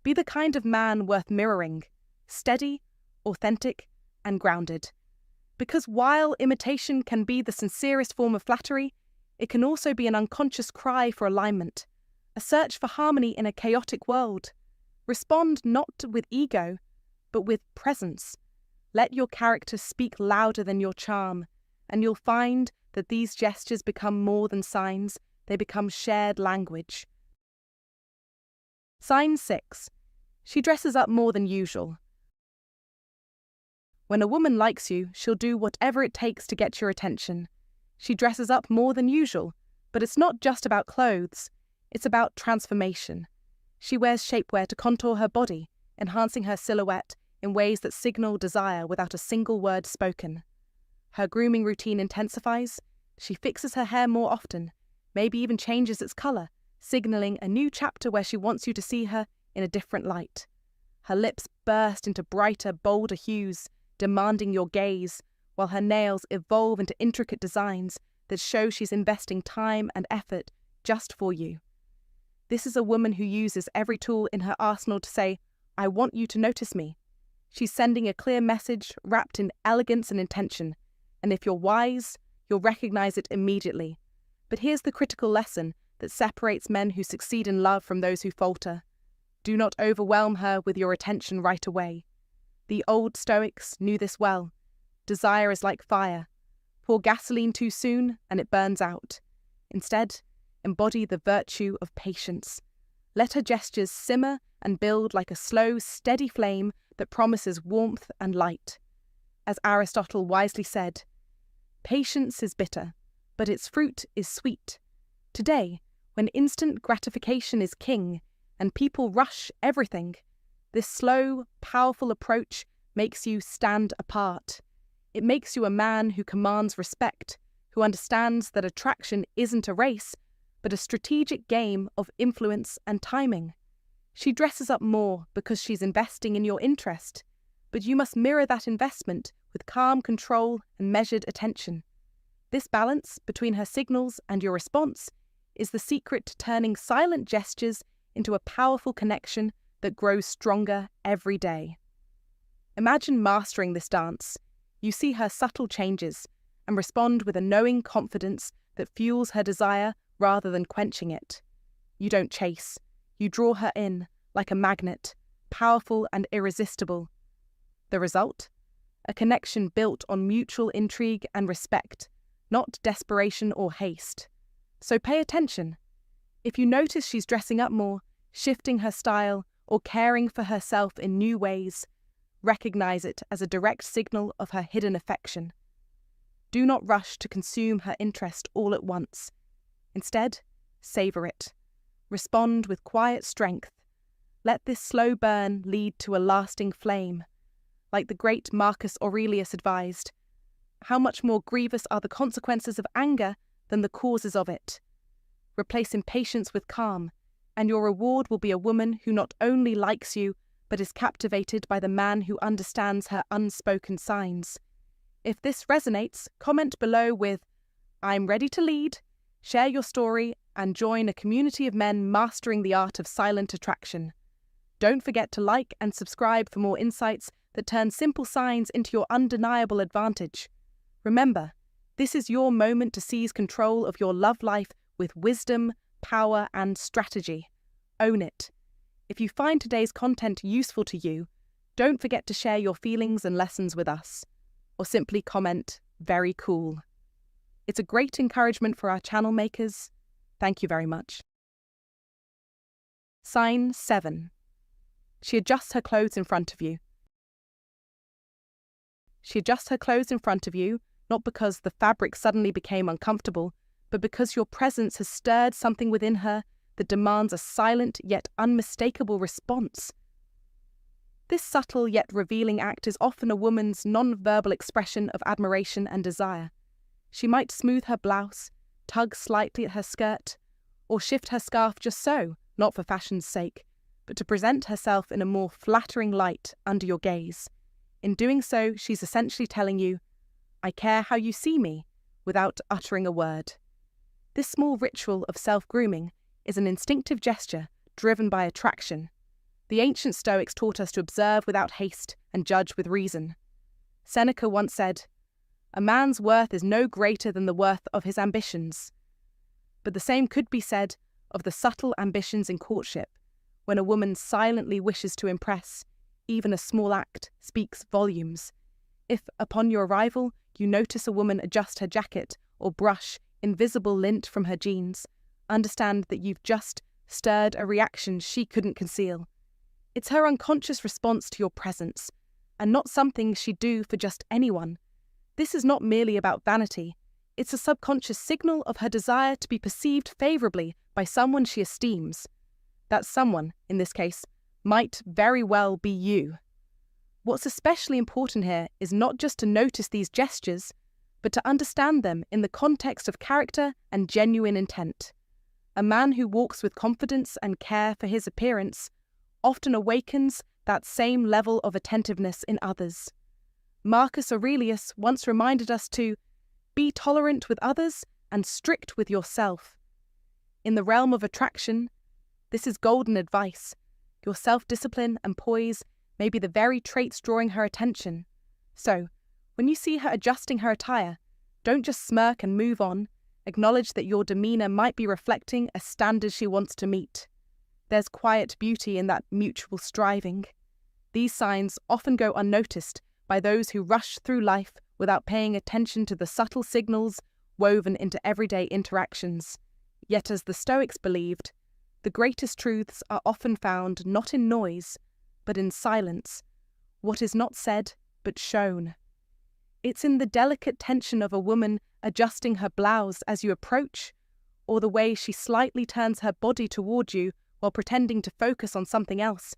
Be the kind of man worth mirroring, steady, authentic, and grounded. Because while imitation can be the sincerest form of flattery, it can also be an unconscious cry for alignment, a search for harmony in a chaotic world. Respond not with ego, but with presence. Let your character speak louder than your charm, and you'll find that these gestures become more than signs, they become shared language. Sign 6. She dresses up more than usual. When a woman likes you, she'll do whatever it takes to get your attention. She dresses up more than usual, but it's not just about clothes, it's about transformation. She wears shapewear to contour her body, enhancing her silhouette in ways that signal desire without a single word spoken. Her grooming routine intensifies. She fixes her hair more often, maybe even changes its colour, signalling a new chapter where she wants you to see her in a different light. Her lips burst into brighter, bolder hues, demanding your gaze, while her nails evolve into intricate designs that show she's investing time and effort just for you. This is a woman who uses every tool in her arsenal to say, "I want you to notice me." She's sending a clear message wrapped in elegance and intention, and if you're wise, you'll recognize it immediately. But here's the critical lesson that separates men who succeed in love from those who falter. Do not overwhelm her with your attention right away. The old Stoics knew this well. Desire is like fire. Pour gasoline too soon and it burns out. Instead, embody the virtue of patience. Let her gestures simmer and build like a slow, steady flame that promises warmth and light. As Aristotle wisely said, "Patience is bitter, but its fruit is sweet." Today, when instant gratification is king and people rush everything, this slow, powerful approach makes you stand apart. It makes you a man who commands respect, who understands that attraction isn't a race, but a strategic game of influence and timing. She dresses up more because she's investing in your interest, but you must mirror that investment with calm control and measured attention. This balance between her signals and your response is the secret to turning silent gestures into a powerful connection that grows stronger every day. Imagine mastering this dance. You see her subtle changes and respond with a knowing confidence that fuels her desire rather than quenching it. You don't chase. You draw her in like a magnet, powerful and irresistible. The result? A connection built on mutual intrigue and respect, not desperation or haste. So pay attention. If you notice she's dressing up more, shifting her style, or caring for herself in new ways, recognize it as a direct signal of her hidden affection. Do not rush to consume her interest all at once. Instead, savor it. Respond with quiet strength. Let this slow burn lead to a lasting flame. Like the great Marcus Aurelius advised, how much more grievous are the consequences of anger than the causes of it? Replace impatience with calm, and your reward will be a woman who not only likes you, but is captivated by the man who understands her unspoken signs. If this resonates, comment below with, "I'm ready to lead," share your story, and join a community of men mastering the art of silent attraction. Don't forget to like and subscribe for more insights that turn simple signs into your undeniable advantage. Remember, this is your moment to seize control of your love life with wisdom, power, and strategy. Own it. If you find today's content useful to you, don't forget to share your feelings and lessons with us, or simply comment, "Very cool." It's a great encouragement for our channel makers. Thank you very much. Sign 7. She adjusts her clothes in front of you. She adjusts her clothes in front of you, not because the fabric suddenly became uncomfortable, but because your presence has stirred something within her that demands a silent yet unmistakable response. This subtle yet revealing act is often a woman's non-verbal expression of admiration and desire. She might smooth her blouse, tug slightly at her skirt, or shift her scarf just so, not for fashion's sake, but to present herself in a more flattering light under your gaze. In doing so, she's essentially telling you, "I care how you see me," without uttering a word. This small ritual of self-grooming is an instinctive gesture driven by attraction. The ancient Stoics taught us to observe without haste and judge with reason. Seneca once said, "A man's worth is no greater than the worth of his ambitions." But the same could be said of the subtle ambitions in courtship. When a woman silently wishes to impress, even a small act speaks volumes. If, upon your arrival, you notice a woman adjust her jacket or brush invisible lint from her jeans, understand that you've just stirred a reaction she couldn't conceal. It's her unconscious response to your presence, and not something she'd do for just anyone. This is not merely about vanity. It's a subconscious signal of her desire to be perceived favourably by someone she esteems. That someone, in this case, might very well be you. What's especially important here is not just to notice these gestures, but to understand them in the context of character and genuine intent. A man who walks with confidence and care for his appearance often awakens that same level of attentiveness in others. Marcus Aurelius once reminded us to be tolerant with others and strict with yourself. In the realm of attraction, this is golden advice. Your self-discipline and poise may be the very traits drawing her attention. So, when you see her adjusting her attire, don't just smirk and move on. Acknowledge that your demeanour might be reflecting a standard she wants to meet. There's quiet beauty in that mutual striving. These signs often go unnoticed by those who rush through life without paying attention to the subtle signals woven into everyday interactions. Yet, as the Stoics believed, the greatest truths are often found not in noise, but in silence, what is not said but shown. It's in the delicate tension of a woman adjusting her blouse as you approach, or the way she slightly turns her body toward you while pretending to focus on something else.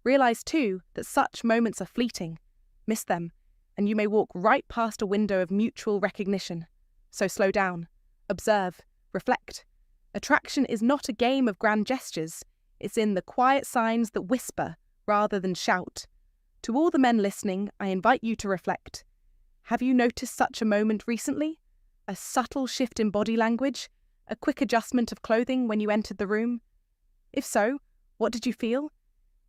Realize, too, that such moments are fleeting. Miss them, and you may walk right past a window of mutual recognition. So slow down, observe, reflect. Attraction is not a game of grand gestures. It's in the quiet signs that whisper rather than shout. To all the men listening, I invite you to reflect. Have you noticed such a moment recently? A subtle shift in body language? A quick adjustment of clothing when you entered the room? If so, what did you feel?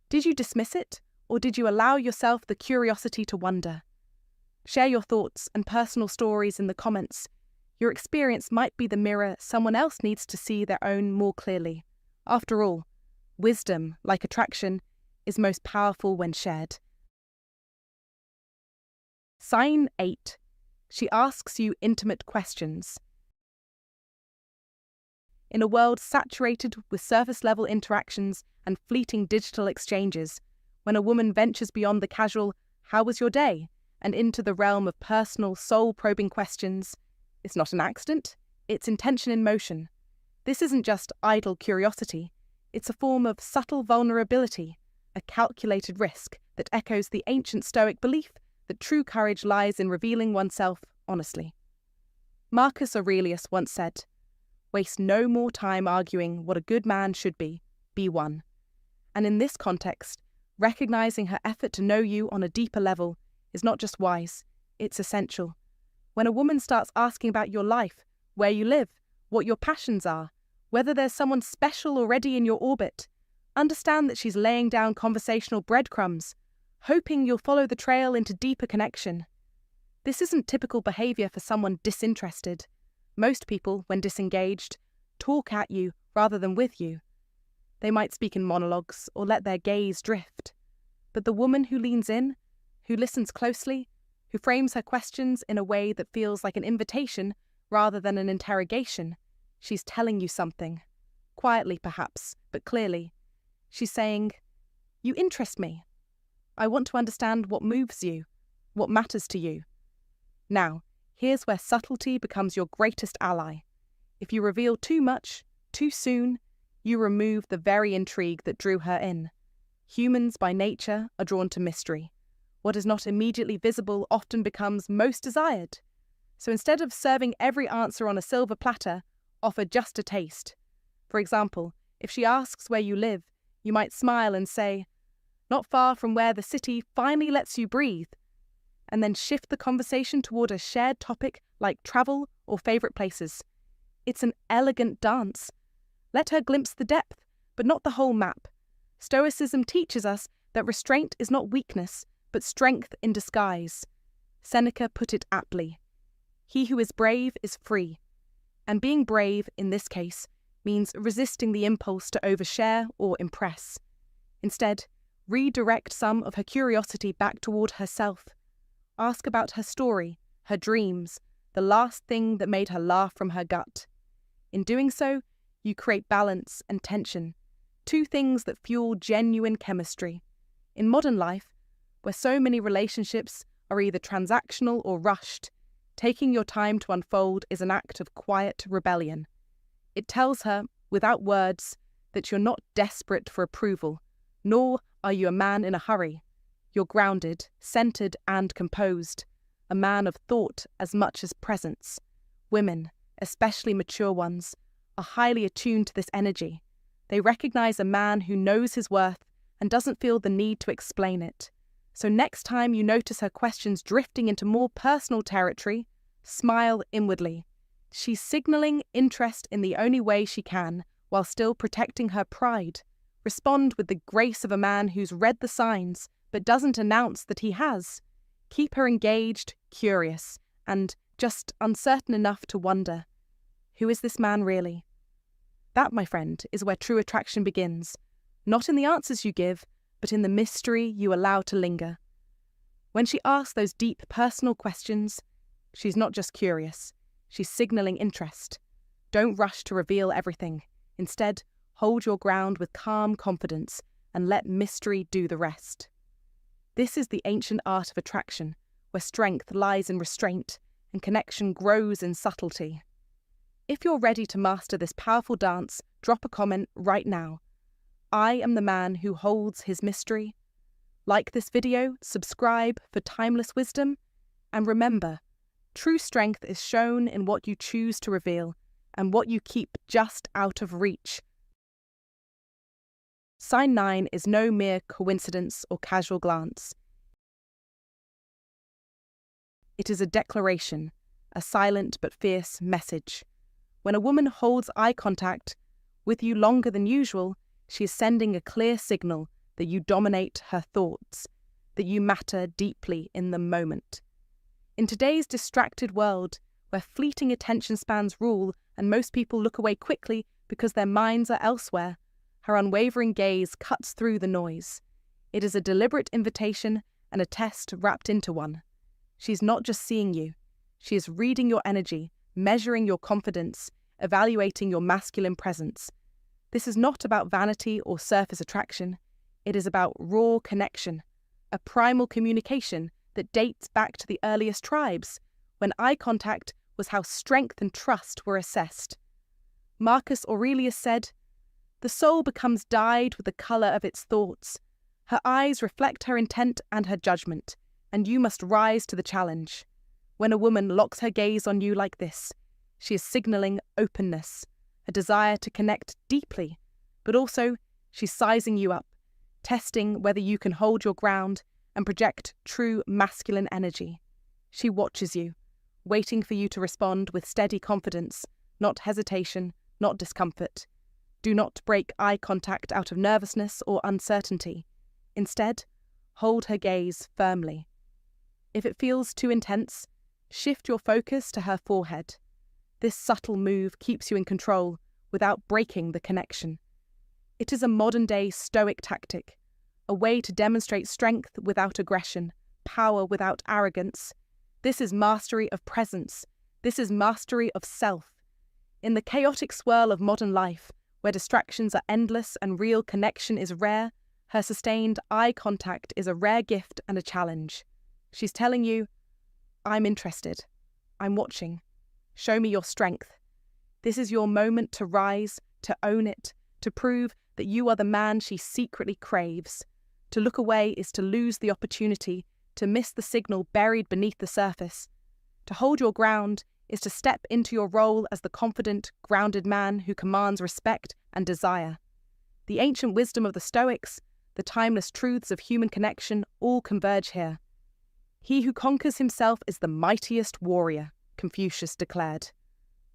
Did you dismiss it, or did you allow yourself the curiosity to wonder? Share your thoughts and personal stories in the comments. Your experience might be the mirror someone else needs to see their own more clearly. After all, wisdom, like attraction, is most powerful when shared. Sign 8. She asks you intimate questions. In a world saturated with surface-level interactions and fleeting digital exchanges, when a woman ventures beyond the casual "how was your day?" and into the realm of personal, soul-probing questions, it's not an accident, it's intention in motion. This isn't just idle curiosity, it's a form of subtle vulnerability, a calculated risk that echoes the ancient Stoic belief that true courage lies in revealing oneself honestly. Marcus Aurelius once said, "Waste no more time arguing what a good man should be one." And in this context, recognizing her effort to know you on a deeper level is not just wise, it's essential. When a woman starts asking about your life, where you live, what your passions are, whether there's someone special already in your orbit, understand that she's laying down conversational breadcrumbs, hoping you'll follow the trail into deeper connection. This isn't typical behaviour for someone disinterested. Most people, when disengaged, talk at you rather than with you. They might speak in monologues or let their gaze drift. But the woman who leans in, who listens closely, who frames her questions in a way that feels like an invitation rather than an interrogation, she's telling you something. Quietly, perhaps, but clearly. She's saying, You interest me. I want to understand what moves you, what matters to you. Now, here's where subtlety becomes your greatest ally. If you reveal too much, too soon, you remove the very intrigue that drew her in. Humans by nature are drawn to mystery. What is not immediately visible often becomes most desired. So instead of serving every answer on a silver platter, offer just a taste. For example, if she asks where you live, you might smile and say, "Not far from where the city finally lets you breathe," and then shift the conversation toward a shared topic like travel or favourite places. It's an elegant dance. Let her glimpse the depth, but not the whole map. Stoicism teaches us that restraint is not weakness, but strength in disguise. Seneca put it aptly. He who is brave is free. And being brave, in this case, means resisting the impulse to overshare or impress. Instead, redirect some of her curiosity back toward herself. Ask about her story, her dreams, the last thing that made her laugh from her gut. In doing so, you create balance and tension, two things that fuel genuine chemistry. In modern life, where so many relationships are either transactional or rushed, taking your time to unfold is an act of quiet rebellion. It tells her, without words, that you're not desperate for approval, nor are you a man in a hurry. You're grounded, centered, and composed, a man of thought as much as presence. Women, especially mature ones, are highly attuned to this energy. They recognize a man who knows his worth and doesn't feel the need to explain it. So next time you notice her questions drifting into more personal territory, smile inwardly. She's signaling interest in the only way she can, while still protecting her pride. Respond with the grace of a man who's read the signs, but doesn't announce that he has. Keep her engaged, curious, and just uncertain enough to wonder, who is this man really? That, my friend, is where true attraction begins. Not in the answers you give, but in the mystery you allow to linger. When she asks those deep personal questions, she's not just curious, she's signaling interest. Don't rush to reveal everything. Instead, hold your ground with calm confidence and let mystery do the rest. This is the ancient art of attraction, where strength lies in restraint and connection grows in subtlety. If you're ready to master this powerful dance, drop a comment right now. I am the man who holds his mystery. Like this video, subscribe for timeless wisdom, and remember, true strength is shown in what you choose to reveal and what you keep just out of reach. Sign 9 is no mere coincidence or casual glance. It is a declaration, a silent but fierce message. When a woman holds eye contact with you longer than usual, she is sending a clear signal that you dominate her thoughts, that you matter deeply in the moment. In today's distracted world, where fleeting attention spans rule and most people look away quickly because their minds are elsewhere, her unwavering gaze cuts through the noise. It is a deliberate invitation and a test wrapped into one. She's not just seeing you. She is reading your energy, measuring your confidence, evaluating your masculine presence. This is not about vanity or surface attraction. It is about raw connection, a primal communication that dates back to the earliest tribes, when eye contact was how strength and trust were assessed. Marcus Aurelius said, "The soul becomes dyed with the colour of its thoughts. Her eyes reflect her intent and her judgment, and you must rise to the challenge." When a woman locks her gaze on you like this, she is signalling openness, a desire to connect deeply, but also she's sizing you up, testing whether you can hold your ground and project true masculine energy. She watches you, waiting for you to respond with steady confidence, not hesitation, not discomfort. Do not break eye contact out of nervousness or uncertainty. Instead, hold her gaze firmly. If it feels too intense, shift your focus to her forehead. This subtle move keeps you in control without breaking the connection. It is a modern-day Stoic tactic, a way to demonstrate strength without aggression, power without arrogance. This is mastery of presence. This is mastery of self. In the chaotic swirl of modern life, where distractions are endless and real connection is rare, Her sustained eye contact is a rare gift and a challenge. She's telling you, I'm interested. I'm watching. Show me your strength. This is your moment to rise, to own it, to prove that you are the man she secretly craves. To look away is to lose the opportunity, to miss the signal buried beneath the surface. To hold your ground is to step into your role as the confident, grounded man who commands respect and desire. The ancient wisdom of the Stoics, the timeless truths of human connection, all converge here. He who conquers himself is the mightiest warrior, Confucius declared.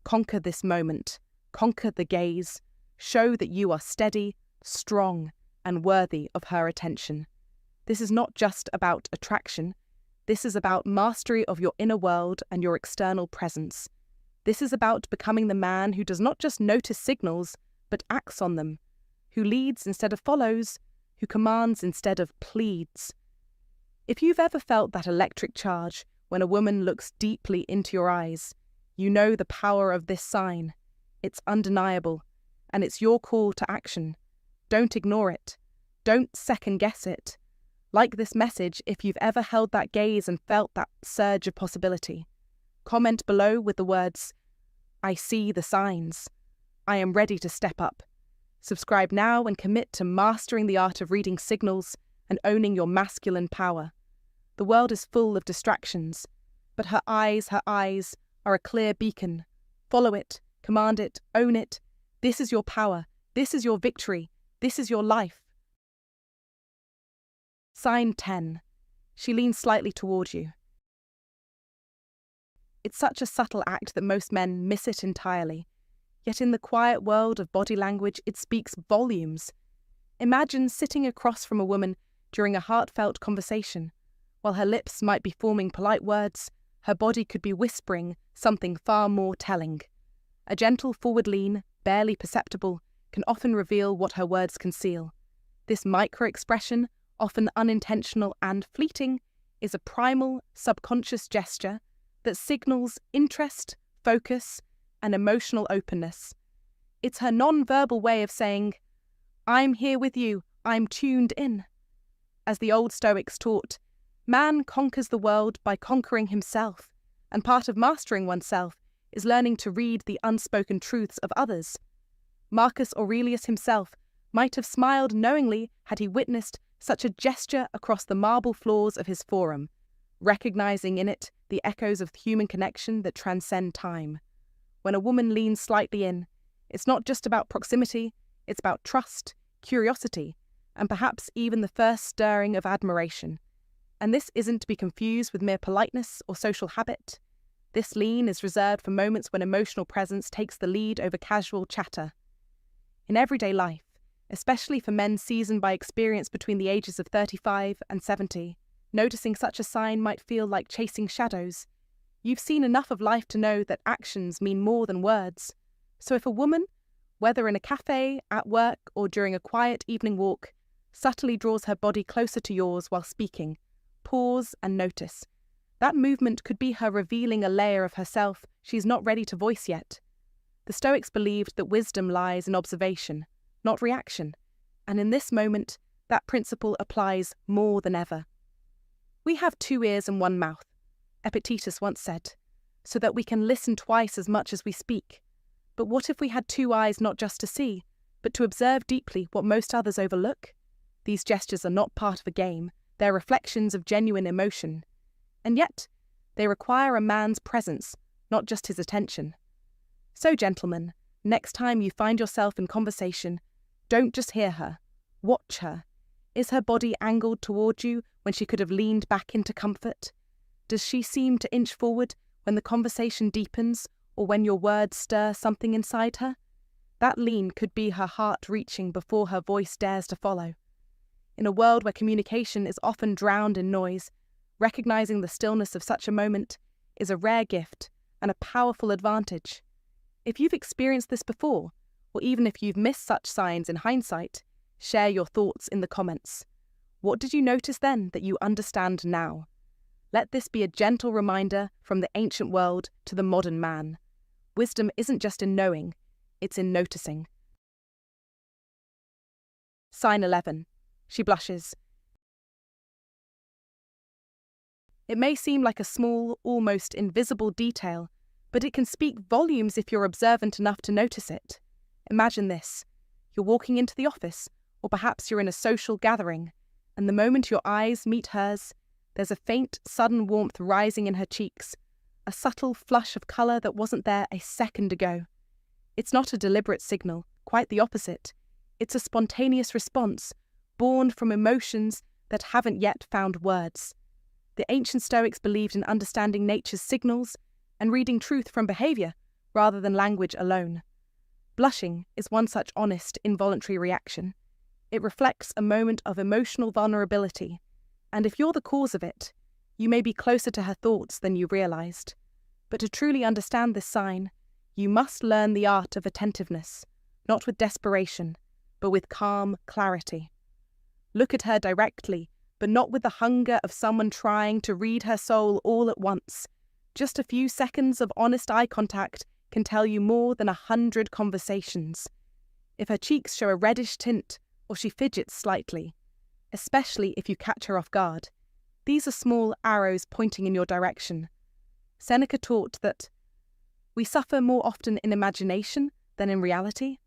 Conquer this moment, conquer the gaze, show that you are steady, strong, and worthy of her attention. This is not just about attraction. This is about mastery of your inner world and your external presence. This is about becoming the man who does not just notice signals, but acts on them, who leads instead of follows, who commands instead of pleads. If you've ever felt that electric charge when a woman looks deeply into your eyes, you know the power of this sign. It's undeniable, and it's your call to action. Don't ignore it. Don't second-guess it. Like this message if you've ever held that gaze and felt that surge of possibility. Comment below with the words, I see the signs. I am ready to step up. Subscribe now and commit to mastering the art of reading signals and owning your masculine power. The world is full of distractions, but her eyes are a clear beacon. Follow it, command it, own it. This is your power. This is your victory. This is your life. Sign 10. She leans slightly toward you. It's such a subtle act that most men miss it entirely. Yet in the quiet world of body language, it speaks volumes. Imagine sitting across from a woman during a heartfelt conversation. While her lips might be forming polite words, her body could be whispering something far more telling. A gentle forward lean, barely perceptible, can often reveal what her words conceal. This micro-expression, often unintentional and fleeting, is a primal, subconscious gesture that signals interest, focus, and emotional openness. It's her non-verbal way of saying, I'm here with you, I'm tuned in. As the old Stoics taught, man conquers the world by conquering himself, and part of mastering oneself is learning to read the unspoken truths of others. Marcus Aurelius himself might have smiled knowingly had he witnessed such a gesture across the marble floors of his forum, recognizing in it the echoes of human connection that transcend time. When a woman leans slightly in, it's not just about proximity, it's about trust, curiosity, and perhaps even the first stirring of admiration. And this isn't to be confused with mere politeness or social habit. This lean is reserved for moments when emotional presence takes the lead over casual chatter. In everyday life, especially for men seasoned by experience between the ages of 35 and 70, noticing such a sign might feel like chasing shadows. You've seen enough of life to know that actions mean more than words. So if a woman, whether in a cafe, at work, or during a quiet evening walk, subtly draws her body closer to yours while speaking, pause and notice. That movement could be her revealing a layer of herself she's not ready to voice yet. The Stoics believed that wisdom lies in observation, not reaction, and in this moment, that principle applies more than ever. We have 2 ears and 1 mouth, Epictetus once said, so that we can listen twice as much as we speak. But what if we had 2 eyes not just to see, but to observe deeply what most others overlook? These gestures are not part of a game, they're reflections of genuine emotion. And yet, they require a man's presence, not just his attention. So, gentlemen, next time you find yourself in conversation, don't just hear her, watch her. Is her body angled toward you when she could have leaned back into comfort? Does she seem to inch forward when the conversation deepens or when your words stir something inside her? That lean could be her heart reaching before her voice dares to follow. In a world where communication is often drowned in noise, recognizing the stillness of such a moment is a rare gift and a powerful advantage. If you've experienced this before, or even if you've missed such signs in hindsight, share your thoughts in the comments. What did you notice then that you understand now? Let this be a gentle reminder from the ancient world to the modern man. Wisdom isn't just in knowing, it's in noticing. Sign 11. She blushes. It may seem like a small, almost invisible detail, but it can speak volumes if you're observant enough to notice it. Imagine this. You're walking into the office, or perhaps you're in a social gathering, and the moment your eyes meet hers, there's a faint, sudden warmth rising in her cheeks, a subtle flush of colour that wasn't there a second ago. It's not a deliberate signal, quite the opposite. It's a spontaneous response, born from emotions that haven't yet found words. The ancient Stoics believed in understanding nature's signals and reading truth from behaviour rather than language alone. Blushing is one such honest, involuntary reaction. It reflects a moment of emotional vulnerability, and if you're the cause of it, you may be closer to her thoughts than you realised. But to truly understand this sign, you must learn the art of attentiveness, not with desperation, but with calm clarity. Look at her directly, but not with the hunger of someone trying to read her soul all at once. Just a few seconds of honest eye contact can tell you more than 100 conversations. If her cheeks show a reddish tint, or she fidgets slightly, especially if you catch her off guard, these are small arrows pointing in your direction. Seneca taught that we suffer more often in imagination than in reality.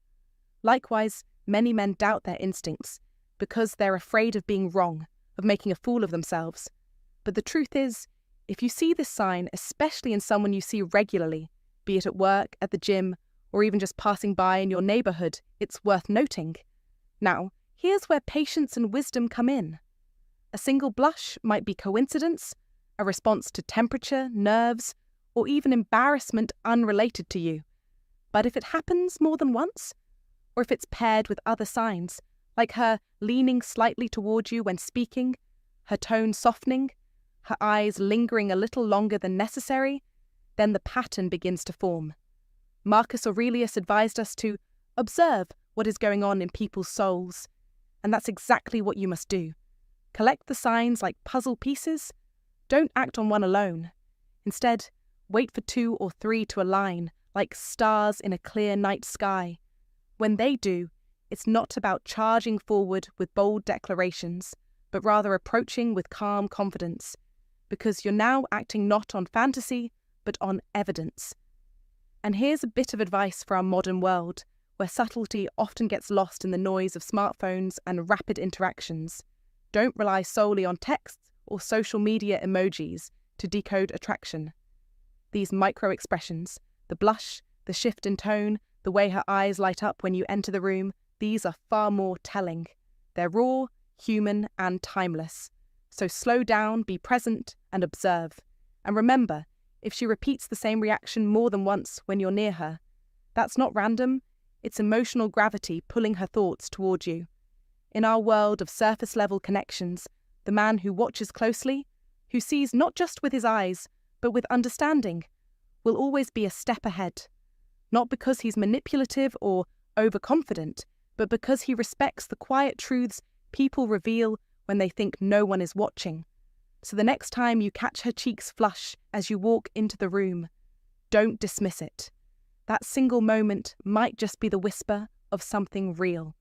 Likewise, many men doubt their instincts because they're afraid of being wrong, of making a fool of themselves. But the truth is, if you see this sign, especially in someone you see regularly, be it at work, at the gym, or even just passing by in your neighbourhood, it's worth noting. Now, here's where patience and wisdom come in. A single blush might be coincidence, a response to temperature, nerves, or even embarrassment unrelated to you. But if it happens more than once, or if it's paired with other signs, like her leaning slightly toward you when speaking, her tone softening, her eyes lingering a little longer than necessary, then the pattern begins to form. Marcus Aurelius advised us to observe what is going on in people's souls, and that's exactly what you must do. Collect the signs like puzzle pieces. Don't act on one alone. Instead, wait for 2 or 3 to align, like stars in a clear night sky. When they do, it's not about charging forward with bold declarations, but rather approaching with calm confidence, because you're now acting not on fantasy, but on evidence. And here's a bit of advice for our modern world, where subtlety often gets lost in the noise of smartphones and rapid interactions. Don't rely solely on texts or social media emojis to decode attraction. These micro-expressions, the blush, the shift in tone, the way her eyes light up when you enter the room, these are far more telling. They're raw, human, and timeless. So slow down, be present, and observe. And remember, if she repeats the same reaction more than once when you're near her, that's not random, it's emotional gravity pulling her thoughts toward you. In our world of surface-level connections, the man who watches closely, who sees not just with his eyes, but with understanding, will always be a step ahead. Not because he's manipulative or overconfident, but because he respects the quiet truths people reveal when they think no one is watching. So the next time you catch her cheeks flush as you walk into the room, don't dismiss it. That single moment might just be the whisper of something real.